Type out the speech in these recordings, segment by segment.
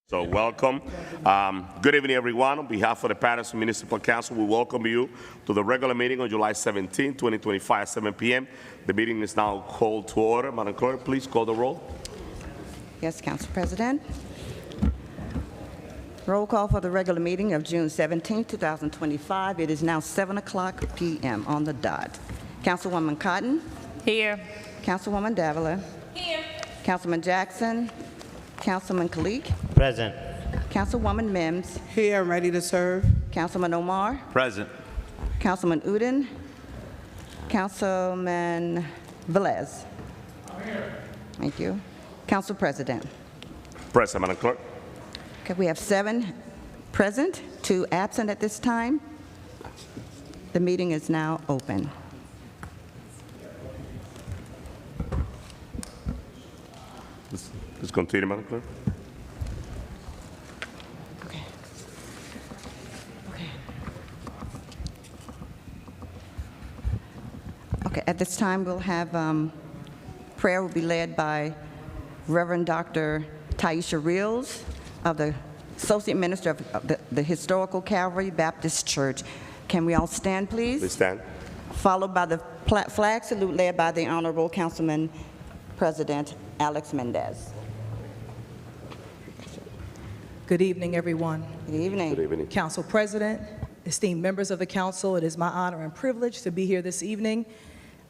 So welcome. Good evening, everyone. On behalf of the Paterson Municipal Council, we welcome you to the regular meeting on July 17, 2025 at 7 p.m. The meeting is now called to order. Madam Clerk, please call the roll. Yes, Council President. Roll call for the regular meeting of June 17, 2025. It is now 7 o'clock p.m. on the dot. Councilwoman Cotton. Here. Councilwoman Davila. Here. Councilman Jackson. Councilman Kalik. Present. Councilwoman Mims. Here, ready to serve. Councilman Omar. Present. Councilman Udin. Councilman Velez. Thank you. Council President. Present, Madam Clerk. Okay, we have 7 present, 2 absent at this time. The meeting is now open. Let's continue, Madam Clerk. Okay. Okay. Okay, at this time, we'll have prayer will be led by Reverend Dr. Taisha Reels of the Associate Minister of the Historical Calvary Baptist Church. Can we all stand, please? Please stand. Followed by the flag salute led by the Honorable Councilman President Alex Mendez. Good evening, everyone. Good evening. Good evening. Council President, esteemed members of the council, it is my honor and privilege to be here this evening.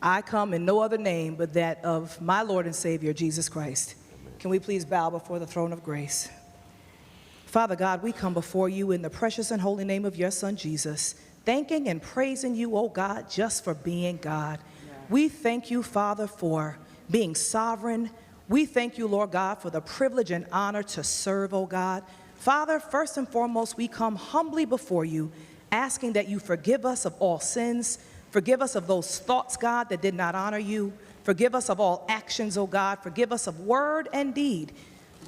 I come in no other name but that of my Lord and Savior, Jesus Christ. Can we please bow before the throne of grace? Father God, we come before you in the precious and holy name of your Son, Jesus, thanking and praising you, oh God, just for being God. We thank you, Father, for being sovereign. We thank you, Lord God, for the privilege and honor to serve, oh God. Father, first and foremost, we come humbly before you, asking that you forgive us of all sins, forgive us of those thoughts, God, that did not honor you, forgive us of all actions, oh God, forgive us of word and deed,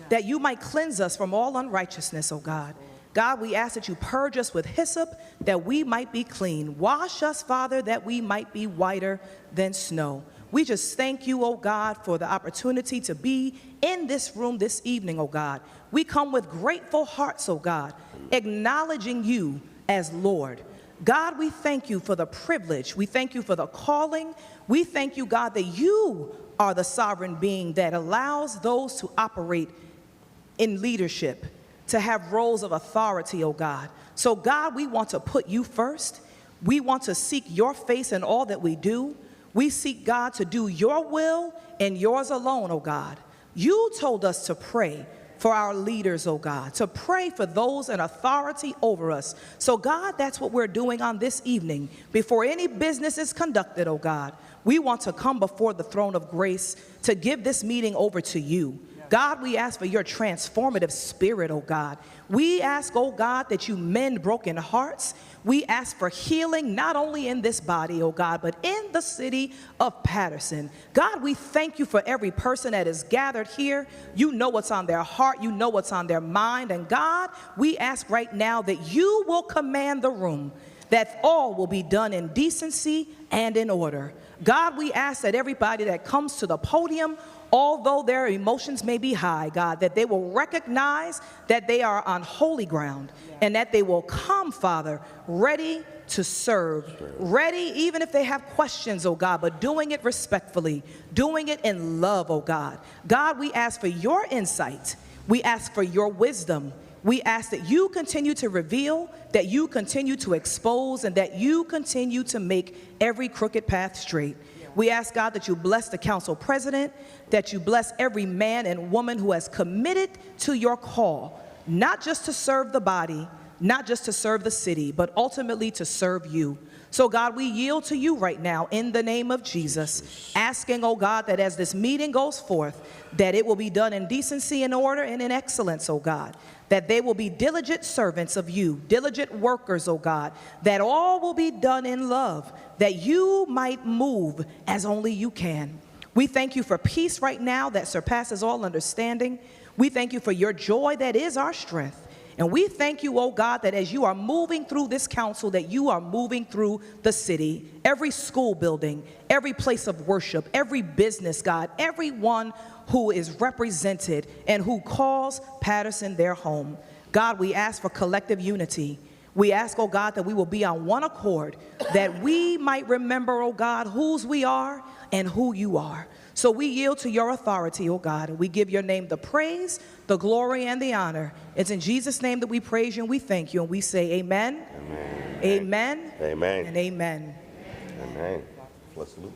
that you might cleanse us from all unrighteousness, oh God. God, we ask that you purge us with hyssop, that we might be clean. Wash us, Father, that we might be whiter than snow. We just thank you, oh God, for the opportunity to be in this room this evening, oh God. We come with grateful hearts, oh God, acknowledging you as Lord. God, we thank you for the privilege. We thank you for the calling. We thank you, God, that you are the sovereign being that allows those to operate in leadership, to have roles of authority, oh God. So God, we want to put you first. We want to seek your face in all that we do. We seek, God, to do your will and yours alone, oh God. You told us to pray for our leaders, oh God, to pray for those in authority over us. So God, that's what we're doing on this evening. Before any business is conducted, oh God, we want to come before the throne of grace to give this meeting over to you. God, we ask for your transformative spirit, oh God. We ask, oh God, that you mend broken hearts. We ask for healing, not only in this body, oh God, but in the city of Paterson. God, we thank you for every person that is gathered here. You know what's on their heart. You know what's on their mind. And God, we ask right now that you will command the room, that all will be done in decency and in order. God, we ask that everybody that comes to the podium, although their emotions may be high, God, that they will recognize that they are on holy ground and that they will come, Father, ready to serve, ready even if they have questions, oh God, but doing it respectfully, doing it in love, oh God. God, we ask for your insight. We ask for your wisdom. We ask that you continue to reveal, that you continue to expose, and that you continue to make every crooked path straight. We ask, God, that you bless the council president, that you bless every man and woman who has committed to your call, not just to serve the body, not just to serve the city, but ultimately to serve you. So, God, we yield to you right now in the name of Jesus, asking, oh God, that as this meeting goes forth, that it will be done in decency and order and in excellence, oh God, that they will be diligent servants of you, diligent workers, oh God, that all will be done in love, that you might move as only you can. We thank you for peace right now that surpasses all understanding. We thank you for your joy that is our strength. And we thank you, oh God, that as you are moving through this council, that you are moving through the city, every school building, every place of worship, every business, God, everyone who is represented and who calls Paterson their home. God, we ask for collective unity. We ask, oh God, that we will be on one accord, that we might remember, oh God, whose we are and who you are. So we yield to your authority, oh God, and we give your name the praise, the glory, and the honor. It's in Jesus' name that we praise you and we thank you, and we say amen, Amen. amen, Amen. and amen. Amen. Let's salute.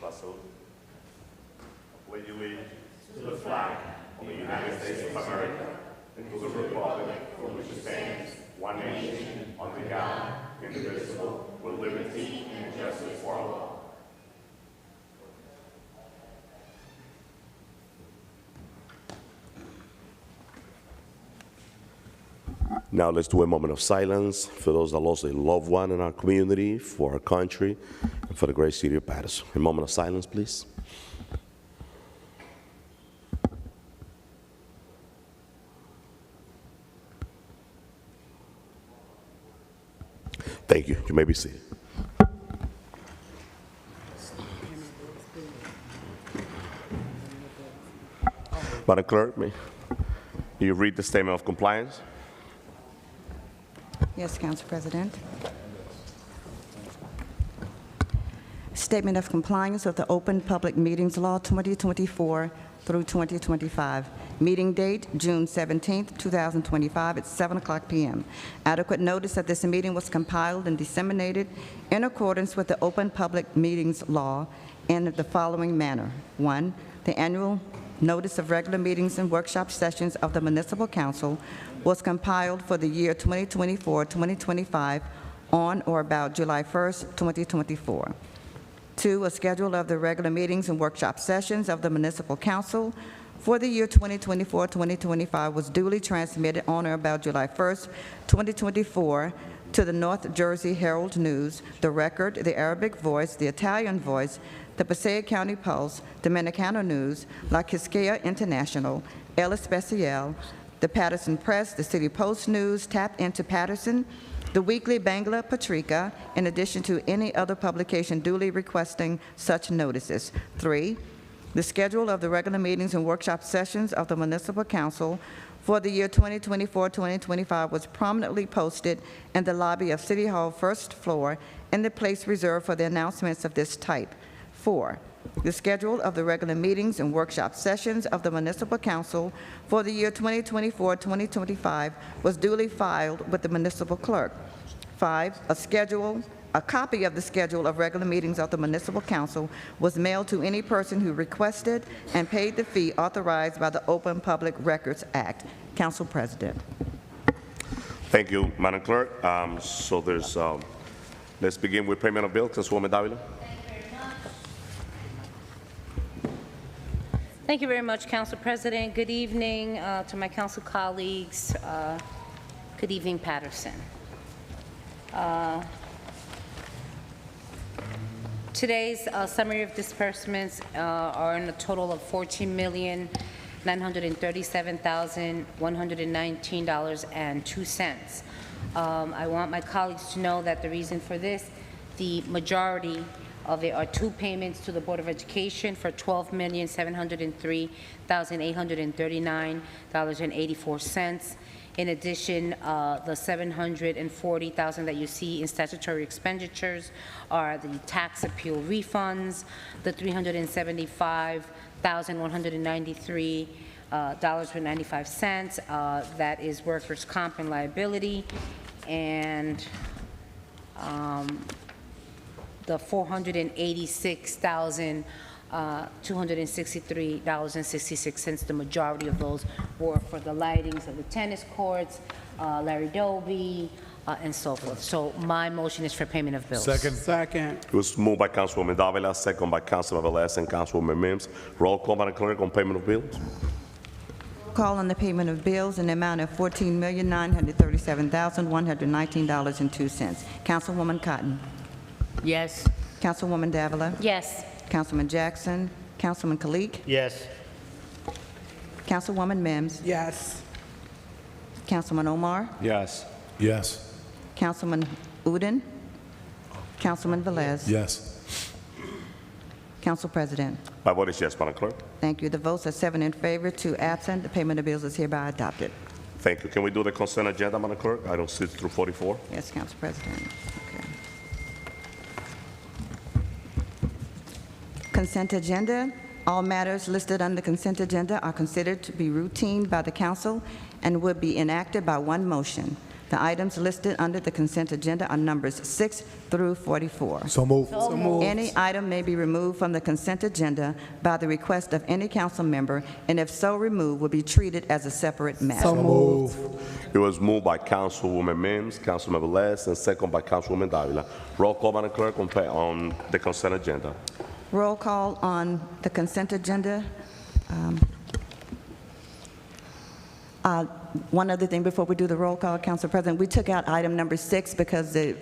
Let's salute. Pledge allegiance to the flag of the United States of America and to the republic for which it stands, one nation, under God, indivisible, with liberty and justice for all. Now let's do a moment of silence for those that lost a loved one in our community, for our country, and for the great city of Paterson. A moment of silence, please. Thank you. You may be seated. Madam Clerk, may you read the statement of compliance? Yes, Council President. Statement of compliance with the Open Public Meetings Law 2024 through 2025. Meeting date, June 17, 2025 at 7:00 p.m. Adequate notice that this meeting was compiled and disseminated in accordance with the Open Public Meetings Law in the following manner. 1. The annual notice of regular meetings and workshop sessions of the Municipal Council was compiled for the year 2024-2025 on or about July 1, 2024. 2. A schedule of the regular meetings and workshop sessions of the Municipal Council for the year 2024-2025 was duly transmitted on or about July 1, 2024 to the North Jersey Herald News, The Record, The Arabic Voice, The Italian Voice, the Passaic County Pulse, Dominicana News, La Quisqueya International, El Especial, the Paterson Press, the City Post News, Tap Into Paterson, the Weekly Bangla Patrika, in addition to any other publication duly requesting such notices. 3. The schedule of the regular meetings and workshop sessions of the Municipal Council for the year 2024-2025 was prominently posted in the lobby of City Hall first floor in the place reserved for the announcements of this type. 4. The schedule of the regular meetings and workshop sessions of the Municipal Council for the year 2024-2025 was duly filed with the Municipal Clerk. 5. A copy of the schedule of regular meetings of the Municipal Council was mailed to any person who requested and paid the fee authorized by the Open Public Records Act. Council President. Thank you, Madam Clerk. Let's begin with payment of bills. Councilwoman Davila. Thank you very much, Council President. Good evening to my council colleagues. Good evening, Paterson. Today's summary of disbursements are in a total of $14,937,119.02. I want my colleagues to know that the reason for this, the majority of it are two payments to the Board of Education for $12,703,839.84. In addition, the $740,000 that you see in statutory expenditures are the tax appeal refunds, the $375,193.95, that is workers' comp and liability, and the $486,263.66. The majority of those were for the lightings of the tennis courts, Larry Doby, and so forth. So my motion is for payment of bills. Second. It was moved by Councilwoman Davila, second by Councilman Velez and Councilwoman Mims. Roll call, Madam Clerk, on payment of bills. Call on the payment of bills in the amount of $14,937,119.02. Councilwoman Cotton. Yes. Councilwoman Davila? Yes. Councilman Jackson? Councilman Kalik? Yes. Councilwoman Mims? Yes. Councilman Omar? Yes. Yes. Councilman Udine? Councilman Velez? Yes. Council President? My vote is yes, Madam Clerk. Thank you. The votes are 7 in favor, 2 absent. The payment of bills is hereby adopted. Thank you. Can we do the consent agenda, Madam Clerk? Item 6 through 44. Yes, Council President. Okay. Consent agenda. All matters listed on the consent agenda are considered to be routine by the council and would be enacted by one motion. The items listed under the consent agenda are numbers 6 through 44. So move. Any item may be removed from the consent agenda by the request of any council member, and if so removed, will be treated as a separate matter. So move. It was moved by Councilwoman Mims, Councilman Velez, and second by Councilwoman Davila. Roll call, Madam Clerk, on the consent agenda. Roll call on the consent agenda. One other thing before we do the roll call, Council President, we took out item number 6 because the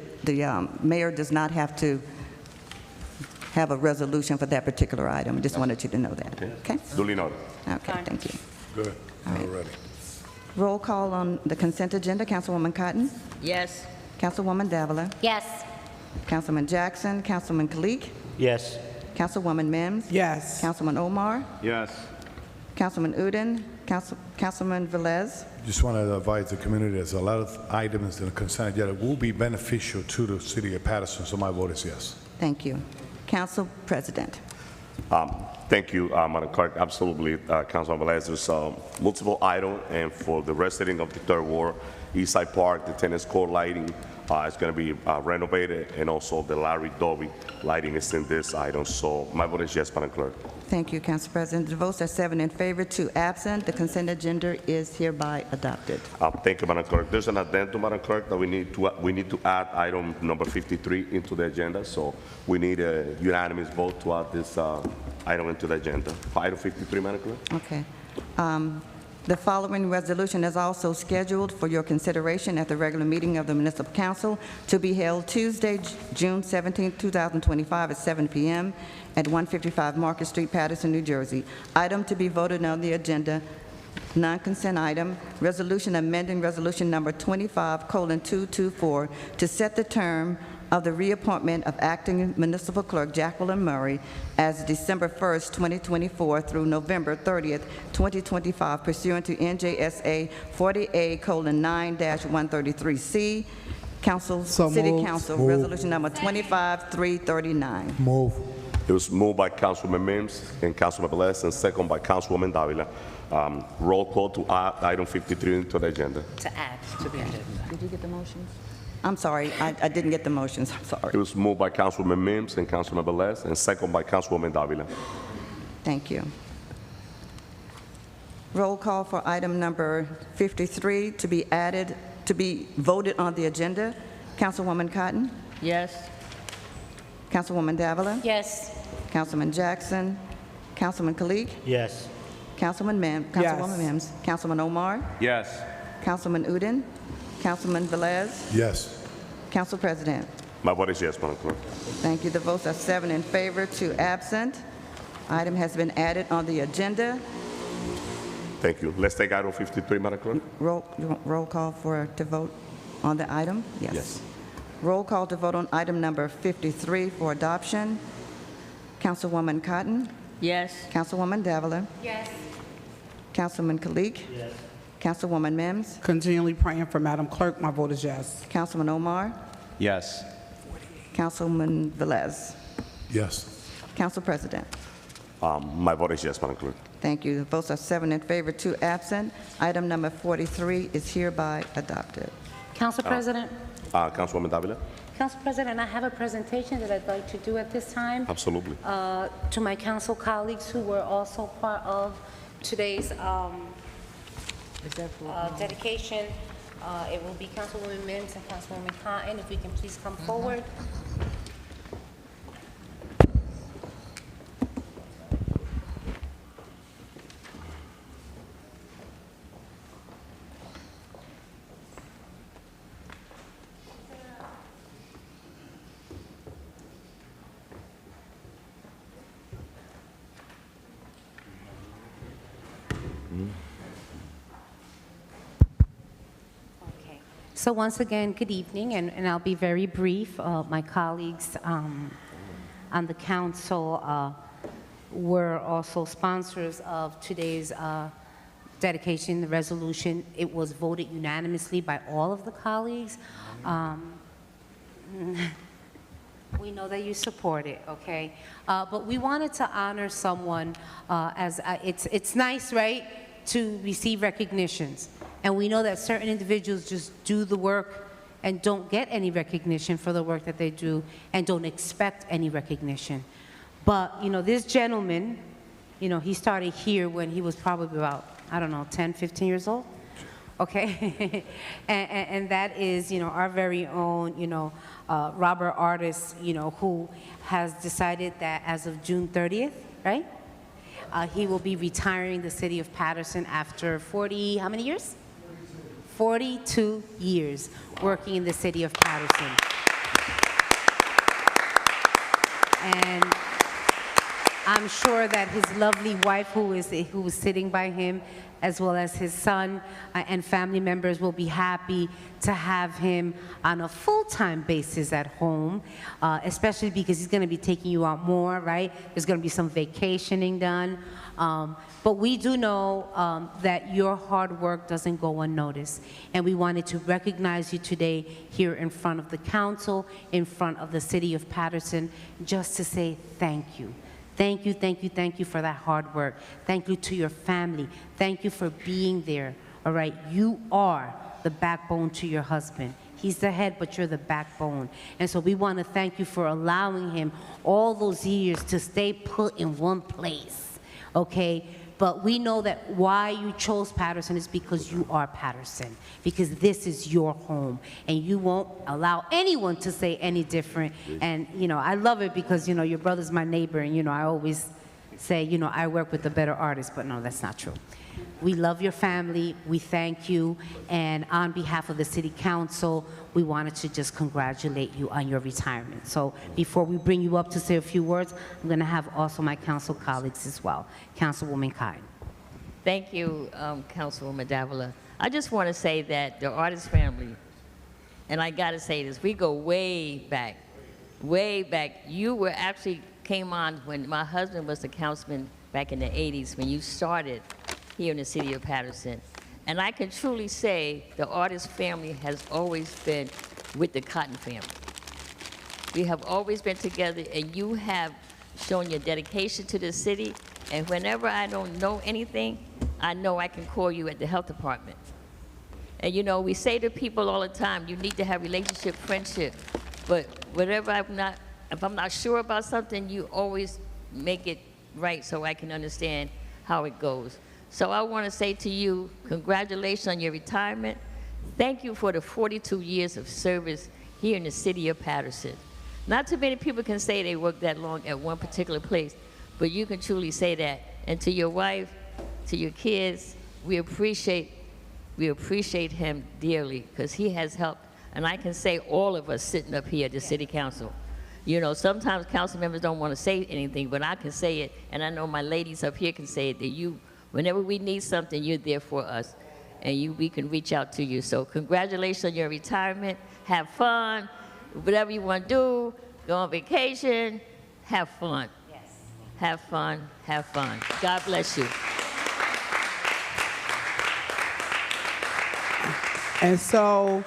mayor does not have to have a resolution for that particular item. Just wanted you to know that. Okay? Duly noted. Okay, Fine. thank you. Good. All ready. Roll call on the consent agenda. Councilwoman Cotton? Yes. Councilwoman Davila? Yes. Councilman Jackson? Councilman Kalik? Yes. Councilwoman Mims? Yes. Councilman Omar? Yes. Councilman Udine? Councilman Velez? Just want to advise the community, there's a lot of items in the consent agenda that will be beneficial to the city of Paterson, so my vote is yes. Thank you. Council President? Thank you, Madam Clerk. Absolutely, Councilman Velez. There's multiple items, and for the resident of the Third Ward, Eastside Park, the tennis court lighting is going to be renovated, and also the Larry Doby lighting is in this item. So my vote is yes, Madam Clerk. Thank you, Council President. The votes are 7 in favor, 2 absent. The consent agenda is hereby adopted. Thank you, Madam Clerk. There's an addendum, Madam Clerk, that we need to add item number 53 into the agenda. So we need a unanimous vote to add this item into the agenda. Item 53, Madam Clerk. Okay. The following resolution is also scheduled for your consideration at the regular meeting of the Municipal Council to be held Tuesday, June 17, 2025 at 7 p.m. at 155 Market Street, Paterson, New Jersey. Item to be voted on the agenda, non-consent item, resolution amending resolution number 25:224 to set the term of the reappointment of acting municipal clerk Jacqueline Murray as December 1st, 2024 through November 30th, 2025 pursuant to NJSA 40A:9-133C. Council, City Council, Resolution number 25-339. Move. It was moved by Councilwoman Mims and Councilman Velez, and second by Councilwoman Davila. Roll call to add item 53 into the agenda. To add to the agenda. Did you get the motions? I'm sorry, I didn't get the motions, I'm It sorry. was moved by Councilwoman Mims and Councilman Velez, and second by Councilwoman Davila. Thank you. Roll call for item number 53 to be added, to be voted on the agenda. Councilwoman Cotton? Yes. Councilwoman Davila? Yes. Councilman Jackson? Councilman Kalik? Yes. Councilwoman Mims? Councilman Omar? Yes. Councilman Udine? Councilman Velez? Yes. Council President? My vote is yes, Madam Clerk. Thank you. The votes are 7 in favor, 2 absent. Item has been added on the agenda. Thank you. Let's take item 53, Madam Clerk. Roll call to vote on the item? Yes. Roll call to vote on item number 53 for adoption. Councilwoman Cotton? Yes. Councilwoman Davila? Yes. Councilman Kalik? Yes. Councilwoman Mims? Continually praying for Madam Clerk. My vote is yes. Councilman Omar? Yes. Councilman Velez? Yes. Council President? My vote is yes, Madam Clerk. Thank you. The votes are 7 in favor, 2 absent. Item number 43 is hereby adopted. Council President? Councilwoman Davila? Council President, I have a presentation that I'd like to do at this time. Absolutely. To my council colleagues who were also part of today's dedication. It will be Councilwoman Mims and Councilwoman Cotton. If we can please come forward. Okay. So once again, good evening, and I'll be very brief. My colleagues on the council were also sponsors of today's dedication, the resolution. It was voted unanimously by all of the colleagues. We know that you support it, okay? But we wanted to honor someone as it's nice, right, to receive recognitions. And we know that certain individuals just do the work and don't get any recognition for the work that they do and don't expect any recognition. But, you know, this gentleman, you know, he started here when he was probably about, I don't know, 10, 15 years old, okay? and that is, you know, our very own, you know, Robert Artis, you know, who has decided that as of June 30th, right? He will be retiring the city of Paterson after 40, how many years? 42 years working in the city of Paterson. And I'm sure that his lovely wife, who is sitting by him, as well as his son and family members, will be happy to have him on a full-time basis at home, especially because he's going to be taking you out more, right? There's going to be some vacationing done. But we do know that your hard work doesn't go unnoticed. And we wanted to recognize you today here in front of the council, in front of the city of Paterson, just to say thank you. Thank you, thank you, thank you for that hard work. Thank you to your family. Thank you for being there, all right? You are the backbone to your husband. He's the head, but you're the backbone. And so we want to thank you for allowing him all those years to stay put in one place, okay? But we know that why you chose Paterson is because you are Paterson, because this is your home, and you won't allow anyone to say any different. And, you know, I love it because, you know, your brother's my neighbor, and, you know, I always say, you know, I work with the better artists, but no, that's not true. We love your family, we thank you, and on behalf of the City Council, we wanted to just congratulate you on your retirement. So before we bring you up to say a few words, I'm going to have also my council colleagues as well. Councilwoman Kine. Thank you, Councilwoman Davila. I just want to say that the Artist family, and I got to say this, we go way back, way back. You were actually came on when my husband was the councilman back in the 80s when you started here in the city of Paterson. And I can truly say the Artist family has always been with the Cotton family. We have always been together, and you have shown your dedication to the city. And whenever I don't know anything, I know I can call you at the health department. And you know, we say to people all the time, you need to have relationship, friendship. But whatever if I'm not sure about something, you always make it right so I can understand how it goes. So I want to say to you, congratulations on your retirement. Thank you for the 42 years of service here in the city of Paterson. Not too many people can say they worked that long at one particular place, but you can truly say that. And to your wife, to your kids, we appreciate him dearly because he has helped. And I can say all of us sitting up here at the city council. You know, sometimes council members don't want to say anything, but I can say it, and I know my ladies up here can say it, that you, whenever we need something, you're there for us, and we can reach out to you. So congratulations on your retirement. Have fun. Whatever you want to do, go on vacation, have fun. Yes. Have fun, have fun. God bless you. And so,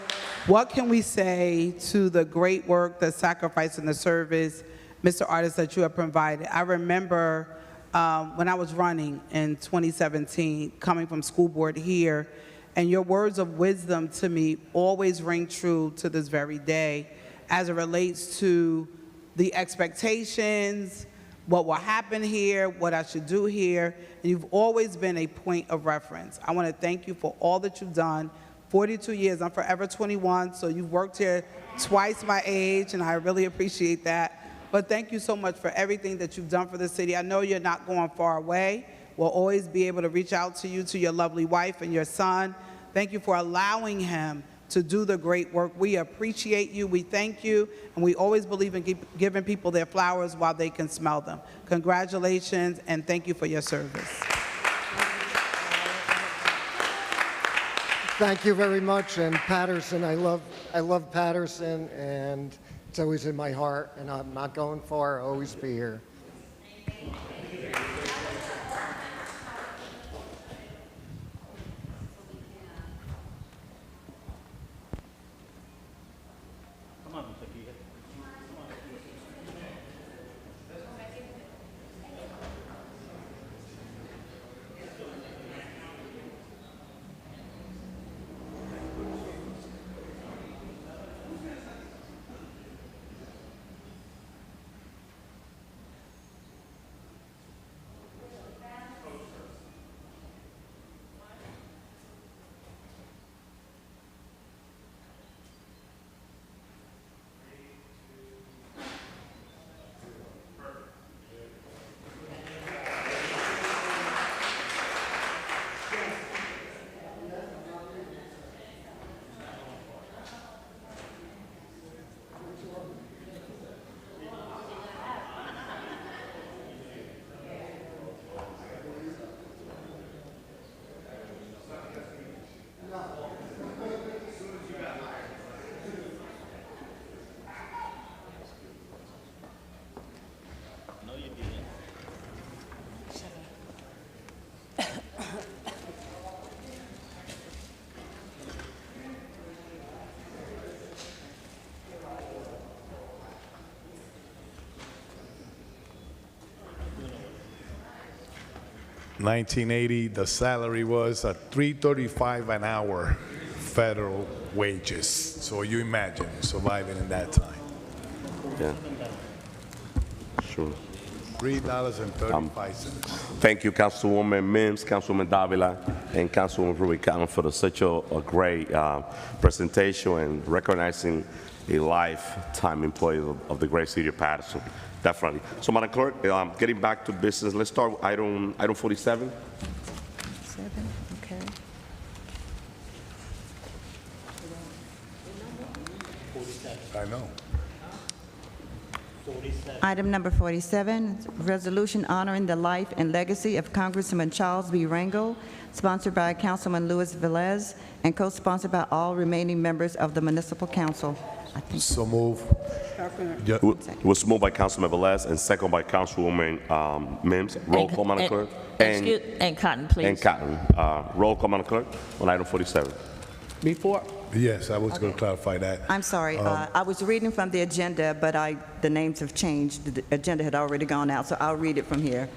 what can we say to the great work, the sacrifice, and the service, Mr. Artis, that you have provided? I remember when I was running in 2017, coming from school board here, and your words of wisdom to me always ring true to this very day as it relates to the expectations, what will happen here, what I should do here. And you've always been a point of reference. I want to thank you for all that you've done. 42 years, I'm forever 21, so you've worked here twice my age, and I really appreciate that. But thank you so much for everything that you've done for the city. I know you're not going far away. We'll always be able to reach out to you, to your lovely wife and your son. Thank you for allowing him to do the great work. We appreciate you, we thank you, and we always believe in giving people their flowers while they can smell them. Congratulations, and thank you for your service. Thank you very much. And Paterson, I love Paterson, and it's always in my heart. And I'm not going far. I'll always be here. In 1980, the salary was at $3.35 an hour, federal wages. So you imagine surviving in that time. Yeah. Sure. $3.35. Thank you, Councilwoman Mims, Councilwoman Davila, and Councilwoman Rubicon for such a great presentation and recognizing a lifetime employee of the great city of Paterson. Definitely. So, Madam Clerk, getting back to business, let's start with item 47. 7, okay. I know. Item number 47, resolution honoring the life and legacy of Congressman Charles B. Rangel, sponsored by Councilman Luis Velez, and co-sponsored by all remaining members of the Municipal Council. I think So move. Yeah. It was moved by Councilman Velez and second by Councilwoman Mims. Roll call, Madam Clerk. And Cotton, please. And Cotton. Roll call, Madam Clerk, on item 47. Before, Yes, I was going to clarify that. I'm sorry, I was reading from the agenda, but the names have changed. The agenda had already gone out, so I'll read it from here.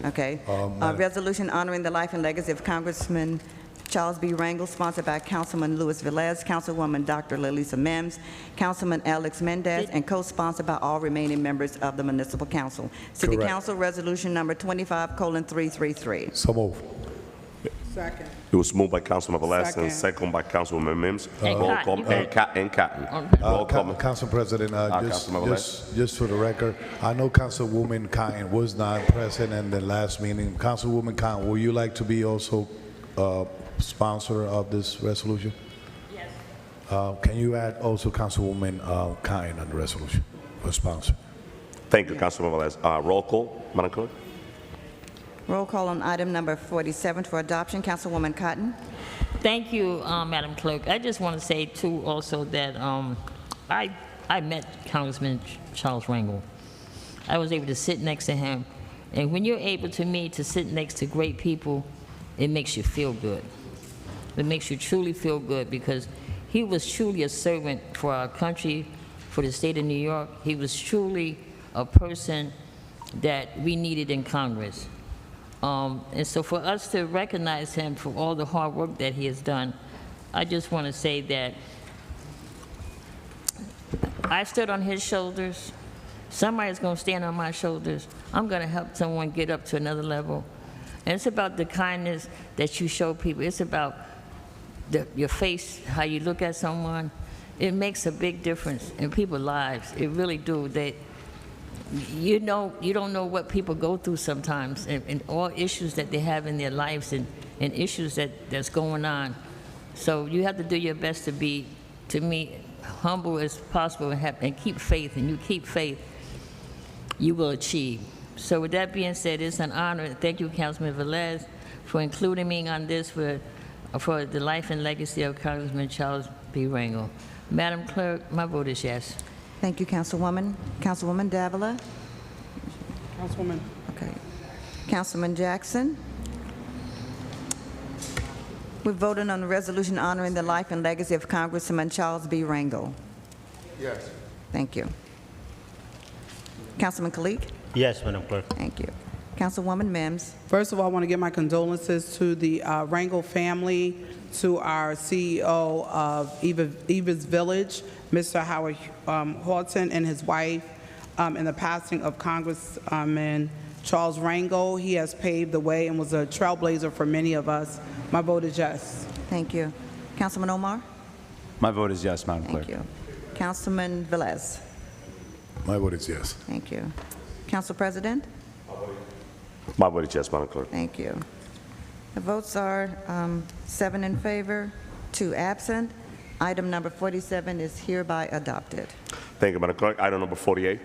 Okay. Resolution honoring the life and legacy of Congressman Charles B. Rangel, sponsored by Councilman Luis Velez, Councilwoman Dr. Lalisa Mims, Councilman Alex Mendez, and co-sponsored by all remaining members of the Municipal Council. City Correct. Council Resolution Number 25:333. So move. second. It was moved by Councilman Velez and Second. second by Councilwoman Mims. And Roll Cotton, call, you and Cotton. Roll call. Council President, Councilman just for the record, I know Councilwoman Cotton was not present in the last meeting. Councilwoman Cotton, would you like to be also sponsor of this resolution? Yes. Can you add also Councilwoman Cotton on the resolution for sponsor? Thank you, Councilman Velez. Roll call, Madam Clerk. Roll call on item number 47 for adoption. Councilwoman Cotton. Thank you, Madam Clerk. I just want to say, too, also that I met Congressman Charles Rangel. I was able to sit next to him. And when you're able to sit next to great people, it makes you feel good. It makes you truly feel good because he was truly a servant for our country, for the state of New York. He was truly a person that we needed in Congress. And so for us to recognize him for all the hard work that he has done, I just want to say that I stood on his shoulders. Somebody's going to stand on my shoulders. I'm going to help someone get up to another level. And it's about the kindness that you show people. It's about your face, how you look at someone. It makes a big difference in people's lives. It really do. You don't know what people go through sometimes, and all issues that they have in their lives, and issues that's going on. So you have to do your best to be, to me, humble as possible and keep faith. And you keep faith, you will achieve. So with that being said, it's an honor. Thank you, Councilman Velez, for including me on this, for for the life and legacy of Congressman Charles B. Rangel. Madam Clerk, my vote is yes. Thank you, Councilwoman. Councilwoman Davila? Councilwoman. Okay. Councilman Jackson? We're voting on the resolution honoring the life and legacy of Congressman Charles B. Rangel. Yes. Thank you. Councilman Kalik? Yes, Madam Clerk. Thank you. Councilwoman Mims? First of all, I want to give my condolences to the Rangel family, to our CEO of Eva's Village, Mr. Howard Horton, and his wife, in the passing of Congressman Charles Rangel. He has paved the way and was a trailblazer for many of us. My vote is yes. Thank you. Councilman Omar? My vote is yes, Madam Clerk. Thank you. Councilman Velez? My vote is yes. Thank you. Council President? My vote is yes, Madam Clerk. Thank you. The votes are 7 in favor, 2 absent. Item number 47 is hereby adopted. Thank you, Madam Clerk. Item number 48.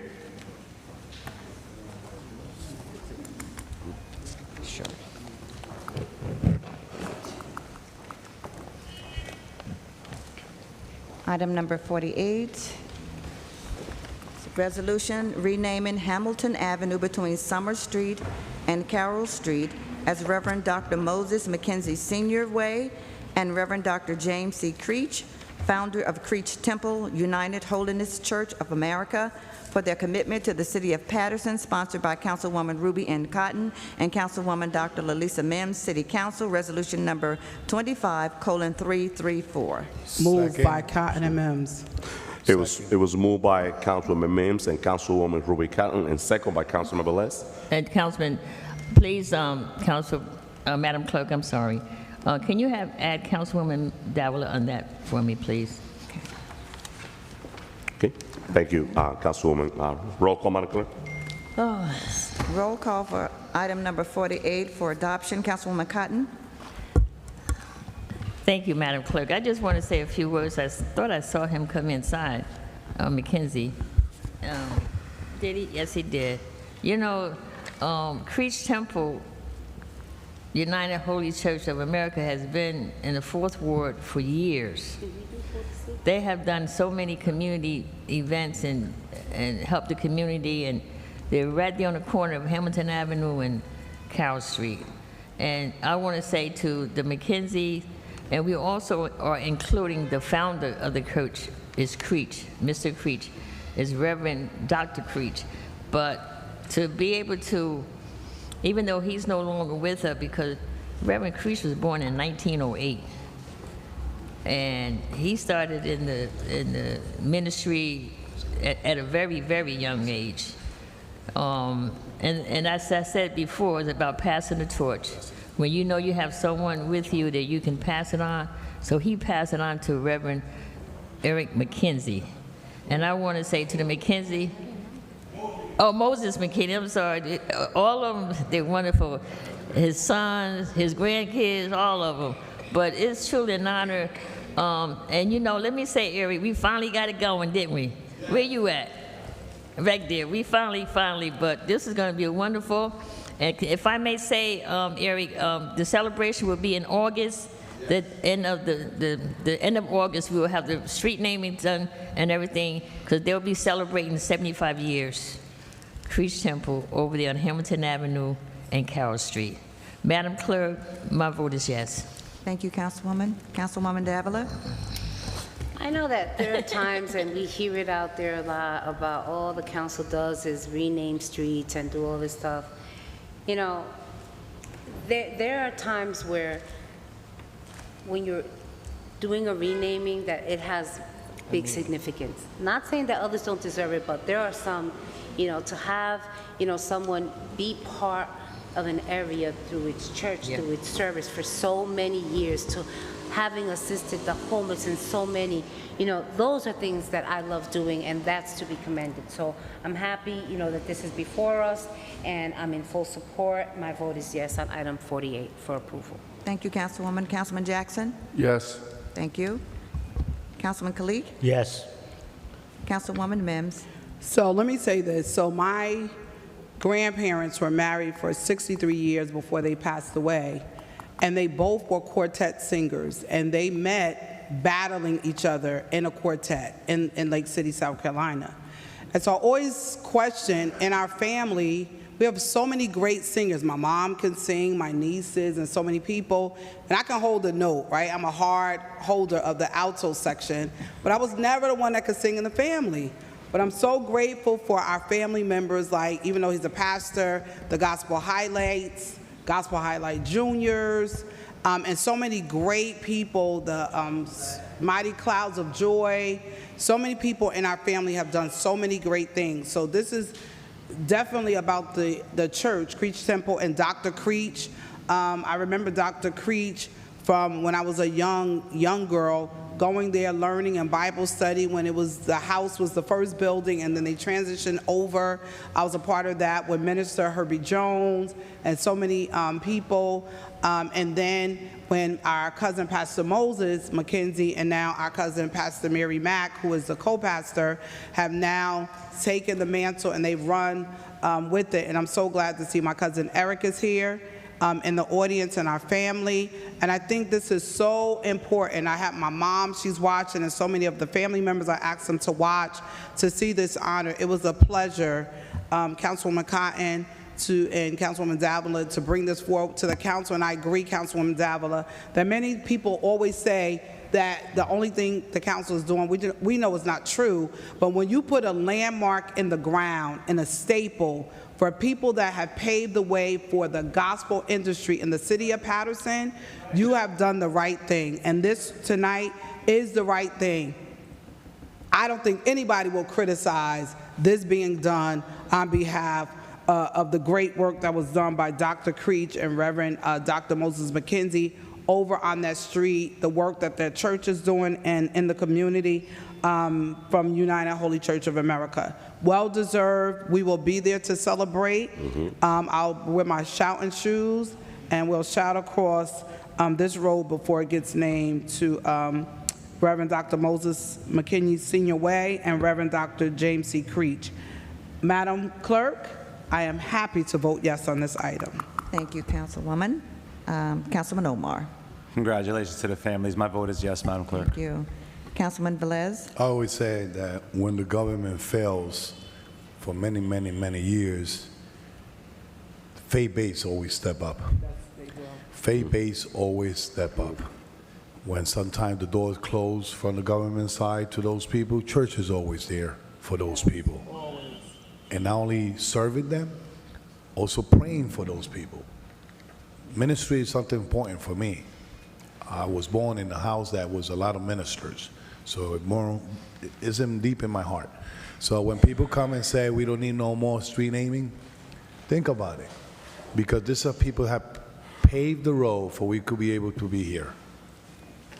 Sure. Item number 48, resolution renaming Hamilton Avenue between Summer Street and Carroll Street as Reverend Dr. Moses McKenzie Sr. Way and Reverend Dr. James C. Creech, founder of Creech Temple United Holiness Church of America, for their commitment to the city of Paterson, sponsored by Councilwoman Ruby N. Cotton and Councilwoman Dr. Lalisa Mims, City Council, resolution number 25:334. Moved by Cotton and Mims. It was moved by Councilwoman Mims and Councilwoman Ruby Cotton, and second by Councilman Velez. And Councilman, please, Madam Clerk, I'm sorry. Can you add Councilwoman Davila on that for me, please? Okay. Thank you, Councilwoman. Roll call, Madam Clerk. Roll call for item number 48 for adoption. Councilwoman Cotton? Thank you, Madam Clerk. I just want to say a few words. I thought I saw him come inside, McKenzie. Did he? Yes, he did. You know, Creech Temple United Holy Church of America has been in the 4th Ward for years. They have done so many community events and helped the community, and they're right there on the corner of Hamilton Avenue and Carroll Street. And I want to say to the McKenzie, and we also are including the founder of the church is Creech, Mr. Creech, is Reverend Dr. Creech. But to be able to, even though he's no longer with us, because Reverend Creech was born in 1908, and he started in the ministry at a very, very young age. And as I said before, it's about passing the torch. When you know you have someone with you that you can pass it on, so he passed it on to Reverend Eric McKenzie. And I want to say to the McKenzie, Moses McKenzie, I'm sorry, all of them, they're wonderful. His sons, his grandkids, all of them. But it's truly an honor. And you know, let me say, Eric, we finally got it going, didn't we? Where you at? Right there. We finally, but this is going to be wonderful. And if I may say, Eric, the celebration will be in August. The end of the end of August, we will have the street naming done and everything, because they'll be celebrating 75 years. Creech Temple over there on Hamilton Avenue and Carroll Street. Madam Clerk, my vote is yes. Thank you, Councilwoman. Councilwoman Davila? I know that there are times, and we hear it out there a lot, about all the council does is rename streets and do all this stuff. You know, there are times where when you're doing a renaming that it has big significance. Not saying that others don't deserve it, but there are some, you know, to have, you know, someone be part of an area through its church, through its service for so many years, to having assisted the homeless in so many, you know, those are things that I love doing, and that's to be commended. So I'm happy, you know, that this is before us, and I'm in full support. My vote is yes on item 48 for approval. Thank you, Councilwoman. Councilman Jackson? Yes. Thank you. Councilman Kalik? Yes. Councilwoman Mims? So let me say this. So my grandparents were married for 63 years before they passed away. and they both were quartet singers, and they met battling each other in a quartet in Lake City, South Carolina. And so I always question, in our family, we have so many great singers. My mom can sing, my nieces, and so many people, and I can hold a note, right? I'm a hard holder of the alto section, but I was never the one that could sing in the family. But I'm so grateful for our family members, like, even though he's a pastor, the Gospel Highlights, Gospel Highlight Juniors, and so many great people, the Mighty Clouds of Joy. So many people in our family have done so many great things. So this is definitely about the church, Creech Temple, and Dr. Creech. I remember Dr. Creech from when I was a young girl, going there, learning in Bible study when the house was the first building, and then they transitioned over. I was a part of that with Minister Herbie Jones and so many people. And then when our cousin Pastor Moses McKenzie and now our cousin Pastor Mary Mack, who is the co-pastor, have now taken the mantle and they've run with it. And I'm so glad to see my cousin Eric is here in the audience and our family. And I think this is so important. I have my mom, she's watching, and so many of the family members, I asked them to watch to see this honor. It was a pleasure, Councilwoman Cotton and Councilwoman Davila, to bring this forward to the council. And I agree, Councilwoman Davila, that many people always say that the only thing the council is doing, we know it's not true, but when you put a landmark in the ground and a staple for people that have paved the way for the gospel industry in the city of Paterson, you have done the right thing. And this tonight is the right thing. I don't think anybody will criticize this being done on behalf of the great work that was done by Dr. Creech and Reverend Dr. Moses McKenzie over on that street, the work that their church is doing and in the community from United Holy Church of America. Well deserved. We will be there to celebrate. I'll wear my shouting shoes and we'll shout across this road before it gets named to Reverend Dr. Moses McKinney Senior Way and Reverend Dr. James C. Creech. Madam Clerk, I am happy to vote yes on this item. Thank you, Councilwoman. Councilman Omar. Congratulations to the families. My vote is yes, Madam Clerk. Thank you. Councilman Velez. I always say that when the government fails for many, many, many years, faith-based always step up. Faith-based always step up. When sometimes the doors close from the government side to those people, church is always there for those people. And not only serving them, also praying for those people. Ministry is something important for me. I was born in a house that was a lot of ministers, so it's deep in my heart. So when people come and say we don't need no more street naming, think about it, because these are people have paved the road for we could be able to be here.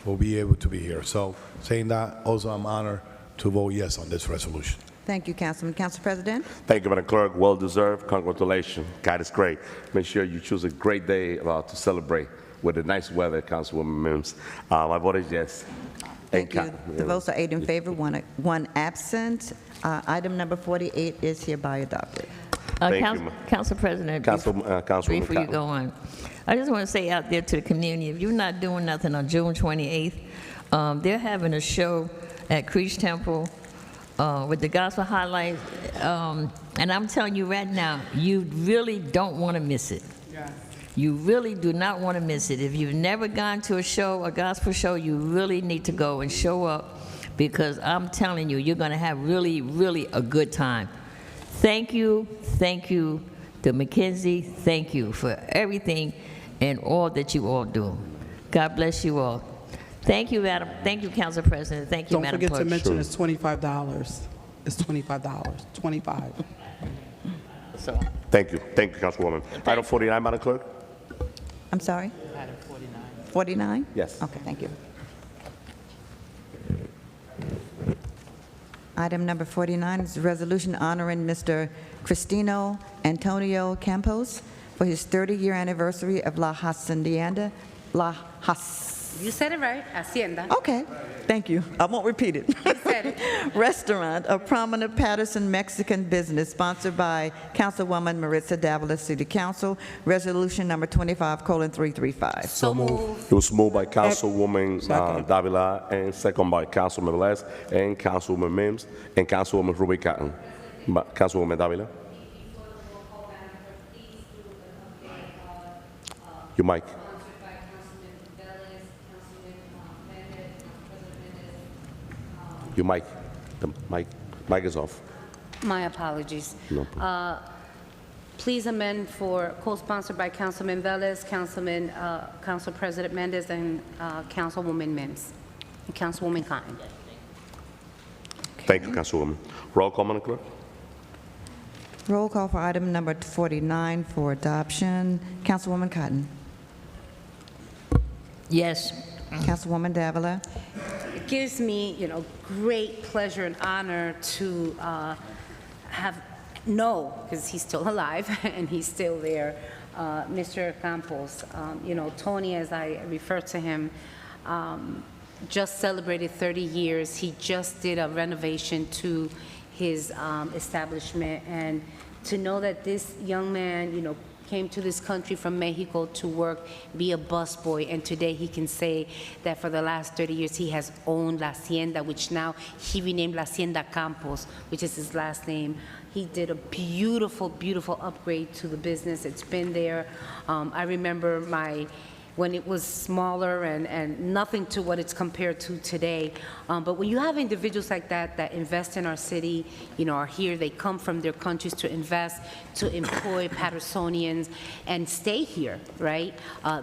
We'll be able to be here. So saying that, also I'm honored to vote yes on this resolution. Thank you, Councilman. Council President. Thank you, Madam Clerk. Well deserved. Congratulations. God is great. Make sure you choose a great day to celebrate with the nice weather, Councilwoman Mims. My vote is yes. Thank you. The votes are 8 in favor, one absent. Item number 48 is hereby adopted. Council President, Councilwoman before you go on, I just want to say out there to the community, if you're not doing nothing on June 28th, they're having a show at Creech Temple with the Gospel Highlights, and I'm telling you right now, you really don't want to miss it. Yeah. You really do not want to miss it. If you've never gone to a show, a gospel show, you really need to go and show up, because I'm telling you, you're going to have really, really a good time. Thank you, to McKenzie, thank you for everything and all that you all do. God bless you all. Thank you, Madam. Thank you, Council President. Thank you, Madam Clerk. Don't forget to mention it's $25. It's $25. 25. So. Thank you, Councilwoman. Item 49, Madam Clerk. I'm sorry? Item 49. 49? Yes. Okay, thank you. Item number 49 is a resolution honoring Mr. Cristino Antonio Campos for his 30-year anniversary of La Hacienda. You said it right, Hacienda. Okay, thank you. I won't repeat it. You said said it. Restaurant, a prominent Paterson Mexican business, sponsored by Councilwoman Maritza Davila, City Council. Resolution number 25:335. So moved. It was moved by Councilwoman Davila and second by Councilman Velez and Councilwoman Mims and Councilwoman Ruby Cotton. Councilwoman Davila. Your mic. Your mic. The mic is off. My apologies. No problem. Please amend for co-sponsored by Councilman Velez, Council President Mendez, and Councilwoman Mims, and Councilwoman Cotton. Thank you, Councilwoman. Roll call, Madam Clerk. Roll call for item number 49 for adoption. Councilwoman Cotton. Yes. Councilwoman Davila. It gives me, great pleasure and honor to because he's still alive and he's still there, Mr. Campos. Tony, as I refer to him, just celebrated 30 years. He just did a renovation to his establishment, and to know that this young man, came to this country from Mexico to work, be a busboy, and today he can say that for the last 30 years he has owned La Hacienda, which now he renamed La Hacienda Campos, which is his last name. He did a beautiful, beautiful upgrade to the business. It's been there. I remember when it was smaller and nothing to what it's compared to today. But when you have individuals like that invest in our city, are here, they come from their countries to invest, to employ Patersonians and stay here, right?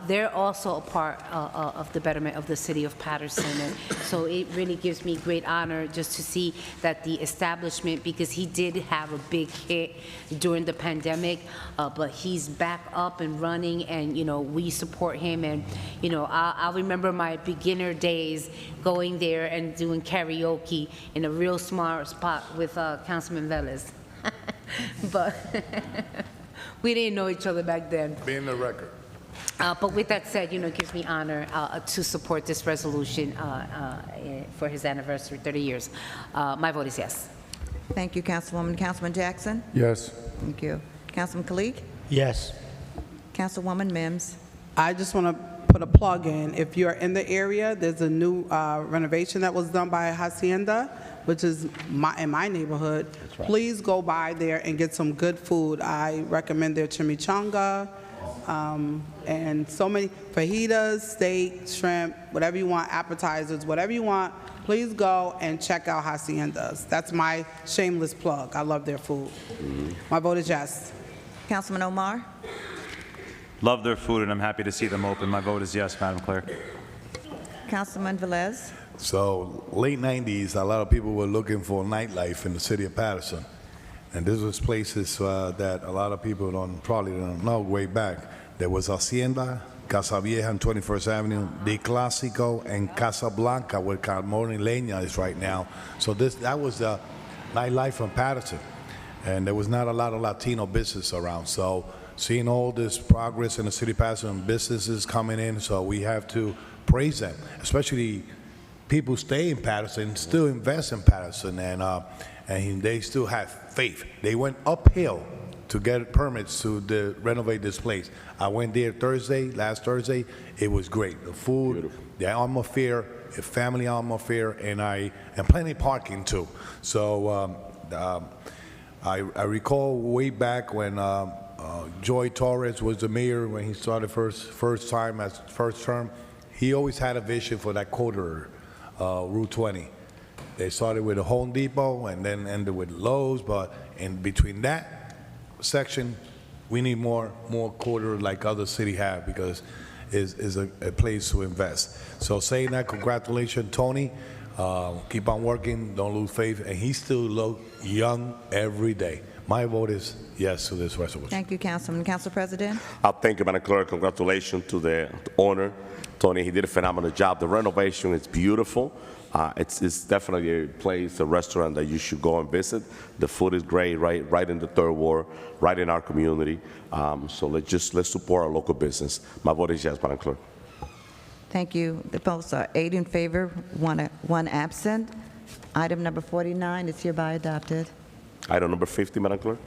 They're also a part of the betterment of the city of Paterson. And so it really gives me great honor just to see that the establishment, because he did have a big hit during the pandemic, but he's back up and running, and we support him. And I'll remember my beginner days going there and doing karaoke in a real smart spot with Councilman Velez. But we didn't know each other back then. Being the record. But with that said, it gives me honor to support this resolution for his anniversary, 30 years. My vote is yes. Thank you, Councilwoman. Councilman Jackson? Yes. Thank you. Councilman Kalik? Yes. Councilwoman Mims? I just want to put a plug in. If you're in the area, there's a new renovation that was done by Hacienda, which is in my neighborhood. Right. Please go by there and get some good food. I recommend their chimichanga and so many fajitas, steak, shrimp, whatever you want, appetizers, whatever you want. Please go and check out Hacienda's. That's my shameless plug. I love their food. My vote is yes. Councilman Omar? Love their food, and I'm happy to see them open. My vote is yes, Madam Clerk. Councilman Velez? So, late 90s, a lot of people were looking for nightlife in the city of Paterson. And this was places that a lot of people probably don't know way back. There was Hacienda, Casa Vieja on 21st Avenue, De Clásico, and Casa Blanca, where Carmona y Leña is right now. So that was the nightlife from Paterson. And there was not a lot of Latino business around. So seeing all this progress in the city of Paterson, businesses coming in, so we have to praise them, especially people stay in Paterson, still invest in Paterson, and they still have faith. They went uphill to get permits to renovate this place. I went there last Thursday. It was great. The food, beautiful. The atmosphere, the family atmosphere, and plenty of parking too. So I recall way back when Joy Torres was the mayor when he started first term. He always had a vision for that corridor, Route 20. They started with a Home Depot and then ended with Lowe's, but in between that section, we need more corridor like other city have, because is a place to invest. So saying that, congratulations, Tony. Keep on working, don't lose faith, and he still looks young every day. My vote is yes to this resolution. Thank you, Councilman. Council President? Thank you, Madam Clerk. Congratulations to the owner, Tony. He did a phenomenal job. The renovation is beautiful. It's definitely a place, a restaurant that you should go and visit. The food is great, right in the third ward, right in our community. So let's support our local business. My vote is yes, Madam Clerk. Thank you. The votes are 8 in favor, one absent. Item number 49 is hereby adopted. Item number 50, Madam Clerk.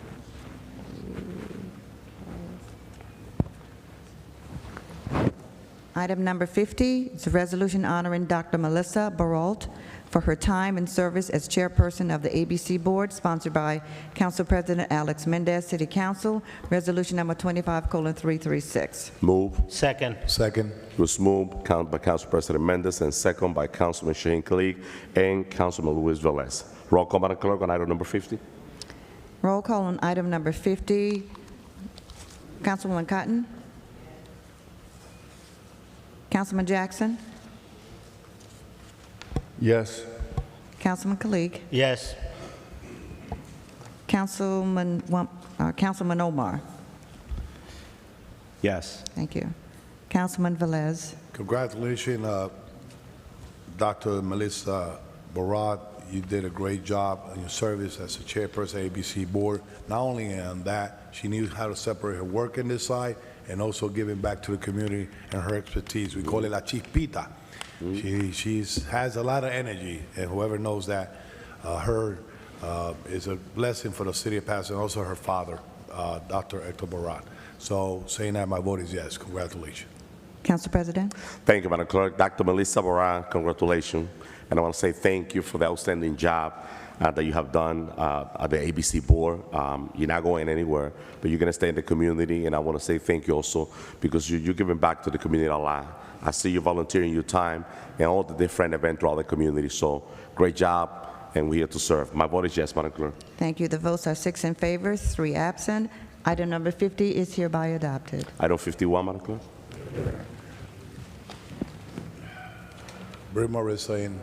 Item number 50 is a resolution honoring Dr. Melissa Baralt for her time and service as chairperson of the ABC Board, sponsored by Council President Alex Mendez, City Council. Resolution number 25:336. Move. Second. Second. It was moved by Council President Mendez and second by Councilman Shaheen Khalid and Councilman Luis Velez. Roll call, Madam Clerk, on item number 50. Roll call on item number 50. Councilwoman Cotton? Councilman Jackson? Yes. Councilman Kalik? Yes. Councilman Omar? Yes. Thank you. Councilman Velez? Congratulations, Dr. Melissa Barat. You did a great job in your service as the chairperson of ABC Board. Not only on that, she knew how to separate her work in this side and also giving back to the community and her expertise. We call it la chispita. She has a lot of energy, and whoever knows that, her is a blessing for the city of Paterson, and also her father, Dr. Hector Barat. So saying that, my vote is yes. Congratulations. Council President? Thank you, Madam Clerk. Dr. Melissa Barat, congratulations. And I want to say thank you for the outstanding job that you have done at the ABC Board. You're not going anywhere, but you're going to stay in the community. And I want to say thank you also because you're giving back to the community a lot. I see you volunteering your time and all the different events throughout the community. So great job, and we're here to serve. My vote is yes, Madam Clerk. Thank you. The votes are 6 in favor, 3 absent. Item number 50 is hereby adopted. Item 51, Madam Clerk. Bryn Mawr saying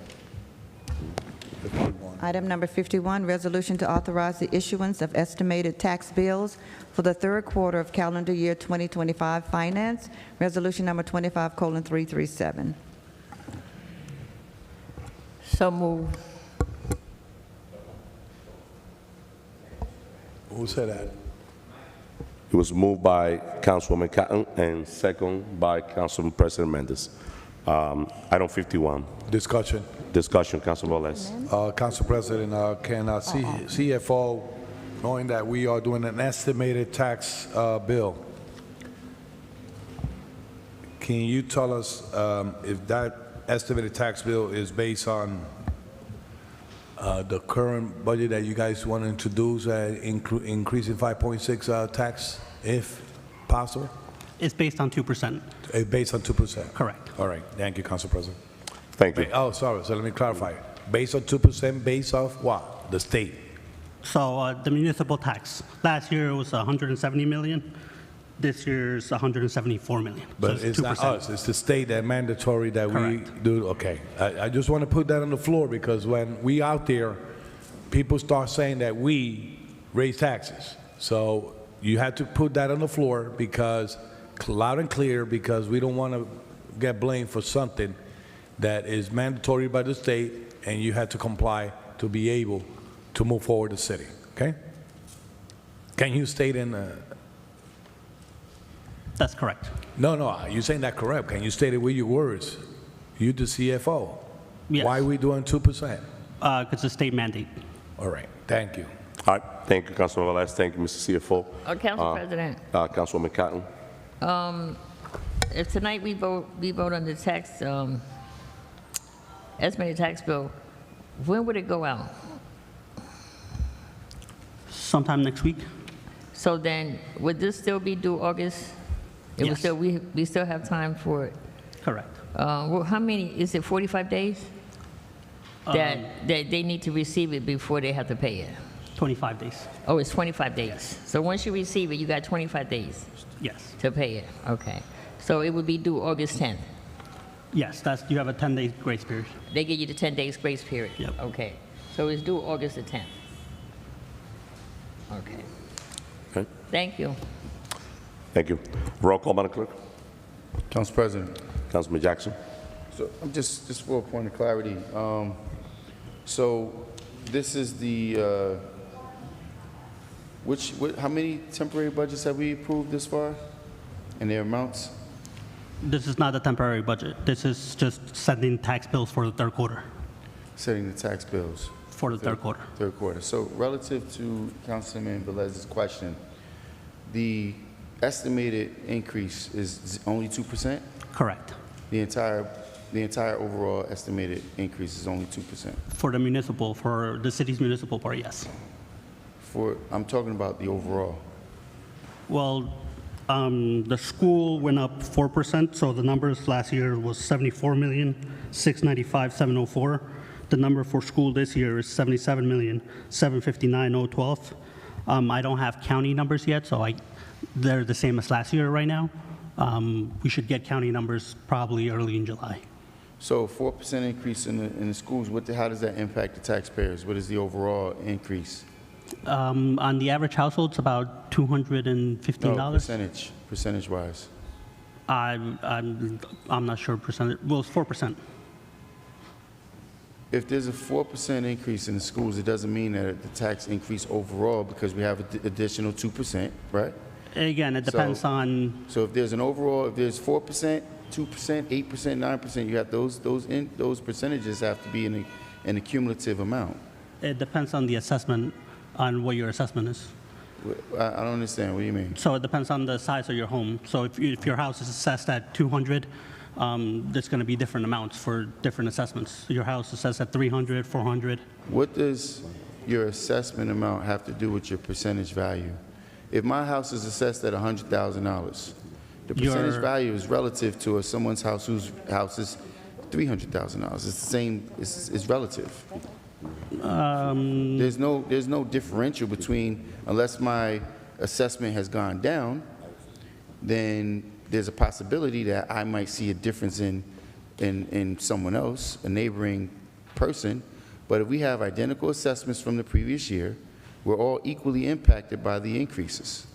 51. Item number 51, resolution to authorize the issuance of estimated tax bills for the third quarter of calendar year 2025 finance. Resolution number 25:337. So move. Who said that? It was moved by Councilwoman Cotton and second by Councilman President Mendez. Item 51. Discussion. Discussion, Councilman Velez. Council President, can CFO, knowing that we are doing an estimated tax bill, can you tell us if that estimated tax bill is based on the current budget that you guys want to introduce, increasing 5.6 tax, if possible? It's based on 2%. It's based on 2%? Correct. All right. Thank you, Council President. Thank you. Oh, sorry. So let me clarify. Based on 2%, based off what? The state? So the municipal tax, last year it was 170 million. This year's 174 million. But so it's 2%. not us. It's the state that mandatory that Correct. we do. Okay. I just want to put that on the floor because when we out there, people start saying that we raise taxes. So you had to put that on the floor because loud and clear, because we don't want to get blamed for something that is mandatory by the state and you had to comply to be able to move forward the city. Okay? Can you state in That's correct. No, you're saying that correct. Can you state it with your words? You the CFO. Yes. Why are we doing 2%? Because the state mandate. All right, thank you. All right. Thank you, Councilman Velez. Thank you, Mr. CFO. Council President, Councilwoman Cotton. if tonight we vote on the tax, estimated tax bill, when would it go out? Sometime next week. So then, would this still be due August? It would Yes. still, we still have time for it. Correct. Well, how many, is it 45 days? That they need to receive it before they have to pay it? 25 days. Oh, it's 25 days. So once you receive it, you got 25 days Yes. to pay it, okay. So it would be due August 10th. Yes, you have a 10-day grace period. They give you the 10 days grace period? Yep. Okay. So it's due August the 10th? Okay. Okay. Thank you. Thank you. Roll call, Madam Clerk. Council President, Councilman Jackson. so I'm just for a point of clarity. So this is the how many temporary budgets have we approved this far, and their amounts? This is not a temporary budget. This is just sending tax bills for the third quarter. Setting the tax bills. for the third quarter. Third quarter. So relative to Councilman Velez's question, the estimated increase is only 2%? Correct. The entire overall estimated increase is only 2%. For the city's municipal part, yes. I'm talking about the overall. Well, the school went up 4%, so the numbers last year was 74,695,704. The number for school this year is 77,759,012. I don't have county numbers yet, so they're the same as last year right now. We should get county numbers probably early in July. So 4% increase in the schools, how does that impact the taxpayers? What is the overall increase? On the average household, it's about $215. No, percentage-wise. I'm not sure percentage. Well, it's 4%. If there's a 4% increase in the schools, it doesn't mean that the tax increase overall because we have an additional 2%, right? Again, it depends on. So if there's an overall, if there's 4%, 2%, 8%, 9%, you have those percentages have to be in a cumulative amount. It depends on the assessment, on what your assessment is. I don't understand. What do you mean? So it depends on the size of your home. So if your house is assessed at 200, there's going to be different amounts for different assessments. Your house is assessed at 300, 400. What does your assessment amount have to do with your percentage value? If my house is assessed at $100,000, the percentage value is relative to someone's house whose house is $300,000. It's the same. It's relative. There's no differential between, unless my assessment has gone down, then there's a possibility that I might see a difference in someone else, a neighboring person. But if we have identical assessments from the previous year, we're all equally impacted by the increases.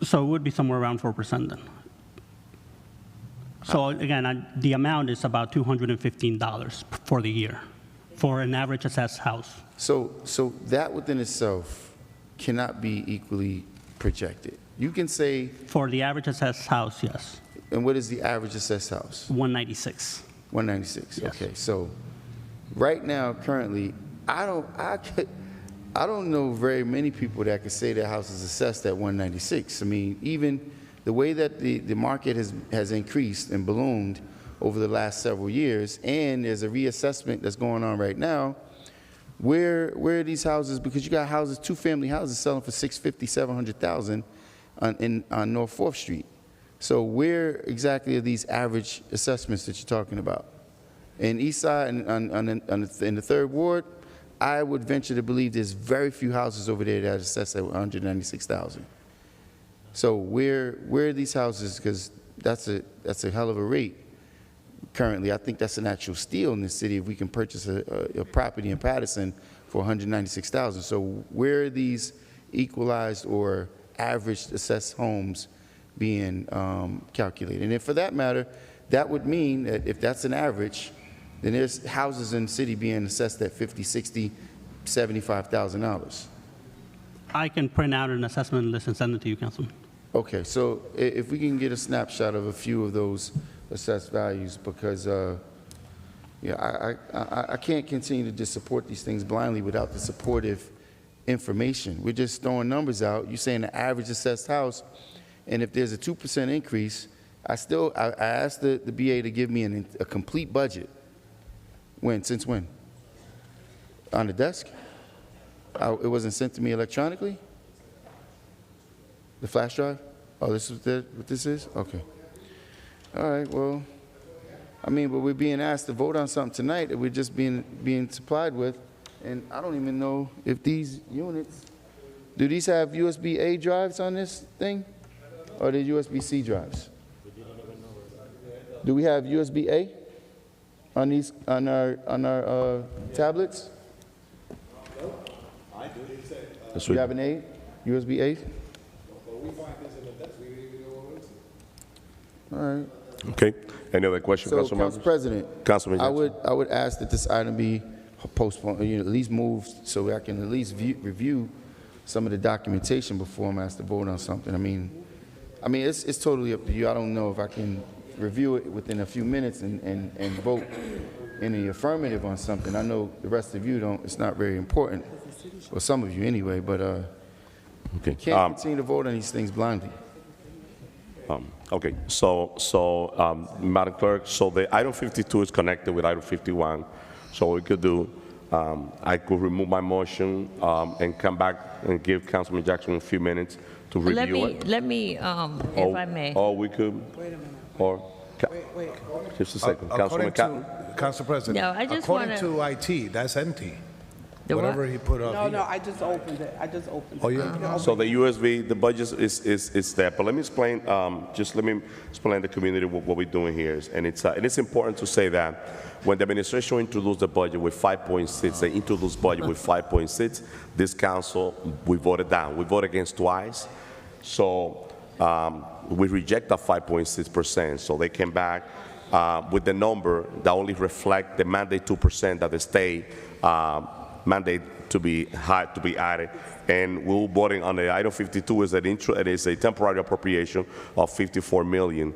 So it would be somewhere around 4% then. So again, the amount is about $215 for the year for an average assessed house. So that within itself cannot be equally projected. You can say... For the average assessed house, yes. And what is the average assessed house? 196. 196, yes. Okay. So right now, currently, I don't know very many people that could say their house is assessed at 196. I mean, even the way that the market has increased and ballooned over the last several years, and there's a reassessment that's going on right now, where are these houses? Because you got houses, two-family houses selling for $650,000, $700,000 on North 4th Street. So where exactly are these average assessments that you're talking about? In East Side, in the Third Ward, I would venture to believe there's very few houses over there that are assessed at $196,000. So where are these houses? Because that's a hell of a rate. Currently, I think that's an actual steal in the city if we can purchase a property in Paterson for $196,000. So where are these equalized or average assessed homes being calculated? And if for that matter, that would mean that if that's an average, then there's houses in the city being assessed at $50,000, $60,000, $75,000. I can print out an assessment list and send it to you, Councilman. Okay, so if we can get a snapshot of a few of those assessed values, because I can't continue to just support these things blindly without the supportive information. We're just throwing numbers out. You're saying the average assessed house, and if there's a 2% increase, I asked the BA to give me a complete budget. Since when? On the desk? It wasn't sent to me electronically? The flash drive? Oh, this is what this is? Okay. All right, well, I mean, but we're being asked to vote on something tonight that we're just being supplied with, and I don't even know if these units, do these have USB-A drives on this thing? Or are they USB-C drives? Do we have USB-A on our tablets? I do. You have an A? USB-A? All right. Okay. Any other questions, So, Councilman? Council President, Councilman Jackson. I would ask that this item be postponed, at least moved, so I can at least review some of the documentation before I'm asked to vote on something. I mean, it's totally up to you. I don't know if I can review it within a few minutes and vote in the affirmative on something. I know the rest of you don't, it's not very important, or some of you anyway, but Okay. can't continue to vote on these things blindly. Okay, so Madam Clerk, so the item 52 is connected with item 51. So what we could do, I could remove my motion and come back and give Councilman Jackson a few minutes to review it. Let me, if I may. Or we could, or, just a second, Councilman Cotton? Council President, No, I just according wanna- to IT, that's empty. The what? Whatever he put up No, here. no, I just opened it. Oh, yeah? So the USB, the budget is there, but let me explain, let me explain the community what we're doing here. And it's important to say that when the administration introduced the budget with 5.6, they introduced budget with 5.6, this council, we voted down. We voted against twice. So we reject that 5.6%. So they came back with the number that only reflect the mandate 2% that the state mandate to be added, and we're voting on the item 52 is it is a temporary appropriation of $54 million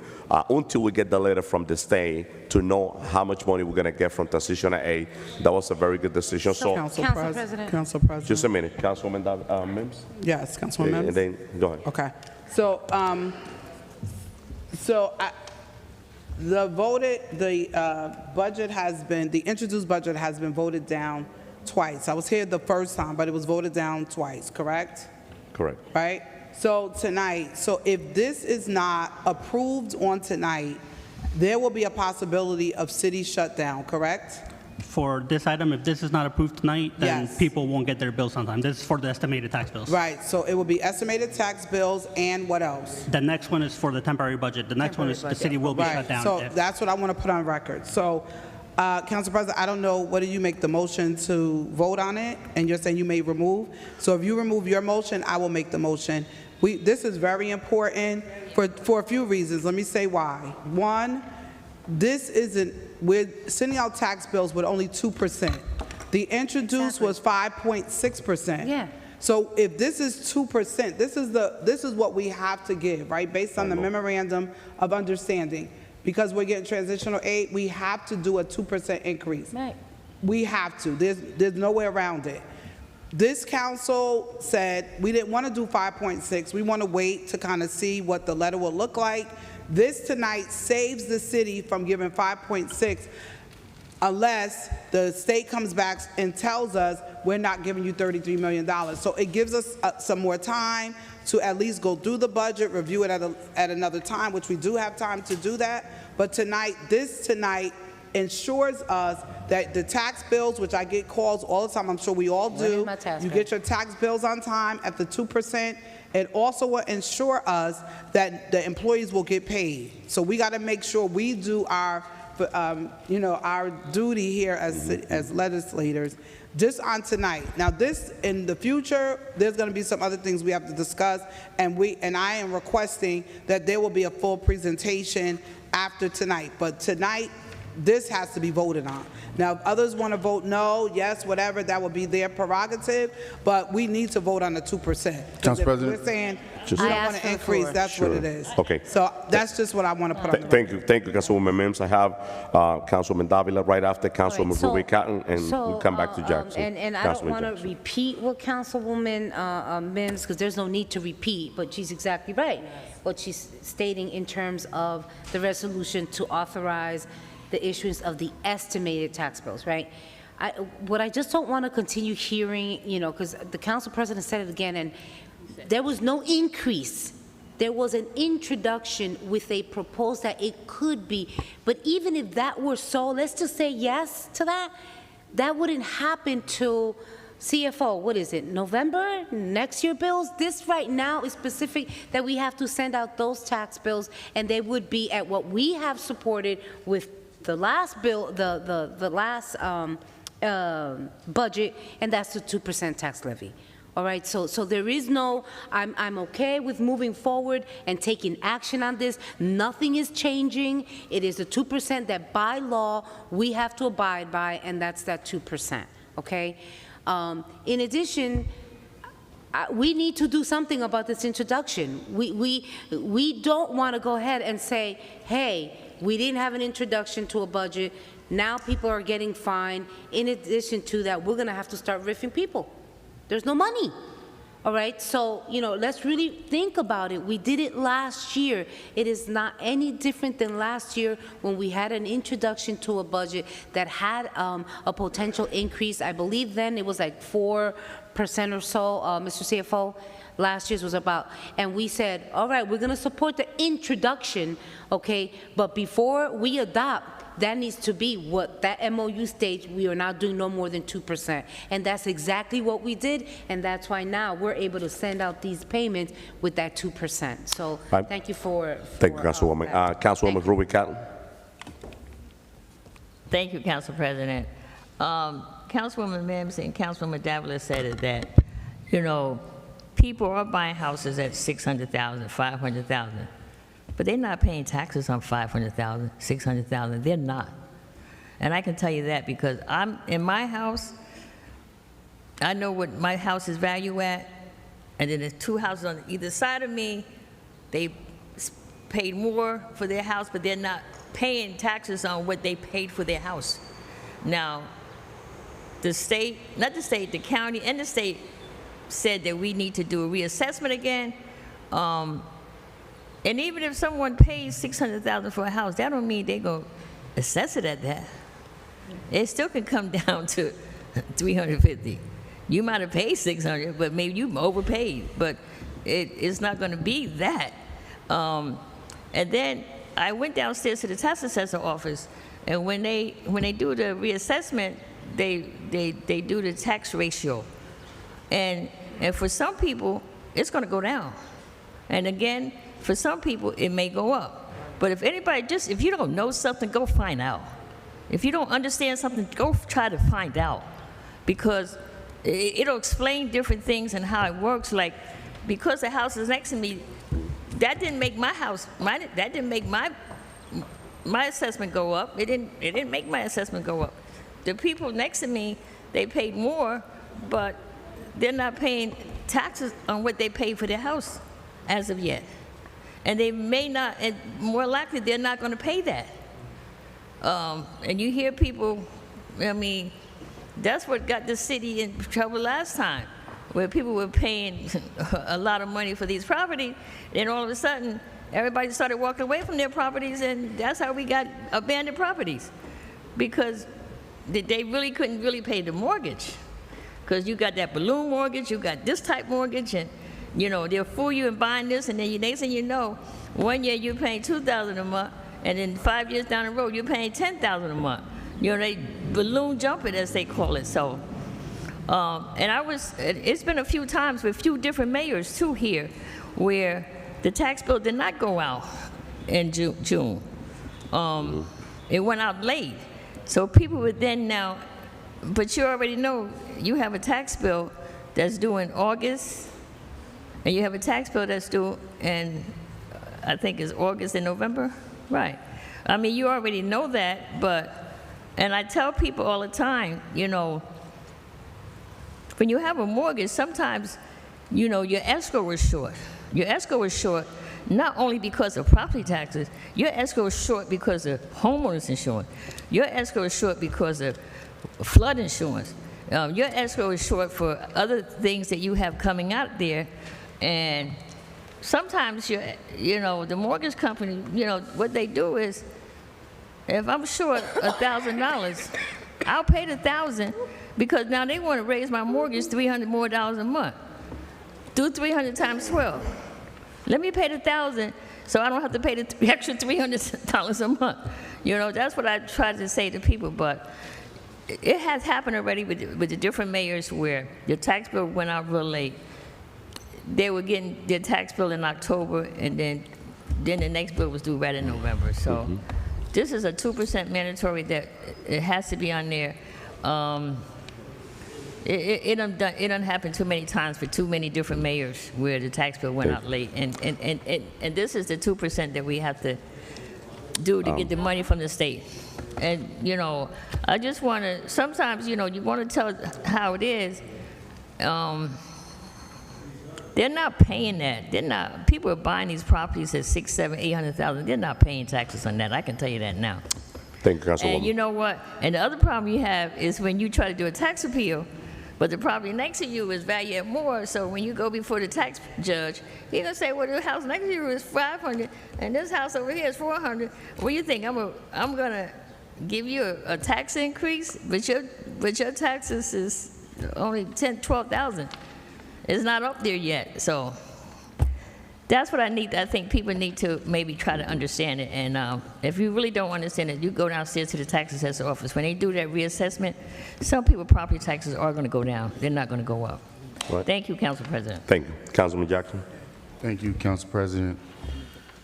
until we get the letter from the state to know how much money we're going to get from transitional aid. That was a very good decision. So, Council President. Council President. just a minute, Councilwoman Mims. Yes, Councilwoman And Mims. then go ahead. Okay. So, the introduced budget has been voted down twice. I was here the first time, but it was voted down twice, correct? Correct. Right? So tonight, if this is not approved on tonight, there will be a possibility of city shutdown, correct? For this item, if this is not approved tonight, then Yes. people won't get their bills on time. This is for the estimated tax bills. Right, so it will be estimated tax bills and what else? The next one is for the temporary budget. The next one is the city will be shut Right, down. so if- that's what I want to put on record. So, Council President, I don't know, whether you make the motion to vote on it, and you're saying you may remove? So if you remove your motion, I will make the motion. This is very important for a few reasons. Let me say why. One, we're sending out tax bills with only 2%. The introduced was 5.6%. Yeah. So if this is 2%, this is what we have to give, right? Based on the memorandum of understanding. Because we're getting transitional aid, we have to do a 2% increase. Right. We have to. There's no way around it. This council said we didn't want to do 5.6. We want to wait to kind of see what the letter will look like. This tonight saves the city from giving 5.6 unless the state comes back and tells us we're not giving you $33 million. So it gives us some more time to at least go through the budget, review it at another time, which we do have time to do that. But this tonight ensures us that the tax bills, which I get calls all the time, I'm sure we all do, you get your tax bills on time at the 2%. It also will ensure us that the employees will get paid. So we got to make sure we do our duty here as legislators just on tonight. Now this, in the future, there's going to be some other things we have to discuss, and I am requesting that there will be a full presentation after tonight. But tonight, this has to be voted on. Now, if others want to vote no, yes, whatever, that would be their prerogative, but we need to vote on the 2%. Council President. We're saying we Just- don't I want asked to for increase, four. that's what Sure. it is. Okay. So that's just what I want to put on the record. Thank you, Councilwoman Mims. I have Councilman Davila right after Councilwoman so- Ruby Cotton, and we'll come back to Jackson. And I don't Councilman want to Jackson. repeat what Councilwoman Mims, because there's no need to repeat, but she's exactly right. What she's stating in terms of the resolution to authorize the issuance of the estimated tax bills, right? What I just don't want to continue hearing, because the council president said it again, and there was no increase. There was an introduction with a proposal that it could be, but even if that were so, let's just say yes to that, that wouldn't happen till CFO, what is it, November, next year bills? This right now is specific that we have to send out those tax bills, and they would be at what we have supported with the last bill, the last budget, and that's the 2% tax levy. All right, so there is no, I'm okay with moving forward and taking action on this. Nothing is changing. It is the 2% that by law we have to abide by, and that's that 2%, okay? In addition, we need to do something about this introduction. We don't want to go ahead and say, hey, We didn't have an introduction to a budget. Now people are getting fined. In addition to that, we're gonna have to start riffing people. There's no money. All right, so, let's really think about it. We did it last year. It is not any different than last year when we had an introduction to a budget that had a potential increase. I believe then it was like 4% or so, Mr. CFO. Last year's was about, and we said, all right, we're gonna support the introduction, okay, but before we adopt, that needs to be what that MOU states. We are now doing no more than 2%. And that's exactly what we did, and that's why now we're able to send out these payments with that 2%. So thank you for Thank you, Councilwoman. Councilwoman Ruby Cotton. Thank you, Council President. Councilwoman Mims and Councilwoman Davila said it that, people are buying houses at $600,000, $500,000. But they're not paying taxes on $500,000, $600,000. They're not. And I can tell you that because I'm in my house, I know what my house is value at, and then there's 2 houses on either side of me. They paid more for their house, but they're not paying taxes on what they paid for their house. Now, the state, not the state, the county and the state said that we need to do a reassessment again. And even if someone pays $600,000 for a house, that don't mean they go assess it at that. It still can come down to $350. You might have paid $600, but maybe you overpaid. But it's not going to be that. And then I went downstairs to the tax assessor office, and when they do the reassessment, they do the tax ratio, and for some people it's going to go down, and again. For some people, it may go up. But if you don't know something, go find out. If you don't understand something, go try to find out. Because it'll explain different things and how it works. Like, because the house is next to me, that didn't make my house, that didn't make my assessment go up. It didn't make my assessment go up. The people next to me, they paid more, but they're not paying taxes on what they paid for their house as of yet. And they may not, and more likely they're not going to pay that. And you hear people, that's what got the city in trouble last time, where people were paying a lot of money for these properties, and all of a sudden, everybody started walking away from their properties, and that's how we got abandoned properties, because they really couldn't really pay the mortgage, because you got that balloon mortgage, you got this type mortgage, and they'll fool you in buying this, and then next thing you know, 1 year you're paying $2,000 a month, and then 5 years down the road, you're paying $10,000 a month. They balloon jump it, as they call it. So, it's been a few times with a few different mayors too here, where the tax bill did not go out in June. It went out late. So people would then now, but you already know you have a tax bill that's due in August, and you have a tax bill that's due in, I think it's August and November, right? You already know that, and I tell people all the time, when you have a mortgage, sometimes, your escrow is short. Your escrow is short not only because of property taxes, your escrow is short because of homeowners insurance. Your escrow is short because of flood insurance. Your escrow is short for other things that you have coming out there. And sometimes, the mortgage company, what they do is, if I'm short $1,000, I'll pay the $1,000 because now they want to raise my mortgage $300 more a month. Do 300 times 12. Let me pay the $1,000 so I don't have to pay the extra $300 a month. That's what I try to say to people. But it has happened already with the different mayors where the tax bill went out real late. They were getting their tax bill in October, and then the next bill was due right in November. So this is a 2% mandatory that it has to be on there. It done happened too many times for too many different mayors where the tax bill went out late, and this is the 2% that we have to do to get the money from the state. And I just want to, sometimes you want to tell how it is. they're not paying that. They're not. People are buying these properties at 6, 7, 800,000. They're not paying taxes on that. I can tell you that now. Thank you, Councilwoman. And you know what? And the other problem you have is when you try to do a tax appeal, but the property next to you is valued at more. So when you go before the tax judge, he's gonna say, "Well, the house next to you is 500, and this house over here is 400." What do you think? I'm gonna give you a tax increase, but your taxes is only 10, 12,000. It's not up there yet. So that's what I think people need to maybe try to understand it. And if you really don't understand it, you go downstairs to the tax assessor office. When they do that reassessment, some people property taxes are going to go down. They're not going to go up. Right. Thank you, Council President. Thank you. Councilman Jackson. Thank you, Council President.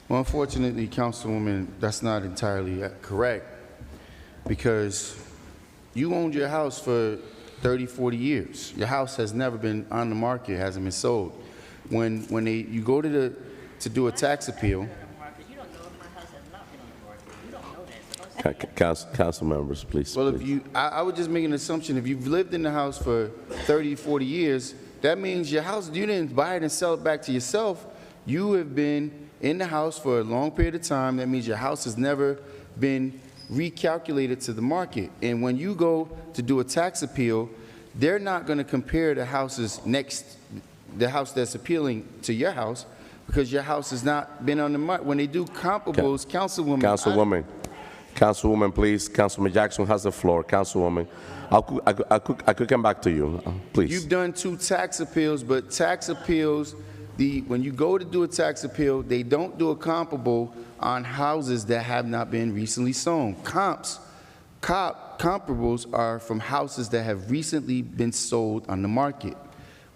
Well, unfortunately, Councilwoman, that's not entirely correct, because you owned your house for 30, 40 years. Your house has never been on the market, hasn't been sold. When you go to do a tax appeal, Council members, please. well, please. I would just make an assumption, if you've lived in the house for 30, 40 years, that means your house, you didn't buy it and sell it back to yourself. You have been in the house for a long period of time. That means your house has never been recalculated to the market. And when you go to do a tax appeal, they're not going to compare the houses the house that's appealing to your house, because your house has not been on the market. When they do comparables, Councilwoman, please. Councilman Jackson has the floor. Councilwoman, I could come back to you, please. You've done 2 tax appeals, but tax appeals, when you go to do a tax appeal, they don't do a comparable on houses that have not been recently sold. Comparables are from houses that have recently been sold on the market.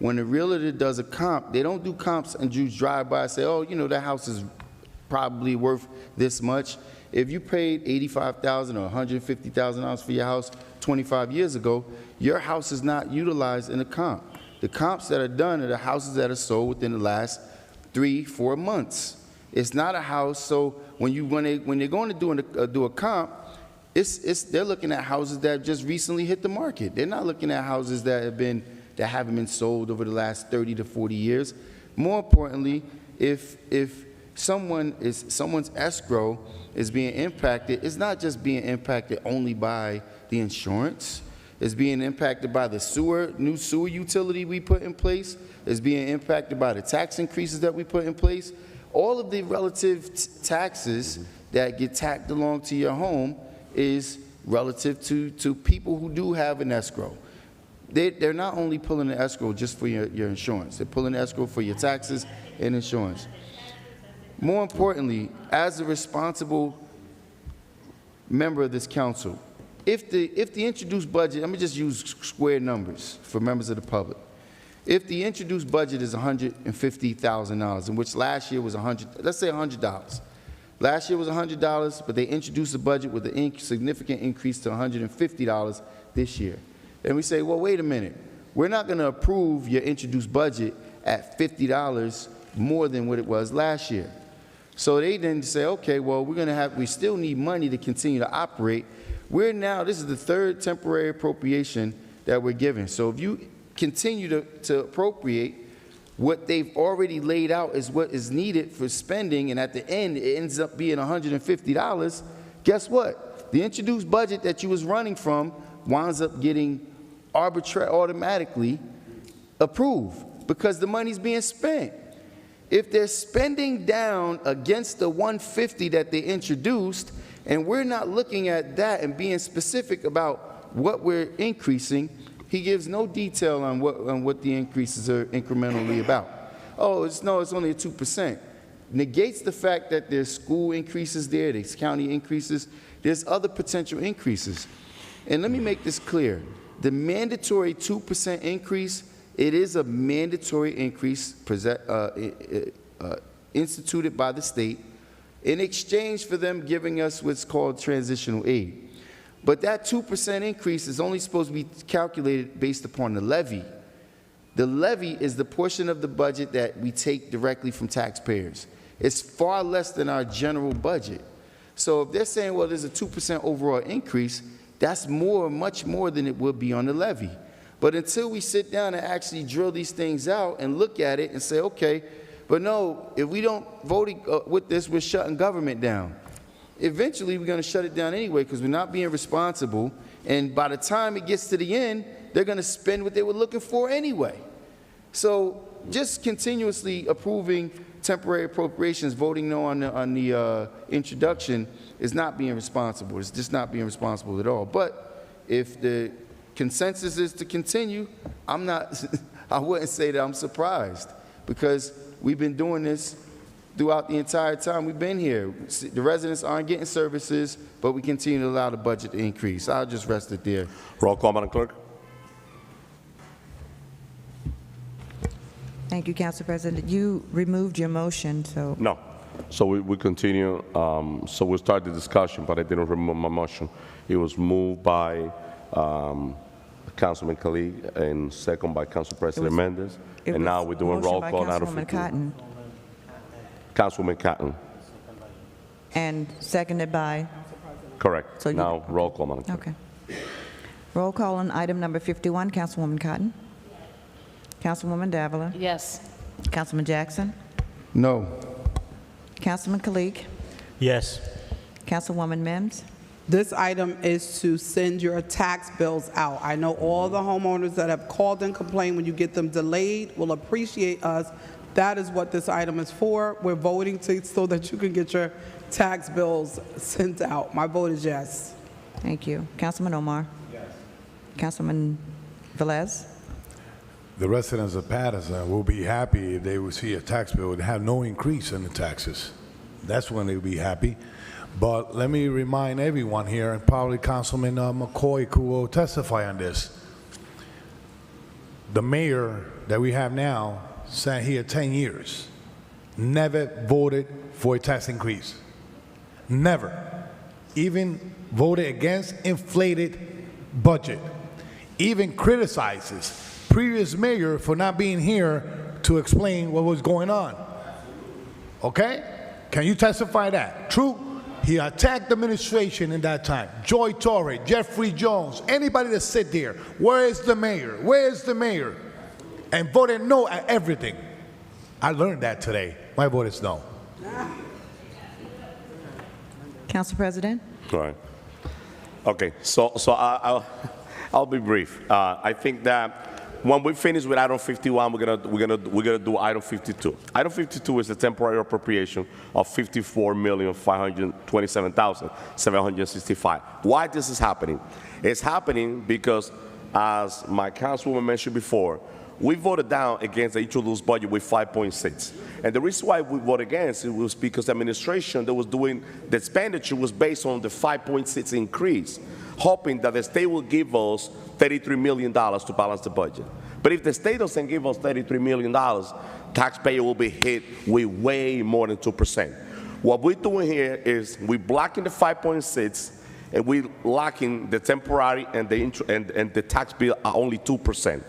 When a realtor does a comp, they don't do comps and just drive by and say, oh, you know, that house is probably worth this much. If you paid $85,000 or $150,000 for your house 25 years ago, your house is not utilized in a comp. The comps that are done are the houses that are sold within the last 3-4 months. It's not a house. So when they're going to do a comp, they're looking at houses that just recently hit the market. They're not looking at houses that haven't been sold over the last 30 to 40 years. More importantly, if someone's escrow is being impacted, it's not just being impacted only by the insurance. It's being impacted by the new sewer utility we put in place. It's being impacted by the tax increases that we put in place. All of the relative taxes that get tacked along to your home is relative to people who do have an escrow. They're not only pulling the escrow just for your insurance. They're pulling the escrow for your taxes and insurance. More importantly, as a responsible member of this council, if the introduced budget, let me just use square numbers for members of the public. If the introduced budget is $150,000, in which last year was let's say $100. Last year was $100, but they introduced a budget with a significant increase to $150 this year. And we say, well, wait a minute. We're not going to approve your introduced budget at $50 more than what it was last year. So they then say, okay, well, we still need money to continue to operate. This is the 3rd temporary appropriation that we're giving. So if you continue to appropriate, what they've already laid out is what is needed for spending, and at the end, it ends up being $150, guess what? The introduced budget that you was running from winds up getting automatically approved because the money's being spent. If they're spending down against the $150 that they introduced, and we're not looking at that and being specific about what we're increasing, he gives no detail on what the increases are incrementally about. Oh, it's only a 2%. Negates the fact that there's school increases there's county increases, there's other potential increases. And let me make this clear. The mandatory 2% increase, it is a mandatory increase instituted by the state in exchange for them giving us what's called transitional aid. But that 2% increase is only supposed to be calculated based upon the levy. The levy is the portion of the budget that we take directly from taxpayers. It's far less than our general budget. So if they're saying, well, there's a 2% overall increase, that's much more than it would be on the levy. But until we sit down and actually drill these things out and look at it and say, okay, but no, if we don't vote with this, we're shutting government down. Eventually, we're going to shut it down anyway because we're not being responsible. And by the time it gets to the end, they're going to spend what they were looking for anyway. So just continuously approving temporary appropriations, voting no on the introduction is not being responsible. It's just not being responsible at all. But if the consensus is to continue, I'm not, I wouldn't say that I'm surprised because we've been doing this throughout the entire time we've been here. The residents aren't getting services, but we continue to allow the budget to increase. I'll just rest it there. Roll call, Madam Clerk. Thank you, Council President. You removed your motion, so. No. So we continue. So we'll start the discussion, but I didn't remove my motion. It was moved by Councilman Khalid and second by Council President Mendez. And now we're doing roll call out of 15. Cotton. Councilwoman Cotton. And seconded by? Correct. So now roll call, Madam Clerk. Okay. Roll call on item number 51, Councilwoman Cotton. Councilwoman Davila. Yes. Councilman Jackson. No. Councilman Kalik. Yes. Councilwoman Mims. This item is to send your tax bills out. I know all the homeowners that have called and complained when you get them delayed will appreciate us. That is what this item is for. We're voting so that you can get your tax bills sent out. My vote is yes. Thank you. Councilman Omar. Yes. Councilman Velez. The residents of Paterson will be happy if they will see a tax bill and have no increase in the taxes. That's when they'll be happy. But let me remind everyone here, and probably Councilman McCoy who will testify on this. The mayor that we have now sat here 10 years, never voted for a tax increase. Never. Even voted against inflated budget. Even criticizes previous mayor for not being here to explain what was going on. Okay? Can you testify that? True? He attacked the administration in that time. Joy Torre, Jeffrey Jones, anybody that sit there. Where is the mayor? Where is the mayor? And voted no at everything. I learned that today. My vote is no. Council President. All right. Okay. So I'll be brief. I think that when we finish with item 51, we're gonna do item 52. Item 52 is a temporary appropriation of $54,527,765. Why this is happening? It's happening because, as my councilwoman mentioned before, we voted down against the introduced budget with 5.6. And the reason why we voted against it was because the administration that was doing the expenditure was based on the 5.6 increase, hoping that the state will give us $33 million to balance the budget. But if the state doesn't give us $33 million, taxpayer will be hit with way more than 2%. What we're doing here is we're blocking the 5.6 and we're locking the temporary and the tax bill at only 2%.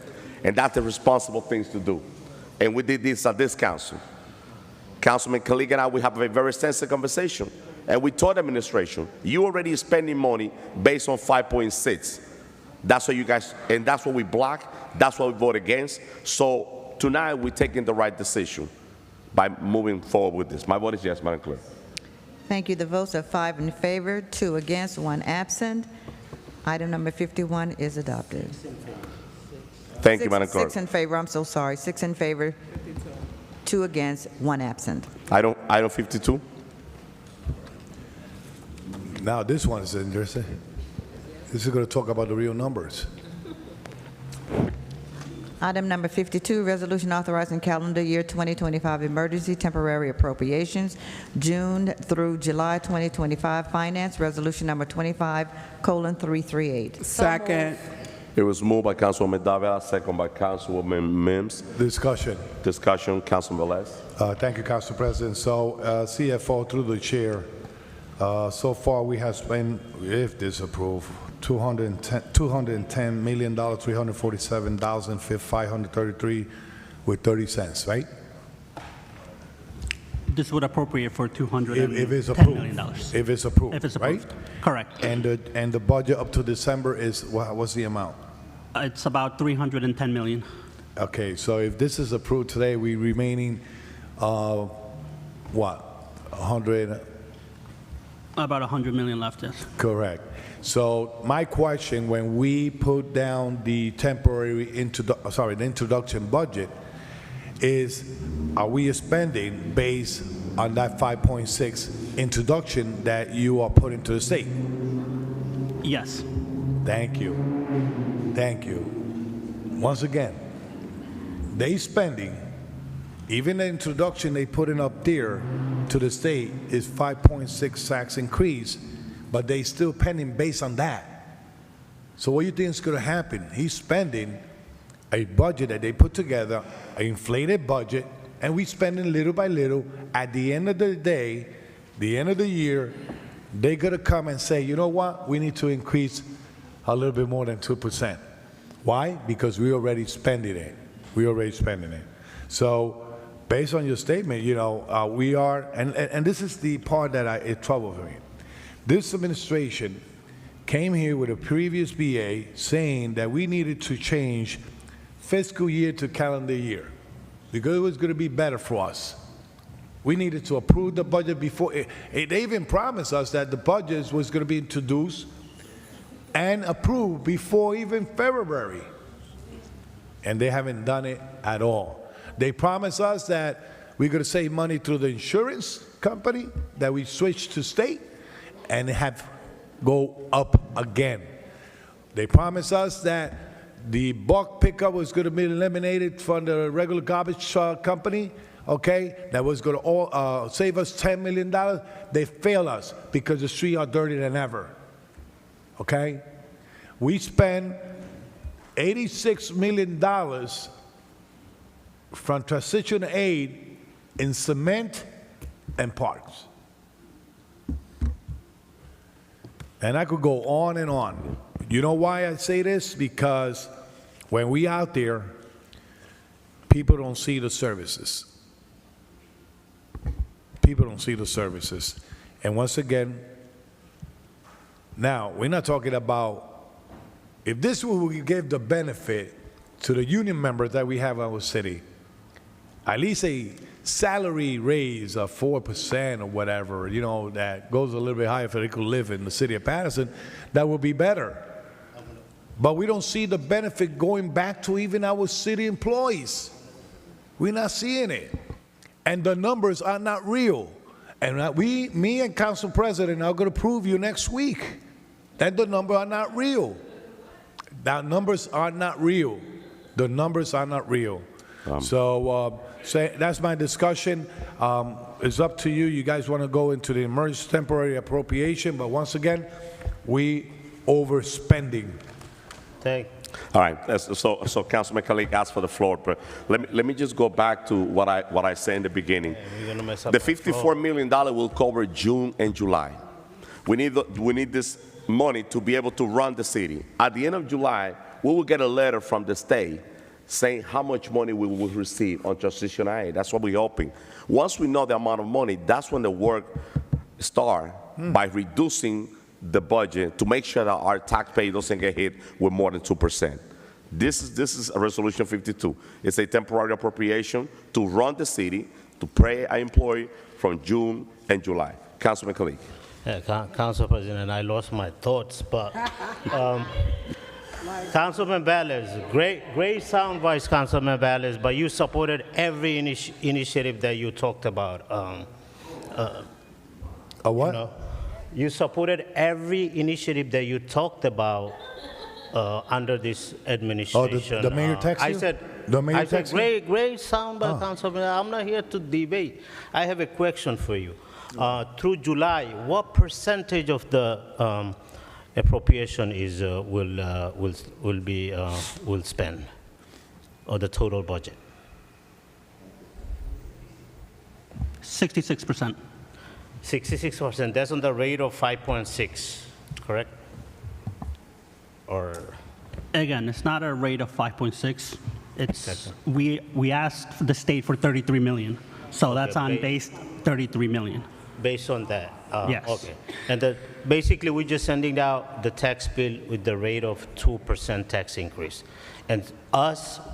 And that's the responsible things to do. And we did this at this council. Councilman Khalid and I, we have a very sensitive conversation. And we told the administration, you already spending money based on 5.6. That's what you guys, and that's what we block. That's what we vote against. So tonight we're taking the right decision by moving forward with this. My vote is yes, Madam Clerk. Thank you. The votes are 5 in favor, 2 against, 1 absent. Item number 51 is adopted. Thank you, Madam Clerk. 6 in favor. I'm so sorry. 6 in favor, 2 against, 1 absent. Item 52. Now this one is interesting. This is going to talk about the real numbers. Item number 52, resolution authorizing calendar year 2025 emergency temporary appropriations, June through July 2025 finance, resolution number 25:338. Second. It was moved by Councilwoman Davila, second by Councilwoman Mims. Discussion. Discussion, Councilman Velez. Thank you, Council President. So, CFO through the chair, so far we have spent, if this approved, $210 million, $347,533 with 30 cents, right? This would appropriate for $210 If it's approved. million. If it's approved. If it's approved. Right? Correct. And the budget up to December is, what's the amount? It's about 310 million. Okay, so if this is approved today, we remaining, what, 100? About 100 million left, yes. Correct. So my question, when we put down the temporary, the introduction budget, is are we spending based on that 5.6 introduction that you are putting to the state? Yes. Thank you. Thank you. Once again, they spending, even the introduction they putting up there to the state is 5.6 tax increase, but they still pending based on that. So what do you think is going to happen? He's spending a budget that they put together, an inflated budget, and we spending little by little. At the end of the day, the end of the year, they're going to come and say, you know what, we need to increase a little bit more than 2%. Why? Because we already spending it. We already spending it. So based on your statement, you know, we are, and this is the part that it troubles me. This administration came here with a previous BA saying that we needed to change fiscal year to calendar year because it was going to be better for us. We needed to approve the budget before. They even promised us that the budget was going to be introduced and approved before even February. And they haven't done it at all. They promised us that we're going to save money through the insurance company, that we switched to state, and have go up again. They promised us that the bulk pickup was going to be eliminated from the regular garbage company, okay, that was going to save us $10 million. They failed us because the streets are dirtier than ever, okay? We spend $86 million from transition aid in cement and parks. And I could go on and on. You know why I say this? Because when we out there, people don't see the services. People don't see the services. And once again, now, we're not talking about, if this will give the benefit to the union members that we have in our city, at least a salary raise of 4% or whatever, you know, that goes a little bit higher if they could live in the city of Paterson, that would be better. But we don't see the benefit going back to even our city employees. We're not seeing it. And the numbers are not real. And me and Council President are going to prove you next week that the numbers are not real. The numbers are not real. The numbers are not real. So that's my discussion. It's up to you. You guys want to go into the emergency temporary appropriation, but once again, we overspending. Thank. All right. So Councilman Khalid asked for the floor, but let me just go back to what I said in the beginning. The $54 million will cover June and July. We need this money to be able to run the city. At the end of July, we will get a letter from the state saying how much money we will receive on transition aid. That's what we're hoping. Once we know the amount of money, that's when the work starts by reducing the budget to make sure that our taxpayer doesn't get hit with more than 2%. This is a resolution 52. It's a temporary appropriation to run the city, to pay an employee from June and July. Councilman Khalid. Yeah, Council President, I lost my thoughts, but Councilman Ballas, great sound voice, Councilman Ballas, but you supported every initiative that you talked about. A what? You know, you supported every initiative that you talked about under this administration. The mayor texted you? I said, great sound by Councilman. I'm not here to debate. I have a question for you. Through July, what percentage of the appropriation is will spend, or the total budget? 66%. 66%. That's on the rate of 5.6, correct? Or Again, it's not a rate of 5.6. It's we asked the state for 33 million, so that's on base 33 million. based on that? Yes. Okay. And basically, we're just sending out the tax bill with the rate of 2% tax increase. And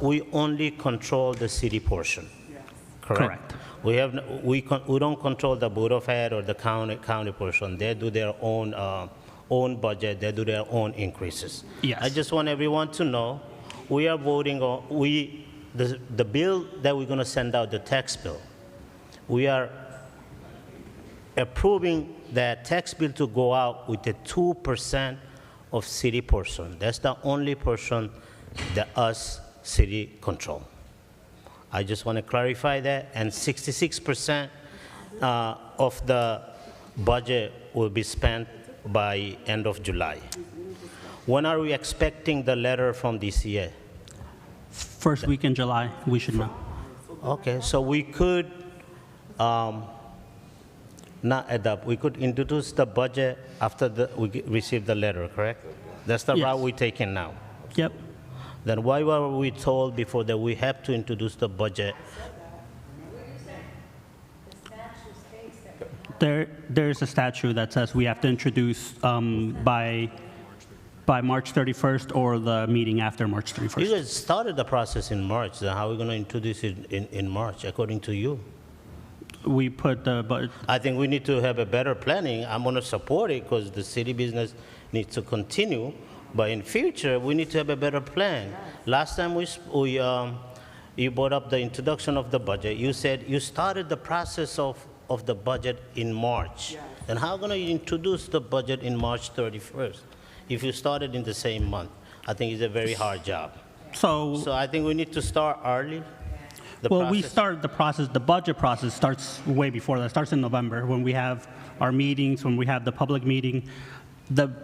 we only control the city portion. Correct. Correct. We don't control the Board of Ed or the county portion. They do their own budget. They do their own increases. Yes. I just want everyone to know we are voting on the bill that we're going to send out, the tax bill. We are approving that tax bill to go out with the 2% of city portion. That's the only portion that us city control. I just want to clarify that, and 66% of the budget will be spent by end of July. When are we expecting the letter from DCA? First week in July, we should know. Okay, so we could not adopt. We could introduce the budget after we receive the letter, correct? That's the Yes. route we're taking now. Yep. Then why were we told before that we have to introduce the budget? There's a statute that says we have to introduce by March 31st or the meeting after March 31st. You guys started the process in March, then how are we going to introduce it in March, according to you? We put the budget. I think we need to have a better planning. I'm going to support it because the city business needs to continue. But in future, we need to have a better plan. Last time you brought up the introduction of the budget, you said you started the process of the budget in March. Then how going to introduce the budget in March 31st if you started in the same month? I think it's a very hard job. So I think we need to start early. we started the process, the budget process starts way before that. It starts in November when we have our meetings, when we have the public meeting.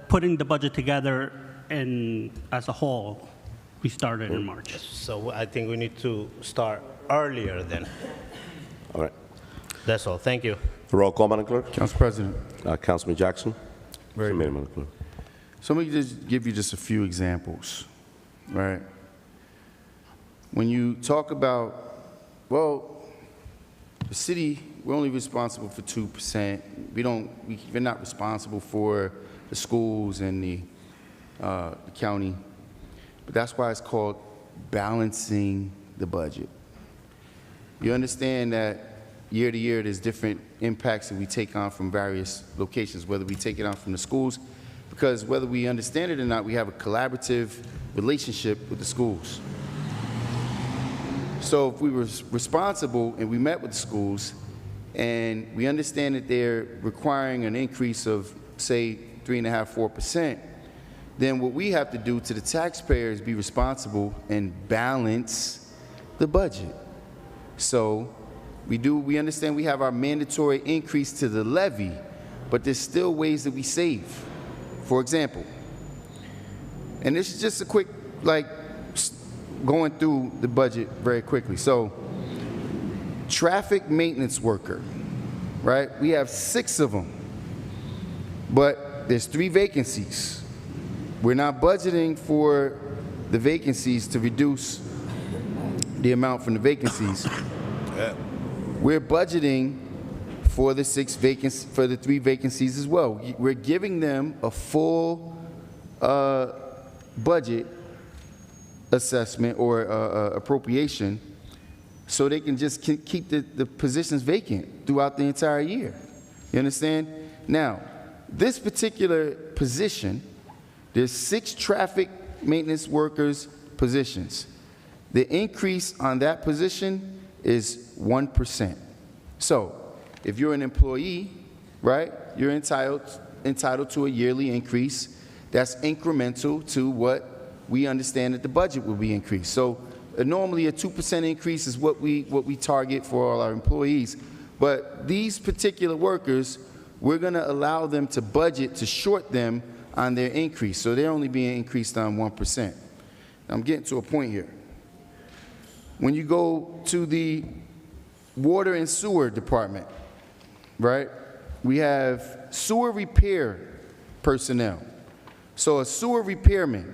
Putting the budget together as a whole, we started in March. So I think we need to start earlier then. All right. That's all. Thank you. Roll call, Madam Clerk. Council President. Councilman Jackson. Very good. Madam Clerk. So let me just give you just a few examples, right? When you talk about, well, the city, we're only responsible for 2%. We're not responsible for the schools and the county. But that's why it's called balancing the budget. You understand that year to year there's different impacts that we take on from various locations, whether we take it on from the schools, because whether we understand it or not, we have a collaborative relationship with the schools. So if we were responsible and we met with the schools and we understand that they're requiring an increase of, say, 3.5%, 4%, then what we have to do to the taxpayer is be responsible and balance the budget. So we understand we have our mandatory increase to the levy, but there's still ways that we save. For example, and this is just a quick, going through the budget very quickly. So, traffic maintenance worker, right? We have 6 of them, but there's 3 vacancies. We're not budgeting for the vacancies to reduce the amount from the vacancies. We're budgeting for the 3 vacancies as well. We're giving them a full budget assessment or appropriation so they can just keep the positions vacant throughout the entire year. You understand? Now, this particular position, there's 6 traffic maintenance workers positions. The increase on that position is 1%. So, if you're an employee, right, you're entitled to a yearly increase that's incremental to what we understand that the budget will be increased. So normally a 2% increase is what we target for all our employees. But these particular workers, we're going to allow them to budget to short them on their increase. So they're only being increased on 1%. I'm getting to a point here. When you go to the water and sewer department, right, we have sewer repair personnel. So a sewer repairman,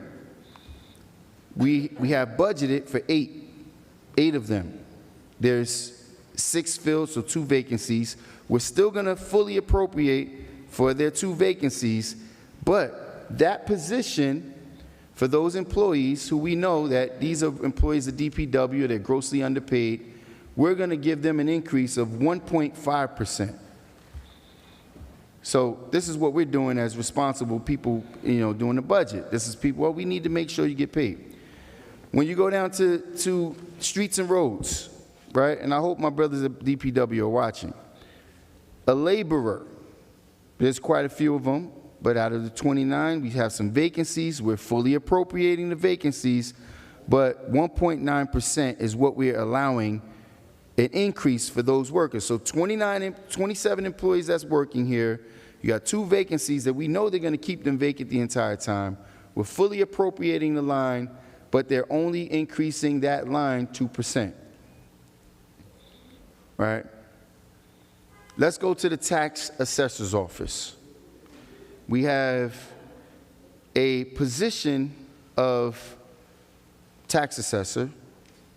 we have budgeted for 8 of them. There's 6 filled, so 2 vacancies. We're still going to fully appropriate for their 2 vacancies, but that position for those employees who we know that these are employees of DPW, they're grossly underpaid, we're going to give them an increase of 1.5%. So this is what we're doing as responsible people, doing the budget. This is people, well, we need to make sure you get paid. When you go down to streets and roads, right, and I hope my brothers at DPW are watching, a laborer, there's quite a few of them, but out of the 29, we have some vacancies. We're fully appropriating the vacancies, but 1.9% is what we're allowing an increase for those workers. So 27 employees that's working here, you got 2 vacancies that we know they're going to keep them vacant the entire time. We're fully appropriating the line, but they're only increasing that line 2%. Right? Let's go to the tax assessor's office. We have a position of tax assessor,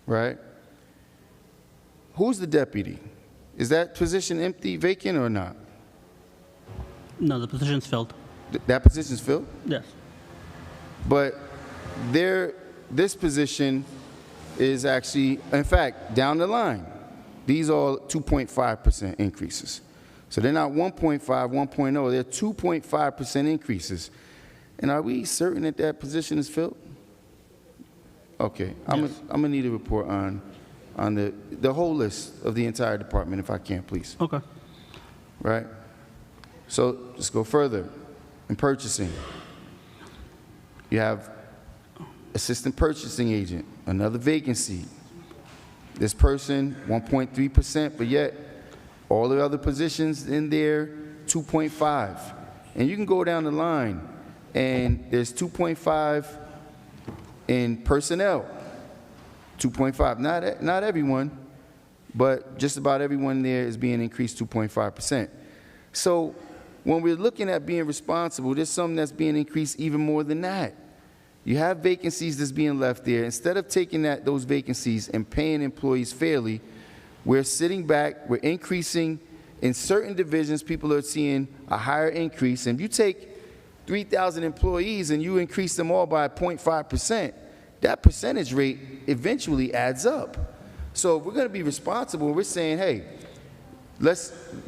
right? Who's the deputy? Is that position empty, vacant, or not? No, the position's filled. That position's filled? Yes. But this position is actually, in fact, down the line. These are 2.5% increases. So they're not 1.5, 1.0, they're 2.5% increases. And are we certain that that position is filled? Okay, I'm gonna need a report on the whole list of the entire department, if I can, please. Okay. Right? So let's go further. In purchasing, you have assistant purchasing agent, another vacancy. This person, 1.3%, but yet all the other positions in there, 2.5. And you can go down the line, and there's 2.5 in personnel, 2.5. Not everyone, but just about everyone there is being increased 2.5%. So when we're looking at being responsible, there's something that's being increased even more than that. You have vacancies that's being left there. Instead of taking those vacancies and paying employees fairly, we're sitting back, we're increasing. In certain divisions, people are seeing a higher increase. And if you take 3,000 employees and you increase them all by 0.5%, that percentage rate eventually adds up. So if we're going to be responsible, we're saying, hey,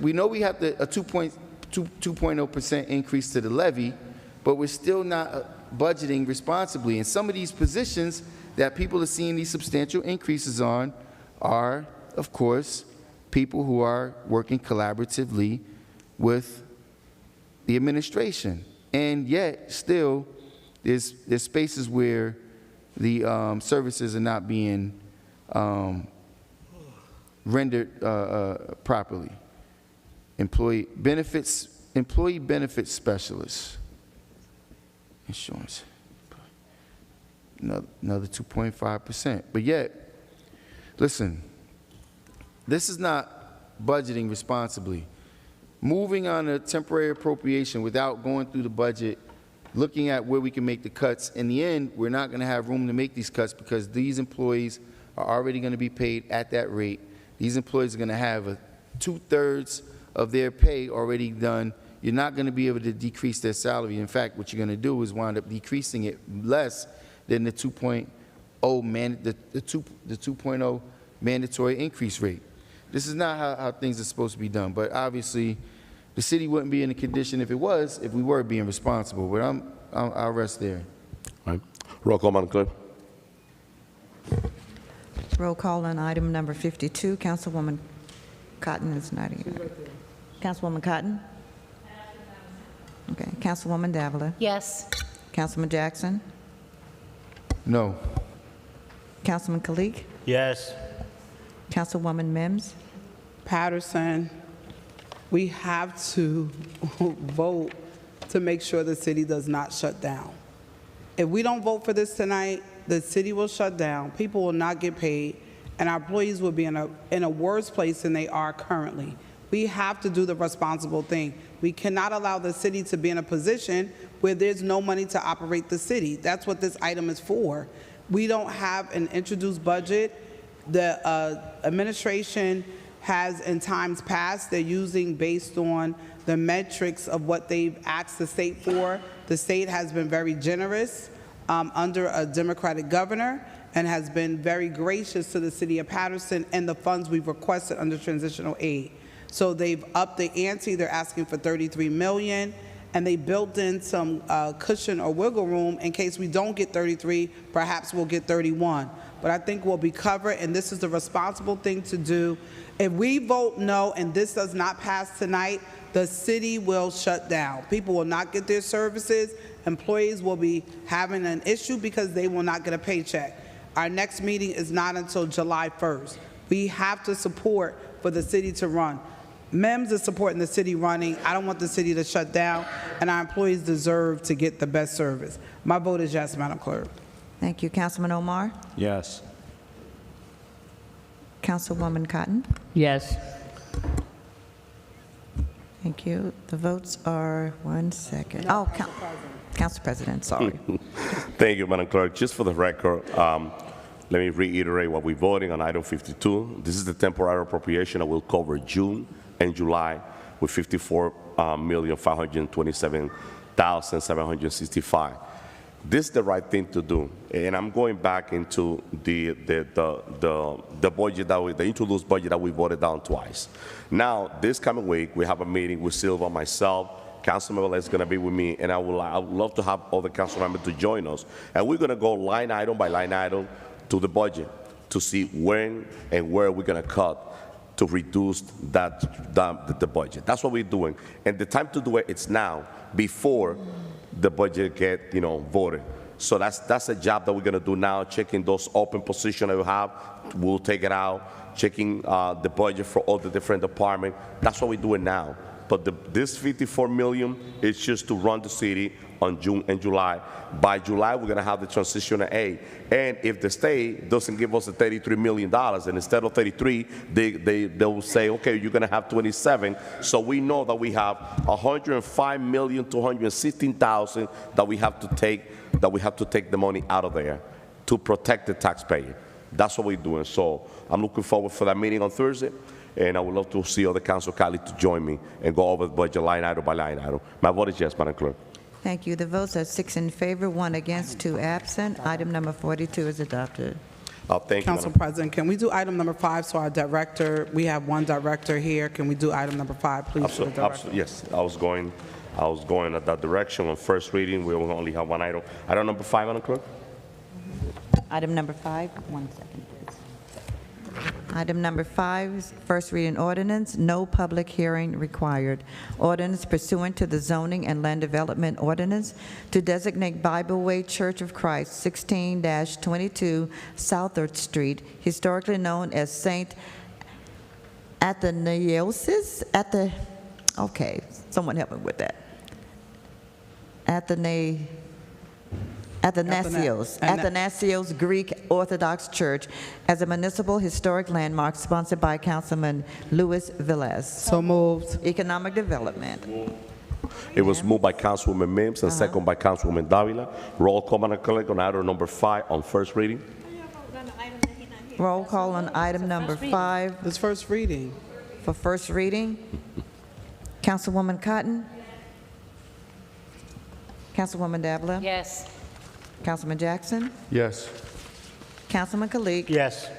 we know we have a 2.0% increase to the levy, but we're still not budgeting responsibly. And some of these positions that people are seeing these substantial increases on are, of course, people who are working collaboratively with the administration. And yet, still, there's spaces where the services are not being rendered properly. Employee benefit specialists. Insurance, another 2.5%. But yet, listen, this is not budgeting responsibly. Moving on a temporary appropriation without going through the budget, looking at where we can make the cuts, in the end, we're not going to have room to make these cuts because these employees are already going to be paid at that rate. These employees are going to have 2/3 of their pay already done. You're not going to be able to decrease their salary. In fact, what you're going to do is wind up decreasing it less than the 2.0 mandatory increase rate. This is not how things are supposed to be done. But obviously, the city wouldn't be in a condition if we were being responsible. But I'll rest there. All right. Roll call, Madam Clerk. Roll call on item number 52. Councilwoman Cotton is not here. Councilwoman Cotton? Okay. Councilwoman Davila? Yes. Councilman Jackson? No. Councilman Kalik? Yes. Councilwoman Mims? Paterson, we have to vote to make sure the city does not shut down. If we don't vote for this tonight, the city will shut down, people will not get paid, and our employees will be in a worse place than they are currently. We have to do the responsible thing. We cannot allow the city to be in a position where there's no money to operate the city. That's what this item is for. We don't have an introduced budget. The administration has in times past, they're using based on the metrics of what they've asked the state for. The state has been very generous under a Democratic governor and has been very gracious to the city of Paterson and the funds we've requested under transitional aid. So they've upped the ante. They're asking for $33 million, and they built in some cushion or wiggle room in case we don't get 33, perhaps we'll get 31. But I think we'll be covered, and this is the responsible thing to do. If we vote no and this does not pass tonight, the city will shut down. People will not get their services. Employees will be having an issue because they will not get a paycheck. Our next meeting is not until July 1st. We have to support for the city to run. MEMS is supporting the city running. I don't want the city to shut down, and our employees deserve to get the best service. My vote is yes, Madam Clerk. Thank you. Councilman Omar? Yes. Councilwoman Cotton? Yes. Thank you. The votes are, one second. Oh, Council President, sorry. Thank you, Madam Clerk. Just for the record, let me reiterate what we're voting on item 52. This is the temporary appropriation that will cover June and July with $54,527,765. This is the right thing to do, and I'm going back into the budget the introduced budget that we voted down twice. Now, this coming week, we have a meeting with Silva, myself, Councilman Velez is going to be with me, and I would love to have other council members to join us, and we're going to go line item by line item to the budget to see when and where we're going to cut to reduce the budget. That's what we're doing, and the time to do it, it's now, before the budget get voted. So that's a job that we're going to do now, checking those open positions that we have. We'll take it out, checking the budget for all the different departments. That's what we're doing now. But this $54 million is just to run the city on June and July. By July, we're going to have the transitional aid. And if the state doesn't give us the $33 million, and instead of 33, they will say, okay, you're going to have 27. So we know that we have $105,216,000 that we have to take the money out of there to protect the taxpayer. That's what we're doing. So I'm looking forward for that meeting on Thursday. And I would love to see other council colleagues to join me and go over the budget line item by line item. My vote is yes, Madam Clerk. Thank you. The votes are 6 in favor, 1 against, 2 absent. Item number 42 is adopted. Thank you, Council Madam. President, can we do item number 5? So our director, we have one director here. Can we do item number 5, please? for the director? Absolutely, yes. I was going at that direction. On first reading, we will only have one item. Item number 5, Madam Clerk. Item number 5, 1 second, please. Item number 5 is first reading ordinance, no public hearing required. Ordinance pursuant to the Zoning and Land Development Ordinance to designate Bible Way Church of Christ, 16-22 Southard Street, historically known as St. Athanasius, okay, someone help me with that. Athanasios Greek Orthodox Church as a municipal historic landmark sponsored by Councilman Luis Velez. So moved. Economic Development. It was moved by Councilwoman Mims and second by Councilwoman Davila. Roll call, Madam Clerk, on item number 5 on first reading. Roll call on item number 5 This first reading. for first reading. Councilwoman Cotton. Councilwoman Davila. Yes. Councilman Jackson. Yes. Councilman Kalik. Yes.